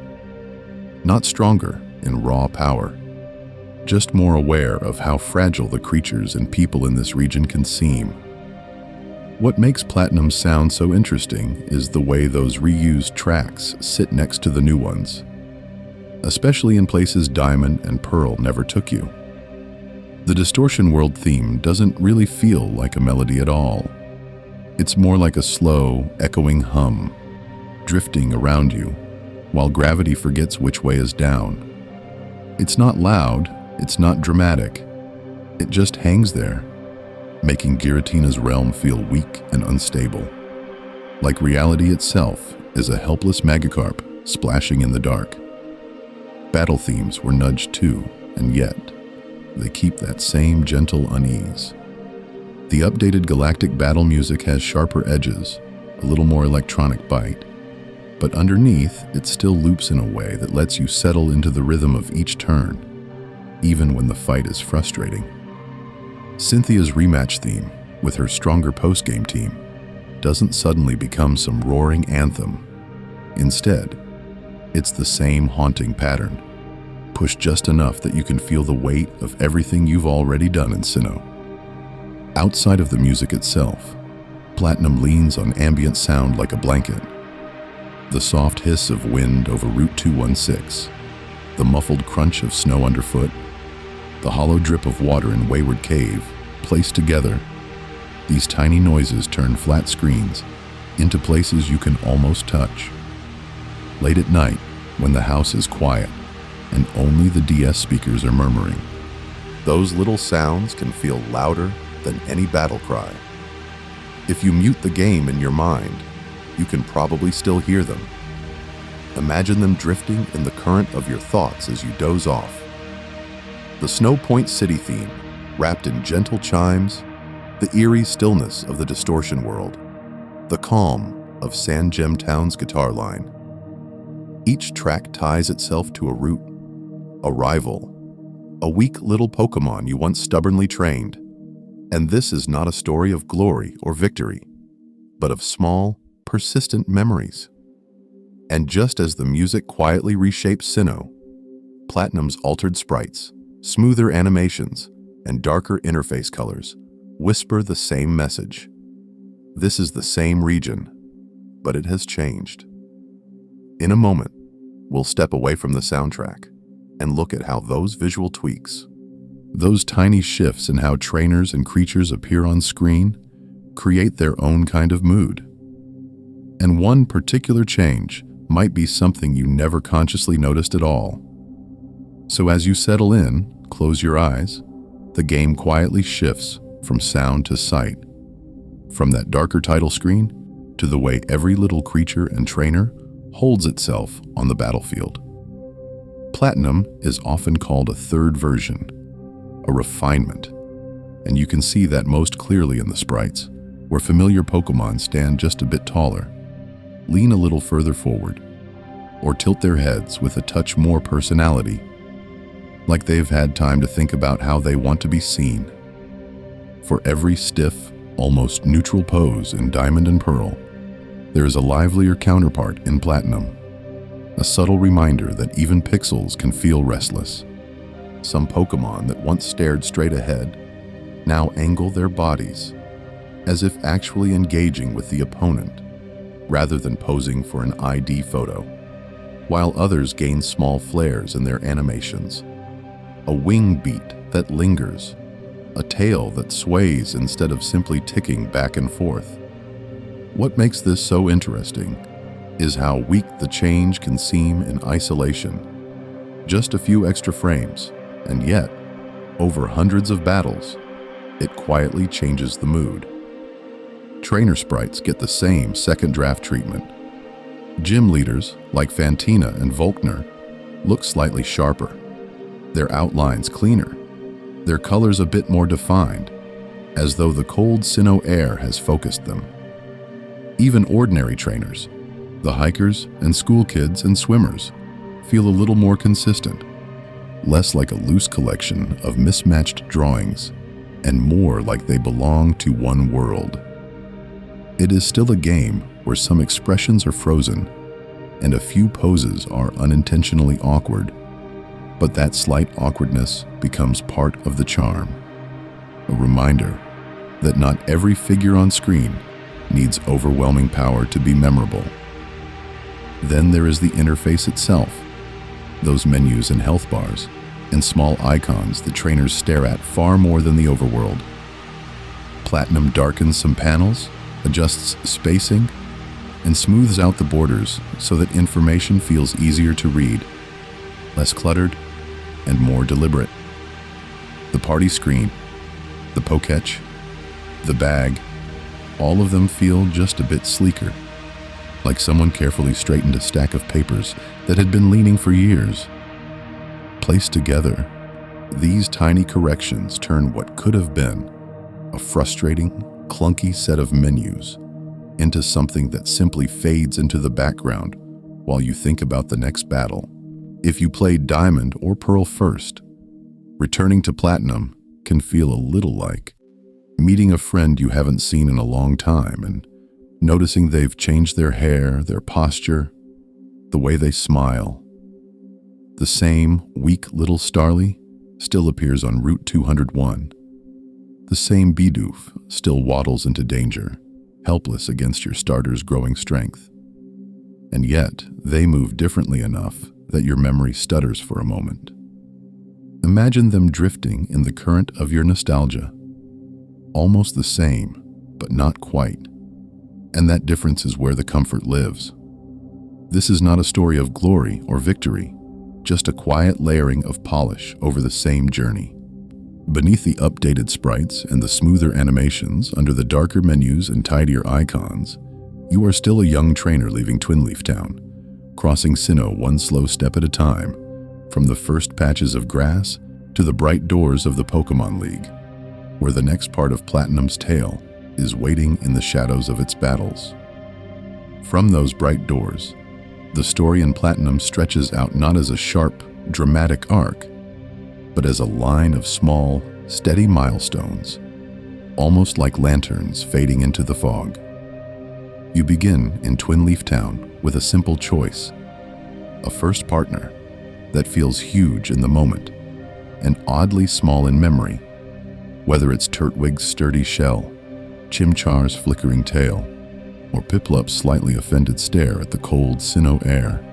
not stronger in raw power, just more aware of how fragile the creatures and people in this region can seem. What makes Platinum sound so interesting is the way those reused tracks sit next to the new ones, especially in places Diamond and Pearl never took you. The Distortion World theme doesn't really feel like a melody at all. It's more like a slow, echoing hum, drifting around you, while gravity forgets which way is down. It's not loud, it's not dramatic. It just hangs there, making Giratina's realm feel weak and unstable. Like reality itself is a helpless Magikarp splashing in the dark. Battle themes were nudged too, and yet, they keep that same gentle unease. The updated galactic battle music has sharper edges, a little more electronic bite, but underneath, it still loops in a way that lets you settle into the rhythm of each turn, even when the fight is frustrating. Cynthia's rematch theme, with her stronger post-game team, doesn't suddenly become some roaring anthem. Instead, it's the same haunting pattern, pushed just enough that you can feel the weight of everything you've already done in Sinnoh. Outside of the music itself, Platinum leans on ambient sound like a blanket. The soft hiss of wind over Route 216, the muffled crunch of snow underfoot, the hollow drip of water in Wayward Cave, placed together, these tiny noises turn flat screens into places you can almost touch. Late at night, when the house is quiet and only the DS speakers are murmuring, those little sounds can feel louder than any battle cry. If you mute the game in your mind, you can probably still hear them. Imagine them drifting in the current of your thoughts as you doze off. The Snow Point City theme, wrapped in gentle chimes, the eerie stillness of the Distortion World, the calm of San Town's guitar line. Each track ties itself to a route, a rival, a weak little Pokémon you once stubbornly trained. And this is not a story of glory or victory, but of small, persistent memories. And just as the music quietly reshapes Sinnoh, Platinum's altered sprites, smoother animations, and darker interface colors whisper the same message. This is the same region, but it has changed. In a moment, we'll step away from the soundtrack and look at how those visual tweaks, those tiny shifts in how trainers and creatures appear on screen, create their own kind of mood. And one particular change might be something you never consciously noticed at all. So as you settle in, close your eyes, the game quietly shifts from sound to sight, from that darker title screen to the way every little creature and trainer holds itself on the battlefield. Platinum is often called a third version, a refinement, and you can see that most clearly in the sprites, where familiar Pokémon stand just a bit taller, lean a little further forward, or tilt their heads with a touch more personality, like they've had time to think about how they want to be seen. For every stiff, almost neutral pose in Diamond and Pearl, there is a livelier counterpart in Platinum, a subtle reminder that even pixels can feel restless. Some Pokémon that once stared straight ahead now angle their bodies, as if actually engaging with the opponent, rather than posing for an ID photo, while others gain small flares in their animations. A wing beat that lingers, a tail that sways instead of simply ticking back and forth. What makes this so interesting is how weak the change can seem in isolation. Just a few extra frames, and yet, over hundreds of battles, it quietly changes the mood. Trainer sprites get the same second draft treatment. Gym leaders, like Fantina and Volkner, look slightly sharper, their outlines cleaner, their colors a bit more defined, as though the cold Sinnoh air has focused them. Even ordinary trainers, the hikers and school kids and swimmers, feel a little more consistent, less like a loose collection of mismatched drawings, and more like they belong to one world. It is still a game where some expressions are frozen, and a few poses are unintentionally awkward, but that slight awkwardness becomes part of the charm. A reminder that not every figure on screen needs overwhelming power to be memorable. Then there is the interface itself, those menus and health bars, and small icons that trainers stare at far more than the overworld. Platinum darkens some panels, adjusts spacing, and smooths out the borders so that information feels easier to read, less cluttered, and more deliberate. The party screen, the Pokétch, the bag, all of them feel just a bit sleeker, like someone carefully straightened a stack of papers that had been leaning for years. Placed together, these tiny corrections turn what could have been a frustrating, clunky set of menus into something that simply fades into the background while you think about the next battle. If you played Diamond or Pearl first, returning to Platinum can feel a little like meeting a friend you haven't seen in a long time and noticing they've changed their hair, their posture, the way they smile. The same weak little Starly still appears on Route 201. The same Bidoof still waddles into danger, helpless against your starter's growing strength. And yet, they move differently enough that your memory stutters for a moment. Imagine them drifting in the current of your nostalgia. Almost the same, but not quite. And that difference is where the comfort lives. This is not a story of glory or victory, just a quiet layering of polish over the same journey. Beneath the updated sprites and the smoother animations, under the darker menus and tidier icons, you are still a young trainer leaving Twinleaf Town, crossing Sinnoh one slow step at a time, from the first patches of grass to the bright doors of the Pokémon League, where the next part of Platinum's tale is waiting in the shadows of its battles. From those bright doors, the story in Platinum stretches out not as a sharp, dramatic arc, but as a line of small, steady milestones, almost like lanterns fading into the fog. You begin in Twin Leaf Town with a simple choice, a first partner that feels huge in the moment and oddly small in memory, whether it's Turtwig's sturdy shell, Chimchar's flickering tail, or Piplup's slightly offended stare at the cold Sinnoh air.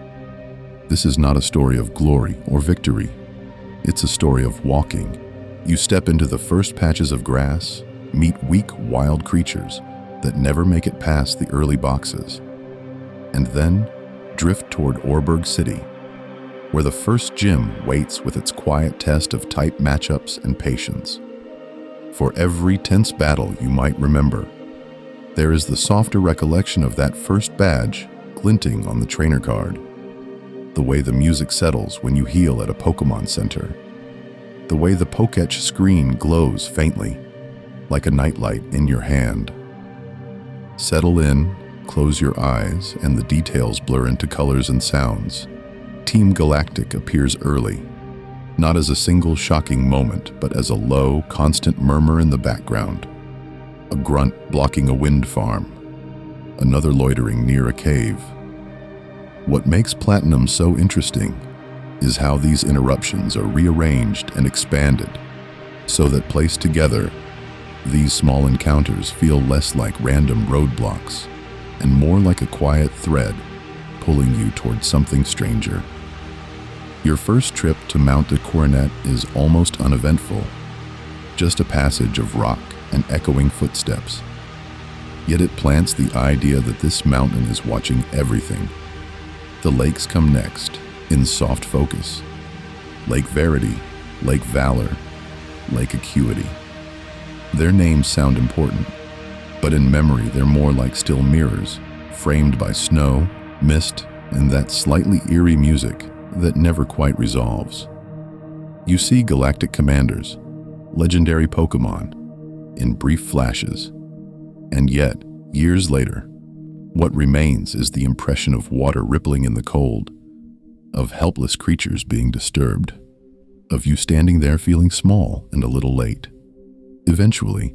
This is not a story of glory or victory. It's a story of walking. You step into the first patches of grass, meet weak, wild creatures that never make it past the early boxes, and then drift toward Orberg City, where the first gym waits with its quiet test of type matchups and patience. For every tense battle you might remember, there is the softer recollection of that first badge glinting on the trainer card, the way the music settles when you heal at a Pokémon Center, the way the Poketch screen glows faintly, like a nightlight in your hand. Settle in, close your eyes, and the details blur into colors and sounds. Team Galactic appears early, not as a single shocking moment, but as a low, constant murmur in the background. A grunt blocking a wind farm, another loitering near a cave. What makes Platinum so interesting is how these interruptions are rearranged and expanded, so that placed together, these small encounters feel less like random roadblocks and more like a quiet thread pulling you towards something stranger. Your first trip to Mount de Coronet is almost uneventful, just a passage of rock and echoing footsteps. Yet it plants the idea that this mountain is watching everything. The lakes come next, in soft focus. Lake Verity, Lake Valor, Lake Acuity. Their names sound important, but in memory they're more like still mirrors, framed by snow, mist, and that slightly eerie music that never quite resolves. You see galactic commanders, legendary Pokémon, in brief flashes, and yet, years later, what remains is the impression of water rippling in the cold, of helpless creatures being disturbed, of you standing there feeling small and a little late. Eventually,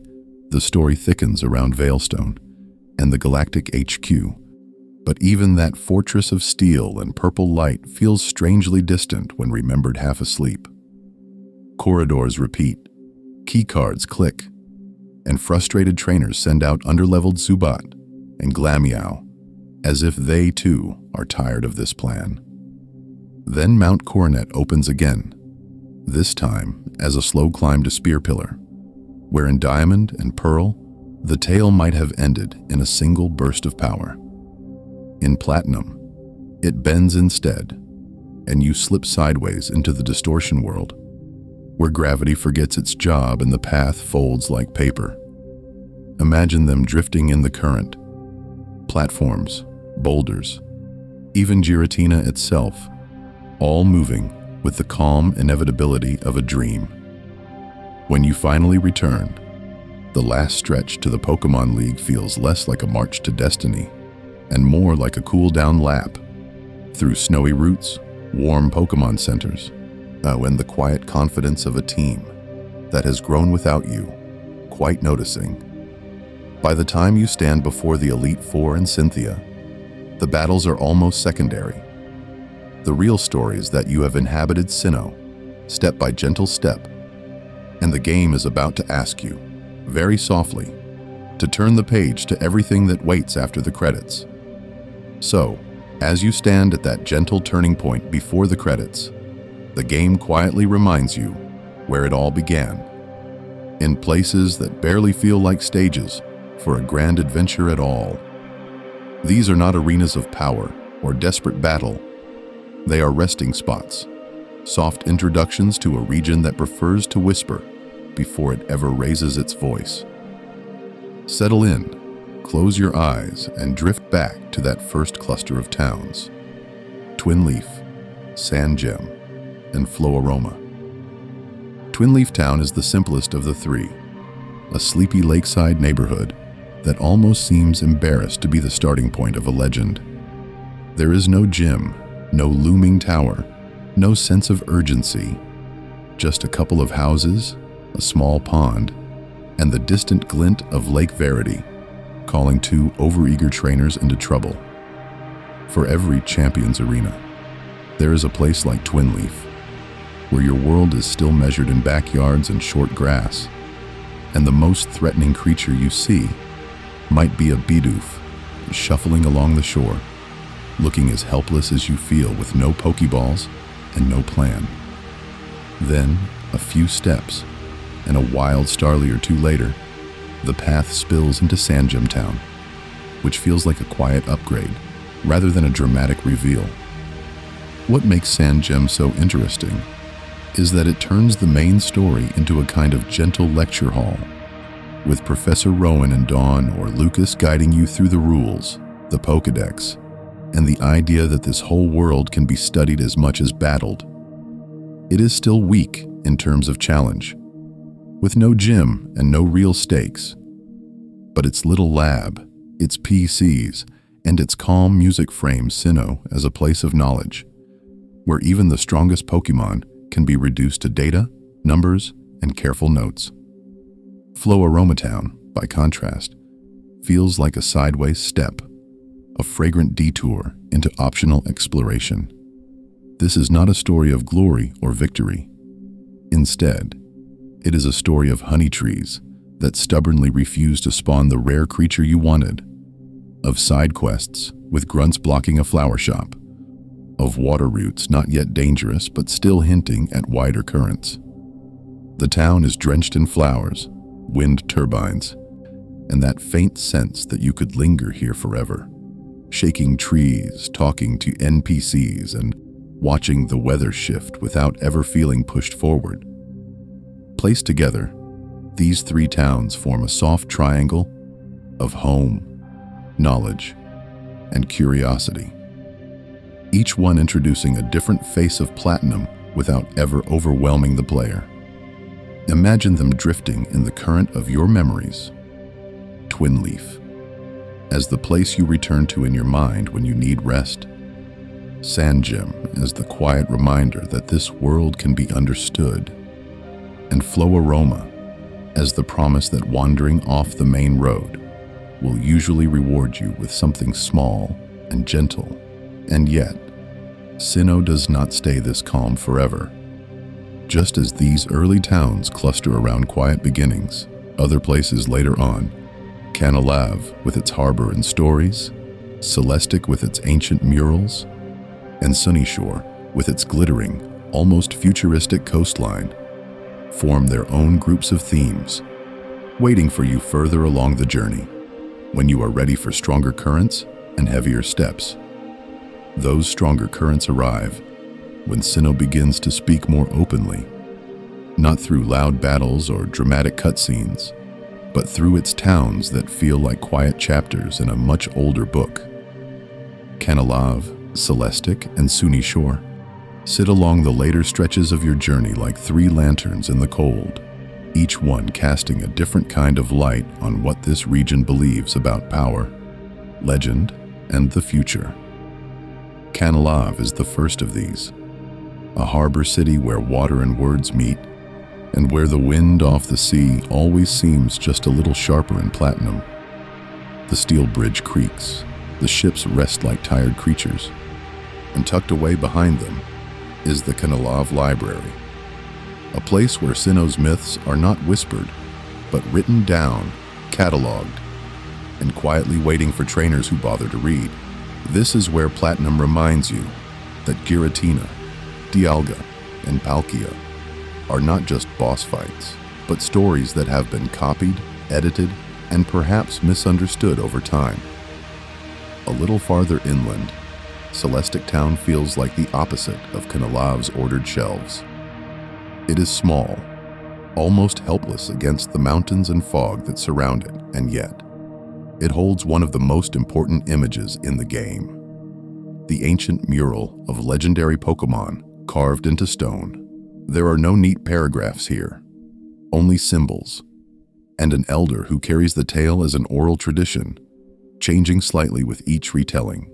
the story thickens around Veilstone and the Galactic HQ, but even that fortress of steel and purple light feels strangely distant when remembered half asleep. Corridors repeat, keycards click, and frustrated trainers send out underleveled Zubat and Glameow, as if they too are tired of this plan. Then Mount Coronet opens again, this time as a slow climb to Spear Pillar, where in Diamond and Pearl, the tale might have ended in a single burst of power. In Platinum, it bends instead, and you slip sideways into the distortion world, where gravity forgets its job and the path folds like paper. Imagine them drifting in the current. Platforms, boulders, even Giratina itself, all moving with the calm inevitability of a dream. When you finally return, the last stretch to the Pokémon League feels less like a march to destiny and more like a cool-down lap through snowy routes, warm Pokémon centers, and the quiet confidence of a team that has grown without you, quite noticing. By the time you stand before the Elite Four and Cynthia, the battles are almost secondary. The real story is that you have inhabited Sinnoh, step by gentle step, and the game is about to ask you, very softly, to turn the page to everything that waits after the credits. So, as you stand at that gentle turning point before the credits, the game quietly reminds you where it all began, in places that barely feel like stages for a grand adventure at all. These are not arenas of power or desperate battle. They are resting spots, soft introductions to a region that prefers to whisper before it ever raises its voice. Settle in, close your eyes, and drift back to that first cluster of towns: Twin Leaf, Sand Gem, and Floaroma. Twin Leaf Town is the simplest of the three, a sleepy lakeside neighborhood that almost seems embarrassed to be the starting point of a legend. There is no gym, no looming tower, no sense of urgency, just a couple of houses, a small pond, and the distant glint of Lake Verity, calling two overeager trainers into trouble. For every champion's arena, there is a place like Twin Leaf, where your world is still measured in backyards and short grass, and the most threatening creature you see might be a Bidoof shuffling along the shore, looking as helpless as you feel with no Pokeballs and no plan. Then, a few steps, and a wild starly or two later, the path spills into Sandgem Town, which feels like a quiet upgrade rather than a dramatic reveal. What makes Sandgem so interesting is that it turns the main story into a kind of gentle lecture hall, with Professor Rowan and Dawn or Lucas guiding you through the rules, the Pokédex, and the idea that this whole world can be studied as much as battled. It is still weak in terms of challenge, with no gym and no real stakes. But its little lab, its PCs, and its calm music frames Sinnoh as a place of knowledge, where even the strongest Pokémon can be reduced to data, numbers, and careful notes. Floaroma Town, by contrast, feels like a sideways step, a fragrant detour into optional exploration. This is not a story of glory or victory. Instead, it is a story of honey trees that stubbornly refuse to spawn the rare creature you wanted, of side quests with grunts blocking a flower shop, of water routes not yet dangerous but still hinting at wider currents. The town is drenched in flowers, wind turbines, and that faint sense that you could linger here forever, shaking trees, talking to NPCs, and watching the weather shift without ever feeling pushed forward. Placed together, these three towns form a soft triangle of home, knowledge, and curiosity, each one introducing a different face of Platinum without ever overwhelming the player. Imagine them drifting in the current of your memories. Twin Leaf, as the place you return to in your mind when you need rest. Sandgem, as the quiet reminder that this world can be understood. And Floaroma, as the promise that wandering off the main road will usually reward you with something small and gentle. And yet, Sinnoh does not stay this calm forever. Just as these early towns cluster around quiet beginnings, other places later on, Canalave with its harbor and stories, Celestic with its ancient murals, and Sunyshore with its glittering, almost futuristic coastline, form their own groups of themes, waiting for you further along the journey, when you are ready for stronger currents and heavier steps. Those stronger currents arrive when Sinnoh begins to speak more openly, not through loud battles or dramatic cutscenes, but through its towns that feel like quiet chapters in a much older book. Canalave, Celestic, and Sunyshore sit along the later stretches of your journey like three lanterns in the cold, each one casting a different kind of light on what this region believes about power, legend, and the future. Canalave is the first of these, a harbor city where water and words meet, and where the wind off the sea always seems just a little sharper in Platinum. The steel bridge creaks, the ships rest like tired creatures, and tucked away behind them is the Canalave Library, a place where Sinnoh's myths are not whispered, but written down, cataloged, and quietly waiting for trainers who bother to read. This is where Platinum reminds you that Giratina, Dialga, and Palkia are not just boss fights, but stories that have been copied, edited, and perhaps misunderstood over time. A little farther inland, Celestic Town feels like the opposite of Canalave's ordered shelves. It is small, almost helpless against the mountains and fog that surround it, and yet, it holds one of the most important images in the game. The ancient mural of legendary Pokémon carved into stone. There are no neat paragraphs here, only symbols, and an elder who carries the tale as an oral tradition, changing slightly with each retelling.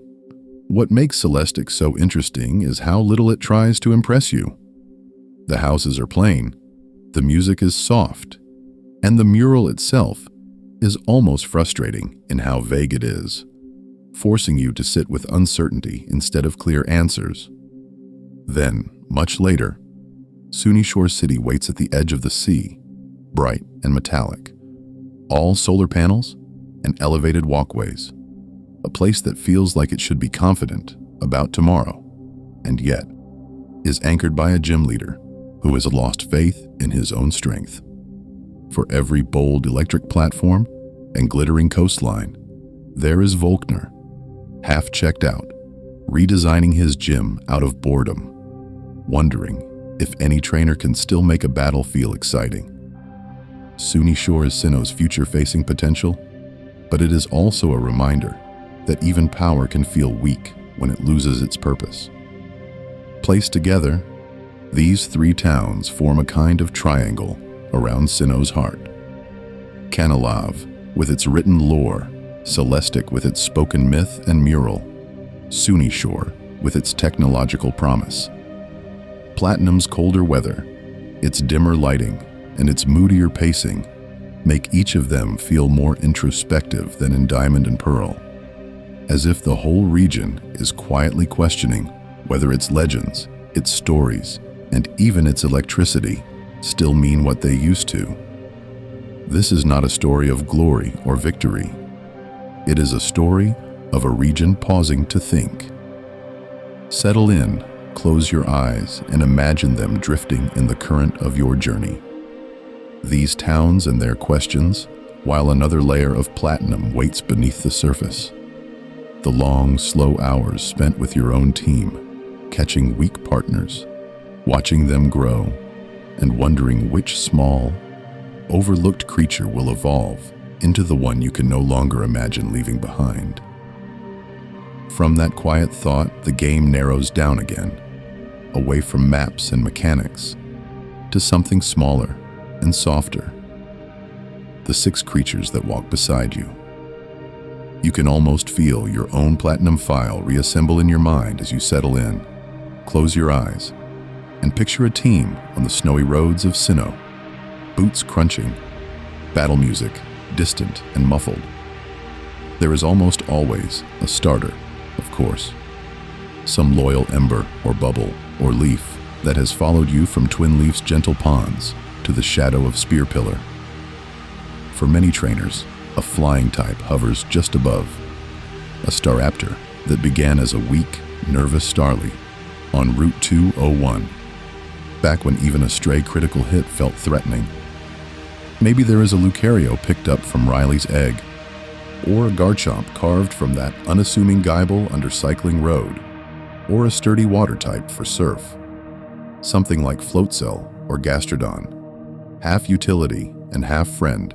What makes Celestic so interesting is how little it tries to impress you. The houses are plain, the music is soft, and the mural itself is almost frustrating in how vague it is, forcing you to sit with uncertainty instead of clear answers. Then, much later, Sunnyshore City waits at the edge of the sea, bright and metallic. All solar panels and elevated walkways. A place that feels like it should be confident about tomorrow, and yet is anchored by a gym leader who has lost faith in his own strength. For every bold electric platform and glittering coastline, there is Volkner, half checked out, redesigning his gym out of boredom, wondering if any trainer can still make a battle feel exciting. Sunnyshore is Sinnoh's future-facing potential, but it is also a reminder that even power can feel weak when it loses its purpose. Placed together, these three towns form a kind of triangle around Sinnoh's heart. Kanalav, with its written lore, Celestic with its spoken myth and mural, Sunnyshore with its technological promise. Platinum's colder weather, its dimmer lighting, and its moodier pacing make each of them feel more introspective than in Diamond and Pearl, as if the whole region is quietly questioning whether its legends, its stories, and even its electricity still mean what they used to. This is not a story of glory or victory. It is a story of a region pausing to think. Settle in, close your eyes, and imagine them drifting in the current of your journey. These towns and their questions, while another layer of platinum waits beneath the surface. The long, slow hours spent with your own team, catching weak partners, watching them grow, and wondering which small, overlooked creature will evolve into the one you can no longer imagine leaving behind. From that quiet thought, the game narrows down again, away from maps and mechanics, to something smaller and softer. The 6 creatures that walk beside you. You can almost feel your own platinum file reassemble in your mind as you settle in. Close your eyes and picture a team on the snowy roads of Sinnoh, boots crunching, battle music distant and muffled. There is almost always a starter, of course. Some loyal ember or bubble or leaf that has followed you from Twin Leaf's gentle ponds to the shadow of Spear Pillar. For many trainers, a flying type hovers just above, a Staraptor that began as a weak, nervous Starly on Route 201, back when even a stray critical hit felt threatening. Maybe there is a Lucario picked up from Riley's egg, or a Garchomp carved from that unassuming Geibel under Cycling Road, or a sturdy water type for Surf. Something like Floatzel or Gastrodon, half utility and half friend,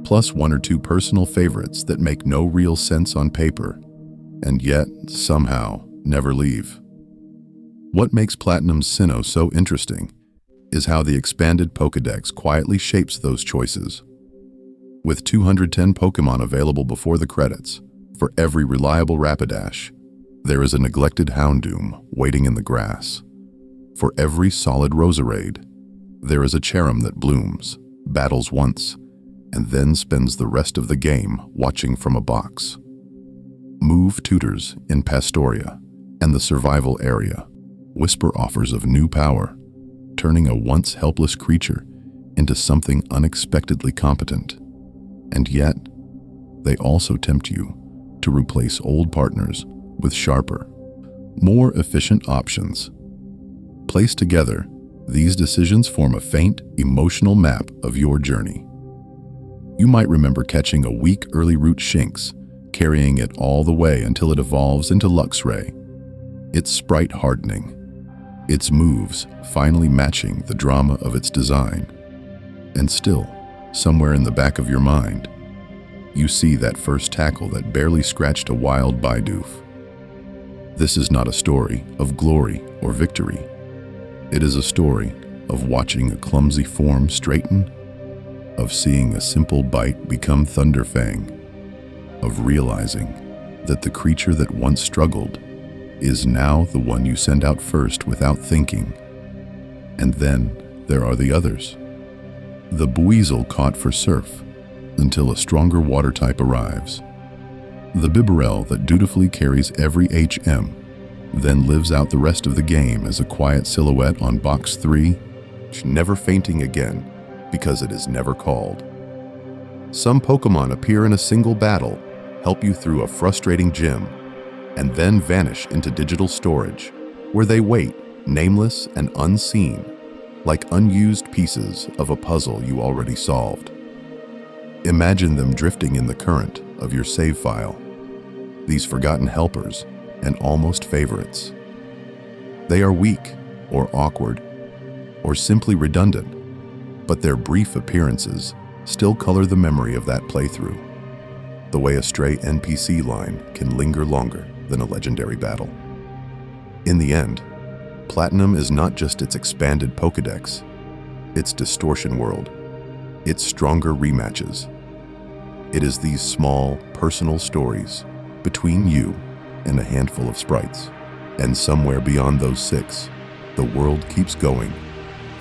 plus 1 or 2 personal favorites that make no real sense on paper, and yet, somehow, never leave. What makes Platinum's Sinnoh so interesting is how the expanded Pokédex quietly shapes those choices. With 210 Pokémon available before the credits, for every reliable Rapidash, there is a neglected Houndoom waiting in the grass. For every solid Roserade, there is a Cherim that blooms, battles once, and then spends the rest of the game watching from a box. Move tutors in Pastoria and the survival area whisper offers of new power, turning a once helpless creature into something unexpectedly competent. And yet, they also tempt you to replace old partners with sharper, more efficient options. Placed together, these decisions form a faint, emotional map of your journey. You might remember catching a weak early route Shinx, carrying it all the way until it evolves into Luxray, its sprite hardening, its moves finally matching the drama of its design. And still, somewhere in the back of your mind, you see that first tackle that barely scratched a wild Bidoof. This is not a story of glory or victory. It is a story of watching a clumsy form straighten of seeing a simple bite become Thunderfang, of realizing that the creature that once struggled is now the one you send out first without thinking. And then there are the others. The Buizel caught for surf until a stronger water type arrives. The Bibarel that dutifully carries every HM, then lives out the rest of the game as a quiet silhouette on box 3, never fainting again because it is never called. Some Pokémon appear in a single battle, help you through a frustrating gym, and then vanish into digital storage, where they wait, nameless and unseen, like unused pieces of a puzzle you already solved. Imagine them drifting in the current of your save file, these forgotten helpers and almost favorites. They are weak or awkward or simply redundant, but their brief appearances still color the memory of that playthrough, the way a stray NPC line can linger longer than a legendary battle. In the end, Platinum is not just its expanded Pokédex, its distortion world, its stronger rematches. It is these small, personal stories between you and a handful of sprites. And somewhere beyond those 6, the world keeps going,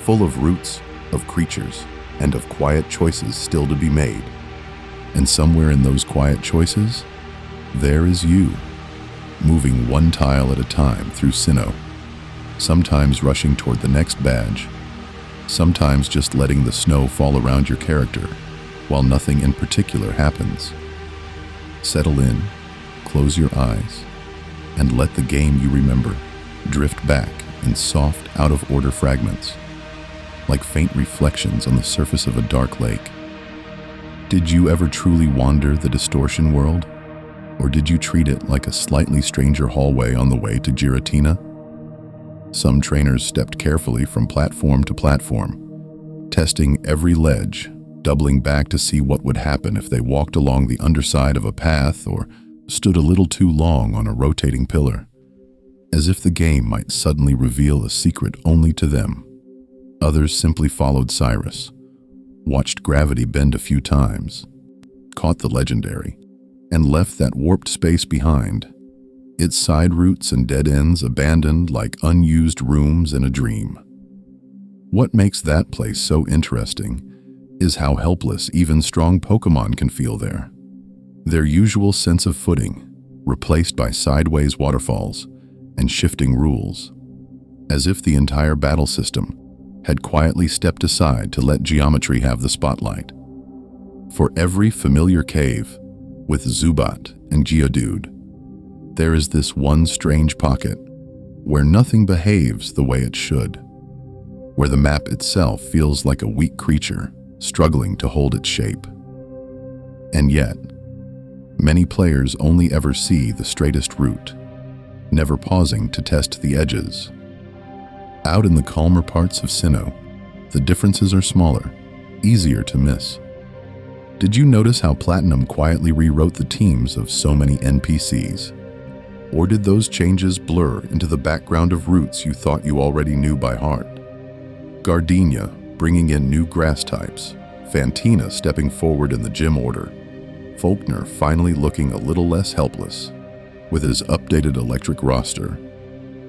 full of routes, of creatures, and of quiet choices still to be made. And somewhere in those quiet choices, there is you, moving one tile at a time through Sinnoh, sometimes rushing toward the next badge, sometimes just letting the snow fall around your character while nothing in particular happens. Settle in, close your eyes, and let the game you remember drift back in soft, out-of-order fragments, like faint reflections on the surface of a dark lake. Did you ever truly wander the distortion world? Or did you treat it like a slightly stranger hallway on the way to Giratina? Some trainers stepped carefully from platform to platform, testing every ledge, doubling back to see what would happen if they walked along the underside of a path or stood a little too long on a rotating pillar, as if the game might suddenly reveal a secret only to them. Others simply followed Cyrus, watched gravity bend a few times, caught the legendary, and left that warped space behind, its side routes and dead ends abandoned like unused rooms in a dream. What makes that place so interesting is how helpless even strong Pokémon can feel there. Their usual sense of footing, replaced by sideways waterfalls and shifting rules, as if the entire battle system had quietly stepped aside to let geometry have the spotlight. For every familiar cave, with Zubat and Geodude, there is this one strange pocket where nothing behaves the way it should, where the map itself feels like a weak creature struggling to hold its shape. And yet, many players only ever see the straightest route, never pausing to test the edges. Out in the calmer parts of Sinnoh, the differences are smaller, easier to miss. Did you notice how Platinum quietly rewrote the teams of so many NPCs? Or did those changes blur into the background of routes you thought you already knew by heart? Gardenia bringing in new grass types, Fantina stepping forward in the gym order, Faulkner finally looking a little less helpless with his updated electric roster,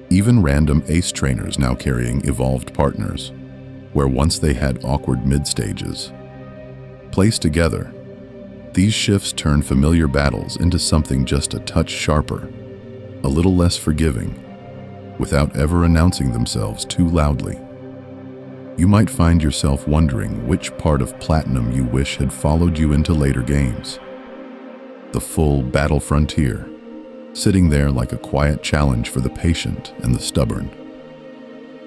even random ace trainers now carrying evolved partners, where once they had awkward mid-stages. Placed together, these shifts turn familiar battles into something just a touch sharper, a little less forgiving, without ever announcing themselves too loudly. You might find yourself wondering which part of Platinum you wish had followed you into later games. The full battle frontier, sitting there like a quiet challenge for the patient and the stubborn.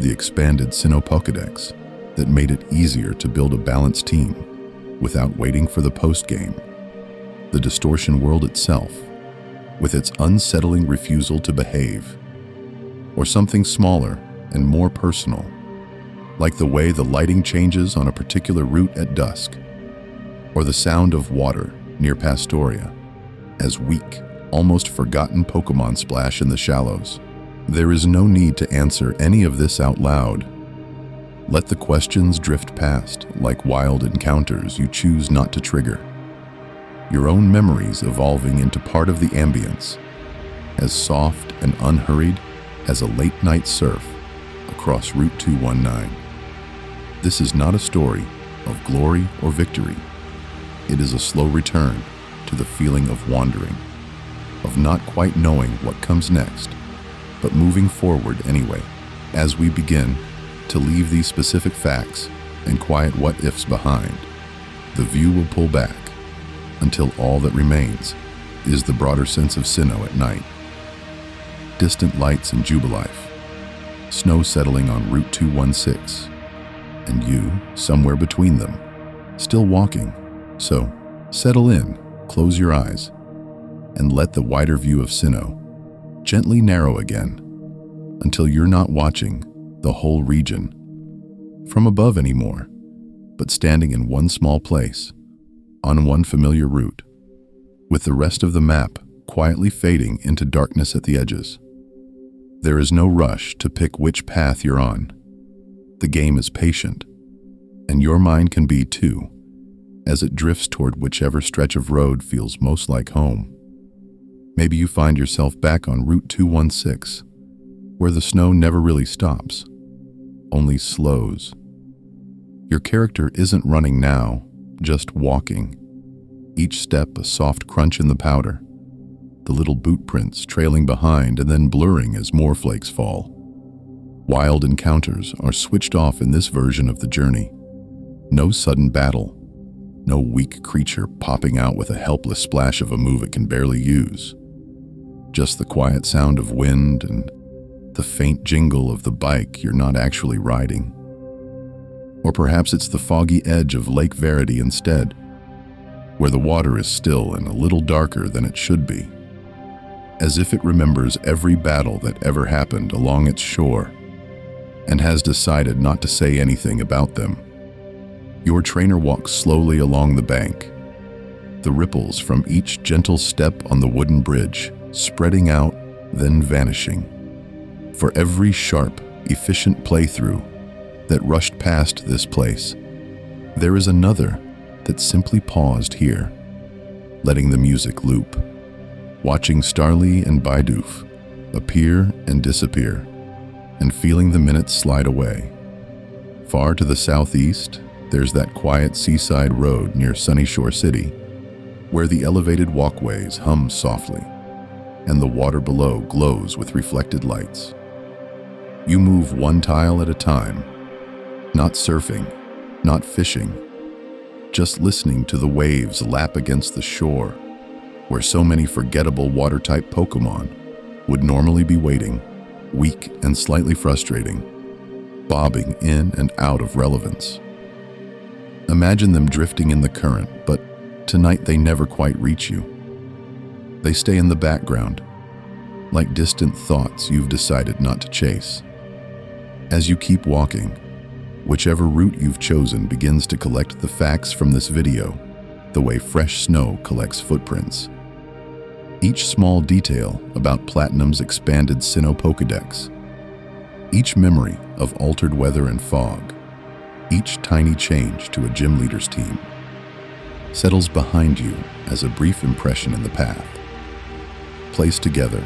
The expanded Sinnoh Pokédex that made it easier to build a balanced team without waiting for the post-game. The distortion world itself, with its unsettling refusal to behave. Or something smaller and more personal, like the way the lighting changes on a particular route at dusk, or the sound of water near Pastoria, as weak, almost forgotten Pokémon splash in the shallows. There is no need to answer any of this out loud. Let the questions drift past like wild encounters you choose not to trigger. Your own memories evolving into part of the ambience, as soft and unhurried as a late-night surf across Route 219. This is not a story of glory or victory. It is a slow return to the feeling of wandering, of not quite knowing what comes next, but moving forward anyway. As we begin to leave these specific facts and quiet what-ifs behind, the view will pull back until all that remains is the broader sense of Sinnoh at night. Distant lights and Jubilife, snow settling on Route 216, and you somewhere between them, still walking. So, settle in, close your eyes, and let the wider view of Sinnoh gently narrow again until you're not watching the whole region from above anymore, but standing in one small place, on one familiar route, with the rest of the map quietly fading into darkness at the edges. There is no rush to pick which path you're on. The game is patient, and your mind can be too, as it drifts toward whichever stretch of road feels most like home. Maybe you find yourself back on Route 216, where the snow never really stops, only slows. Your character isn't running now, just walking. Each step a soft crunch in the powder, the little boot prints trailing behind and then blurring as more flakes fall. Wild encounters are switched off in this version of the journey. No sudden battle, no weak creature popping out with a helpless splash of a move it can barely use. Just the quiet sound of wind and the faint jingle of the bike you're not actually riding. Or perhaps it's the foggy edge of Lake Verity instead, where the water is still and a little darker than it should be, as if it remembers every battle that ever happened along its shore and has decided not to say anything about them. Your trainer walks slowly along the bank, the ripples from each gentle step on the wooden bridge spreading out, then vanishing. For every sharp, efficient playthrough that rushed past this place, there is another that simply paused here, letting the music loop, watching Starly and Bidoof appear and disappear, and feeling the minutes slide away. Far to the southeast, there's that quiet seaside road near Sunny Shore City, where the elevated walkways hum softly, and the water below glows with reflected lights. You move one tile at a time, not surfing, not fishing, just listening to the waves lap against the shore, where so many forgettable water-type Pokémon would normally be waiting, weak and slightly frustrating, bobbing in and out of relevance. Imagine them drifting in the current, but tonight they never quite reach you. They stay in the background, like distant thoughts you've decided not to chase. As you keep walking, whichever route you've chosen begins to collect the facts from this video, the way fresh snow collects footprints. Each small detail about Platinum's expanded Sinnoh Pokédex, each memory of altered weather and fog, each tiny change to a gym leader's team, settles behind you as a brief impression in the path. Placed together,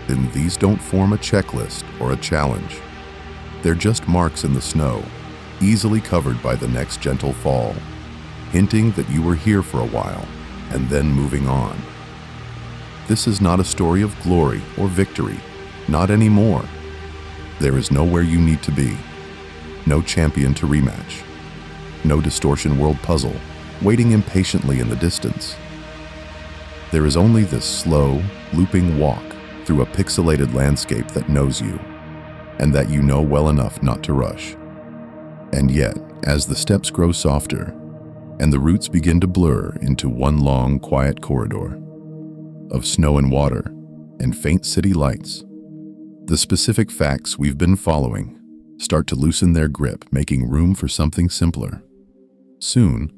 then these don't form a checklist or a challenge. They're just marks in the snow, easily covered by the next gentle fall, hinting that you were here for a while and then moving on. This is not a story of glory or victory, not anymore. There is nowhere you need to be, no champion to rematch, no distortion world puzzle waiting impatiently in the distance. There is only this slow, looping walk through a pixelated landscape that knows you, and that you know well enough not to rush. And yet, as the steps grow softer, and the routes begin to blur into one long, quiet corridor of snow and water and faint city lights, the specific facts we've been following start to loosen their grip, making room for something simpler. Soon,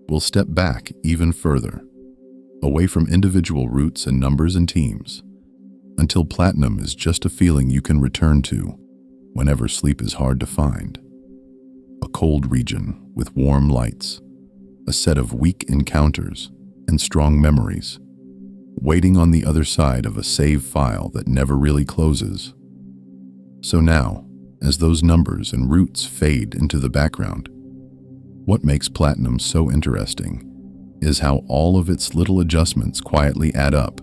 we'll step back even further, away from individual routes and numbers and teams, until Platinum is just a feeling you can return to whenever sleep is hard to find. a cold region with warm lights, a set of weak encounters and strong memories, waiting on the other side of a save file that never really closes. So now, as those numbers and routes fade into the background, what makes Platinum so interesting is how all of its little adjustments quietly add up.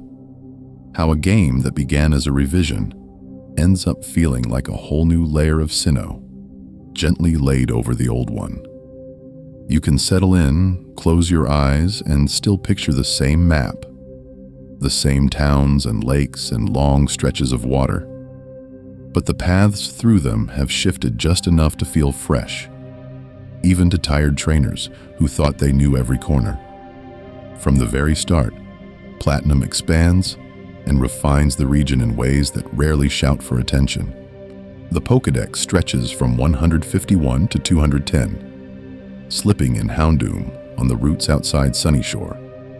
How a game that began as a revision ends up feeling like a whole new layer of Sinnoh, gently laid over the old one. You can settle in, close your eyes, and still picture the same map, the same towns and lakes and long stretches of water. But the paths through them have shifted just enough to feel fresh, even to tired trainers who thought they knew every corner. From the very start, Platinum expands and refines the region in ways that rarely shout for attention. The Pokédex stretches from 151 to 210, slipping in Houndoom on the routes outside Sunnyshore,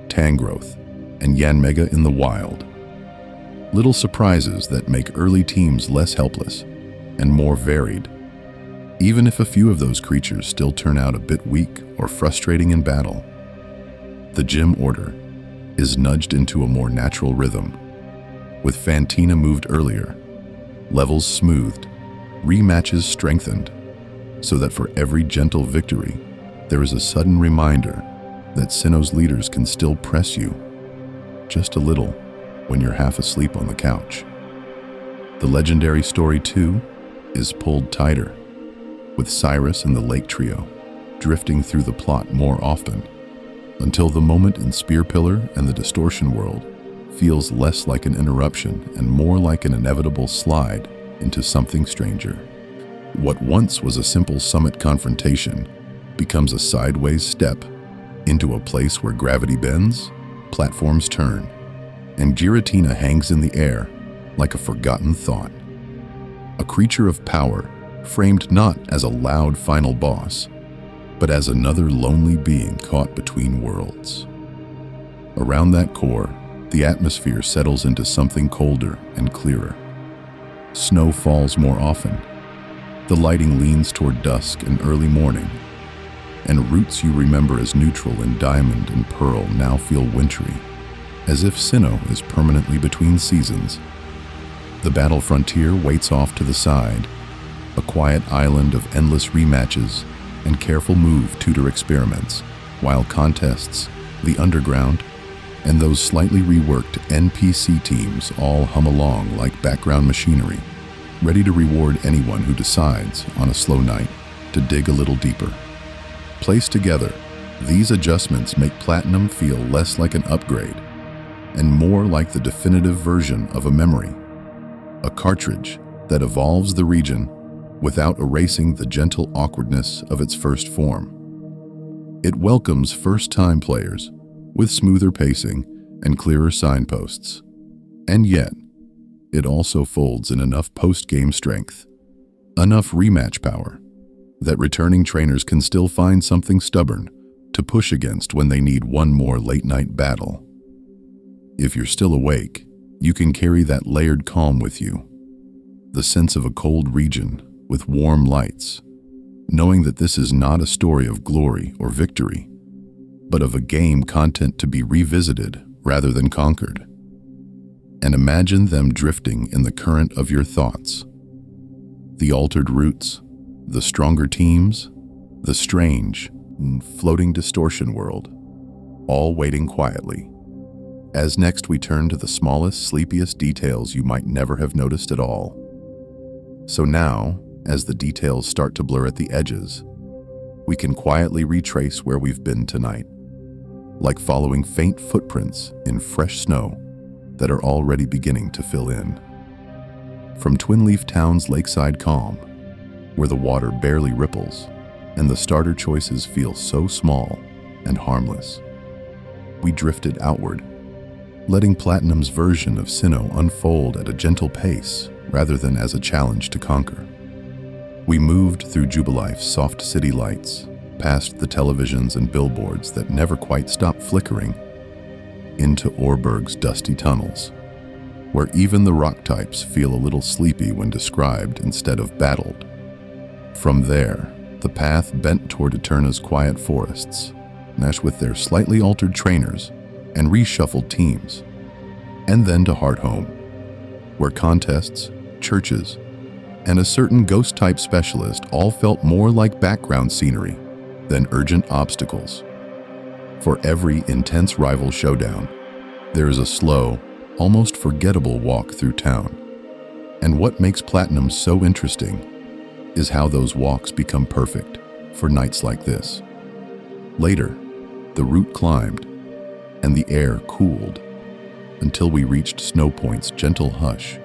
Tangrowth, and Yanmega in the wild. Little surprises that make early teams less helpless and more varied, even if a few of those creatures still turn out a bit weak or frustrating in battle. The gym order is nudged into a more natural rhythm, with Fantina moved earlier, levels smoothed, rematches strengthened, so that for every gentle victory, there is a sudden reminder that Sinnoh's leaders can still press you just a little when you're half asleep on the couch. The legendary story, too, is pulled tighter, with Cyrus and the Lake Trio drifting through the plot more often, until the moment in Spear Pillar and the Distortion World feels less like an interruption and more like an inevitable slide into something stranger. What once was a simple summit confrontation becomes a sideways step into a place where gravity bends, platforms turn, and Giratina hangs in the air like a forgotten thought. A creature of power framed not as a loud final boss, but as another lonely being caught between worlds. Around that core, the atmosphere settles into something colder and clearer. Snow falls more often. The lighting leans toward dusk and early morning, and routes you remember as neutral in Diamond and Pearl now feel wintry, as if Sinnoh is permanently between seasons. The battle frontier waits off to the side, a quiet island of endless rematches and careful move tutor experiments, while contests, the underground, and those slightly reworked NPC teams all hum along like background machinery, ready to reward anyone who decides, on a slow night, to dig a little deeper. Placed together, these adjustments make Platinum feel less like an upgrade and more like the definitive version of a memory, a cartridge that evolves the region without erasing the gentle awkwardness of its first form. It welcomes first-time players with smoother pacing and clearer signposts, and yet, it also folds in enough post-game strength, enough rematch power, that returning trainers can still find something stubborn to push against when they need one more late-night battle. If you're still awake, you can carry that layered calm with you, the sense of a cold region with warm lights, knowing that this is not a story of glory or victory, but of a game content to be revisited rather than conquered. And imagine them drifting in the current of your thoughts. The altered routes, the stronger teams, the strange, floating distortion world, all waiting quietly. As next we turn to the smallest, sleepiest details you might never have noticed at all. So now, as the details start to blur at the edges, we can quietly retrace where we've been tonight, like following faint footprints in fresh snow that are already beginning to fill in. From Twin Leaf Town's lakeside calm, where the water barely ripples and the starter choices feel so small and harmless, we drifted outward, letting Platinum's version of Sinnoh unfold at a gentle pace rather than as a challenge to conquer. We moved through Jubilife's soft city lights, past the televisions and billboards that never quite stop flickering, into Orberg's dusty tunnels, where even the rock types feel a little sleepy when described instead of battled. From there, The path bent toward Eterna's quiet forests, meshed with their slightly altered trainers and reshuffled teams. And then to Hearthome, where contests, churches, and a certain ghost-type specialist all felt more like background scenery than urgent obstacles. For every intense rival showdown, there is a slow, almost forgettable walk through town. And what makes Platinum so interesting is how those walks become perfect for nights like this. Later, the route climbed, and the air cooled until we reached Snow Point's gentle hush,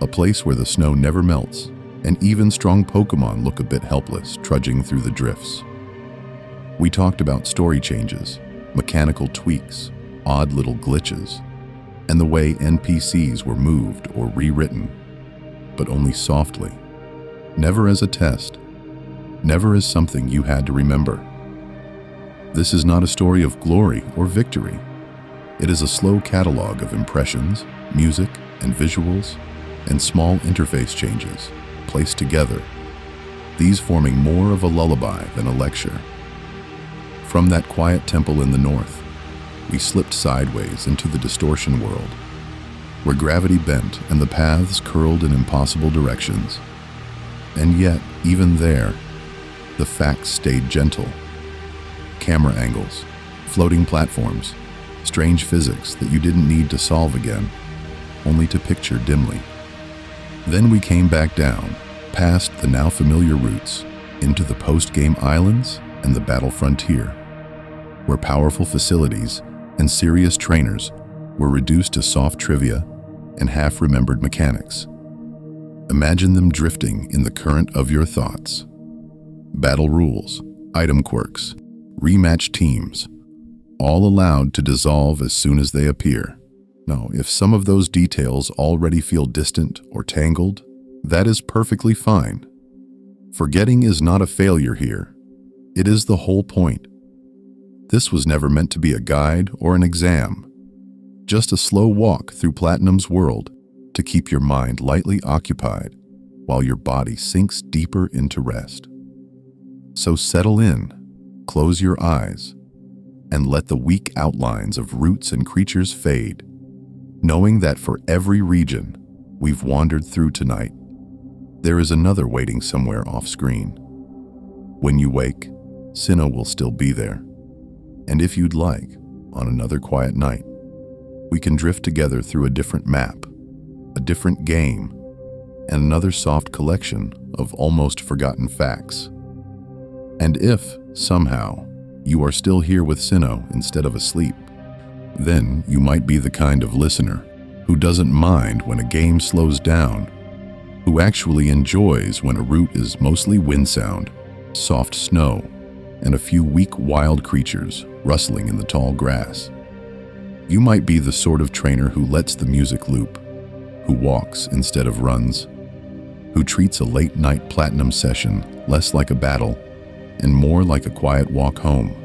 a place where the snow never melts, and even strong Pokémon look a bit helpless trudging through the drifts. We talked about story changes, mechanical tweaks, odd little glitches, and the way NPCs were moved or rewritten, but only softly, never as a test, never as something you had to remember. This is not a story of glory or victory. It is a slow catalog of impressions, music, and visuals, and small interface changes placed together, these forming more of a lullaby than a lecture. From that quiet temple in the north, we slipped sideways into the distortion world, where gravity bent and the paths curled in impossible directions. And yet, even there, the facts stayed gentle. Camera angles, floating platforms, strange physics that you didn't need to solve again, only to picture dimly. Then we came back down, past the now familiar routes, into the post-game islands and the battle frontier, where powerful facilities and serious trainers were reduced to soft trivia and half-remembered mechanics. Imagine them drifting in the current of your thoughts. Battle rules, item quirks, rematch teams, all allowed to dissolve as soon as they appear. Now, if some of those details already feel distant or tangled, that is perfectly fine. Forgetting is not a failure here. It is the whole point. This was never meant to be a guide or an exam, just a slow walk through Platinum's world to keep your mind lightly occupied while your body sinks deeper into rest. So settle in, close your eyes, and let the weak outlines of roots and creatures fade, knowing that for every region we've wandered through tonight, there is another waiting somewhere off-screen. When you wake, Sinnoh will still be there. And if you'd like, on another quiet night, we can drift together through a different map, a different game, and another soft collection of almost forgotten facts. And if, somehow, you are still here with Sinnoh instead of asleep, then you might be the kind of listener who doesn't mind when a game slows down, who actually enjoys when a route is mostly wind sound, soft snow, and a few weak wild creatures rustling in the tall grass. You might be the sort of trainer who lets the music loop, who walks instead of runs, who treats a late-night platinum session less like a battle and more like a quiet walk home.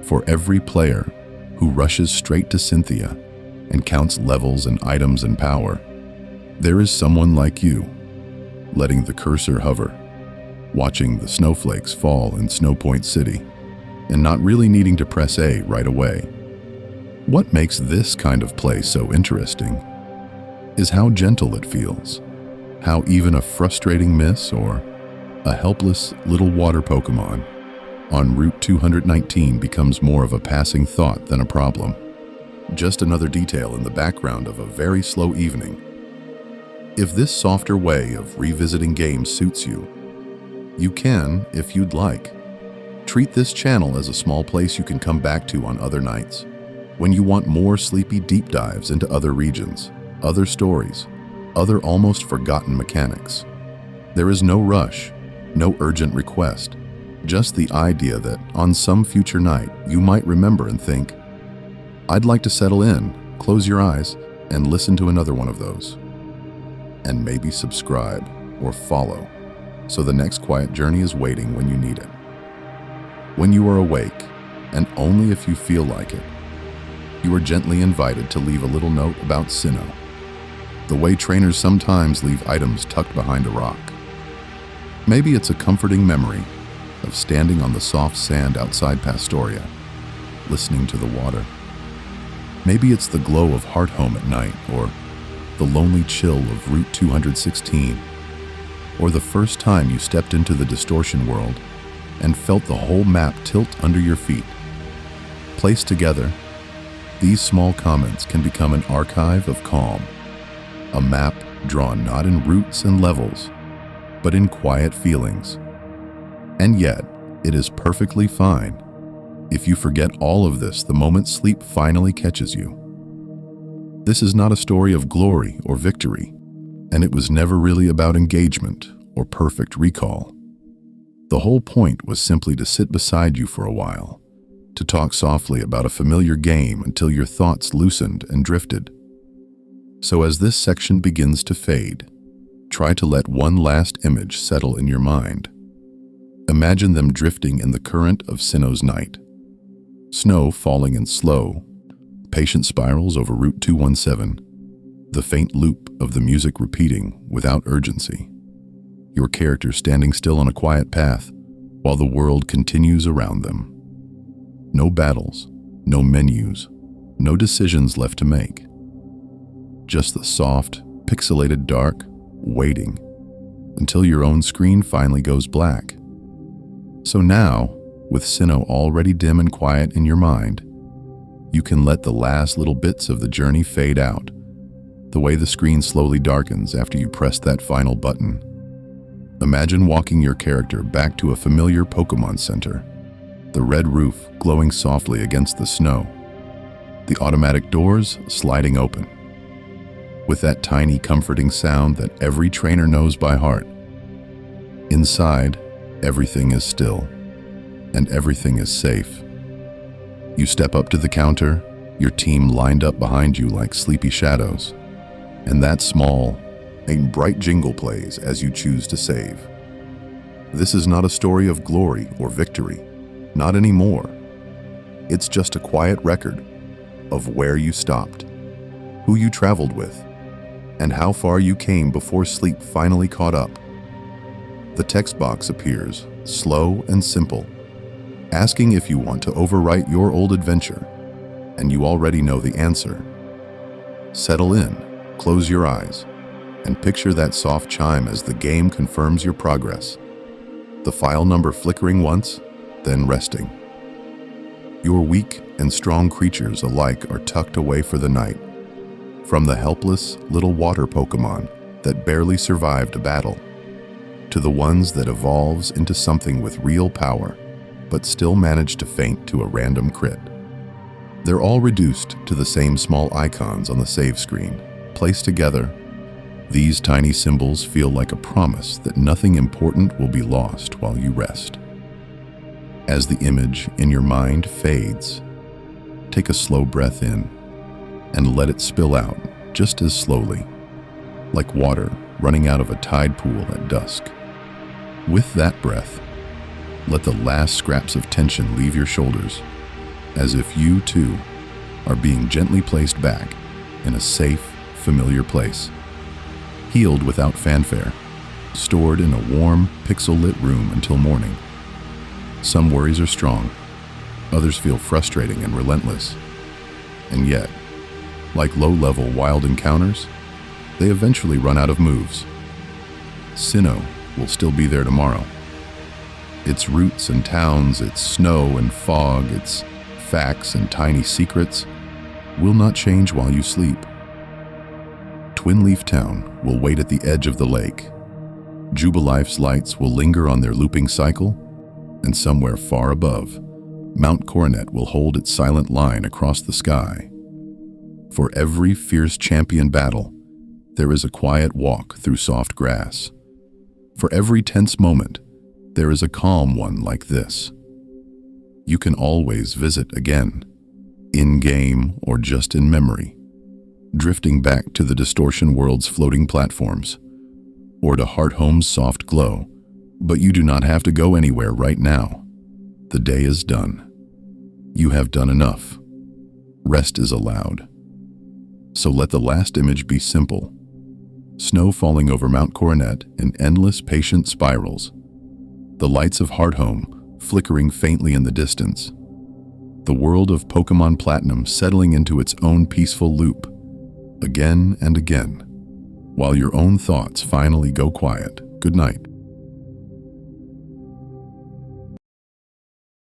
For every player who rushes straight to Cynthia and counts levels and items and power, there is someone like you, letting the cursor hover, watching the snowflakes fall in Snow Point City, and not really needing to press A right away. What makes this kind of play so interesting is how gentle it feels, how even a frustrating miss or a helpless little water Pokémon on Route 219 becomes more of a passing thought than a problem. Just another detail in the background of a very slow evening. If this softer way of revisiting games suits you, you can, if you'd like, treat this channel as a small place you can come back to on other nights, when you want more sleepy deep dives into other regions, other stories, other almost forgotten mechanics. There is no rush, no urgent request, just the idea that on some future night you might remember and think, I'd like to settle in, close your eyes, and listen to another one of those. And maybe subscribe or follow, so the next quiet journey is waiting when you need it. When you are awake, and only if you feel like it, you are gently invited to leave a little note about Sinnoh, the way trainers sometimes leave items tucked behind a rock. Maybe it's a comforting memory of standing on the soft sand outside Pastoria, listening to the water. Maybe it's the glow of Heart Home at night, or the lonely chill of Route 216, or the first time you stepped into the distortion world and felt the whole map tilt under your feet. Placed together, these small comments can become an archive of calm, a map drawn not in routes and levels, but in quiet feelings. And yet, it is perfectly fine if you forget all of this the moment sleep finally catches you. This is not a story of glory or victory, and it was never really about engagement or perfect recall. The whole point was simply to sit beside you for a while, to talk softly about a familiar game until your thoughts loosened and drifted. So as this section begins to fade, try to let one last image settle in your mind. Imagine them drifting in the current of Sinnoh's night. Snow falling in slow, patient spirals over Route 217, the faint loop of the music repeating without urgency. Your character standing still on a quiet path while the world continues around them. No battles, no menus, no decisions left to make. Just the soft, pixelated dark, waiting until your own screen finally goes black. So now, with Sinnoh already dim and quiet in your mind, you can let the last little bits of the journey fade out, the way the screen slowly darkens after you press that final button. Imagine walking your character back to a familiar Pokémon center, the red roof glowing softly against the snow, the automatic doors sliding open, with that tiny comforting sound that every trainer knows by heart. Inside, everything is still, and everything is safe. You step up to the counter, your team lined up behind you like sleepy shadows, and that small, and bright jingle plays as you choose to save. This is not a story of glory or victory, not anymore. It's just a quiet record of where you stopped, who you traveled with, and how far you came before sleep finally caught up. The text box appears, slow and simple, asking if you want to overwrite your old adventure, and you already know the answer. Settle in, close your eyes, and picture that soft chime as the game confirms your progress. The file number flickering once, then resting. Your weak and strong creatures alike are tucked away for the night, from the helpless little water Pokémon that barely survived a battle, to the ones that evolves into something with real power, but still manage to faint to a random crit. They're all reduced to the same small icons on the save screen. Placed together, these tiny symbols feel like a promise that nothing important will be lost while you rest. As the image in your mind fades, take a slow breath in and let it spill out just as slowly, like water running out of a tide pool at dusk. With that breath, let the last scraps of tension leave your shoulders, as if you, too, are being gently placed back in a safe, familiar place. Healed without fanfare, stored in a warm, pixel-lit room until morning. Some worries are strong, others feel frustrating and relentless. And yet, like low-level wild encounters, they eventually run out of moves. Sinnoh will still be there tomorrow. Its routes and towns, its snow and fog, its facts and tiny secrets will not change while you sleep. Twin Leaf Town will wait at the edge of the lake. Jubilife's lights will linger on their looping cycle, and somewhere far above, Mount Coronet will hold its silent line across the sky. For every fierce champion battle, there is a quiet walk through soft grass. For every tense moment, there is a calm one like this. You can always visit again, in-game or just in memory, drifting back to the Distortion World's floating platforms, or to Heart Home's soft glow. But you do not have to go anywhere right now. The day is done. You have done enough. Rest is allowed. So let the last image be simple. Snow falling over Mount Coronet in endless patient spirals, the lights of Hardhome flickering faintly in the distance. The world of Pokémon Platinum settling into its own peaceful loop, again and again, while your own thoughts finally go quiet. Good night.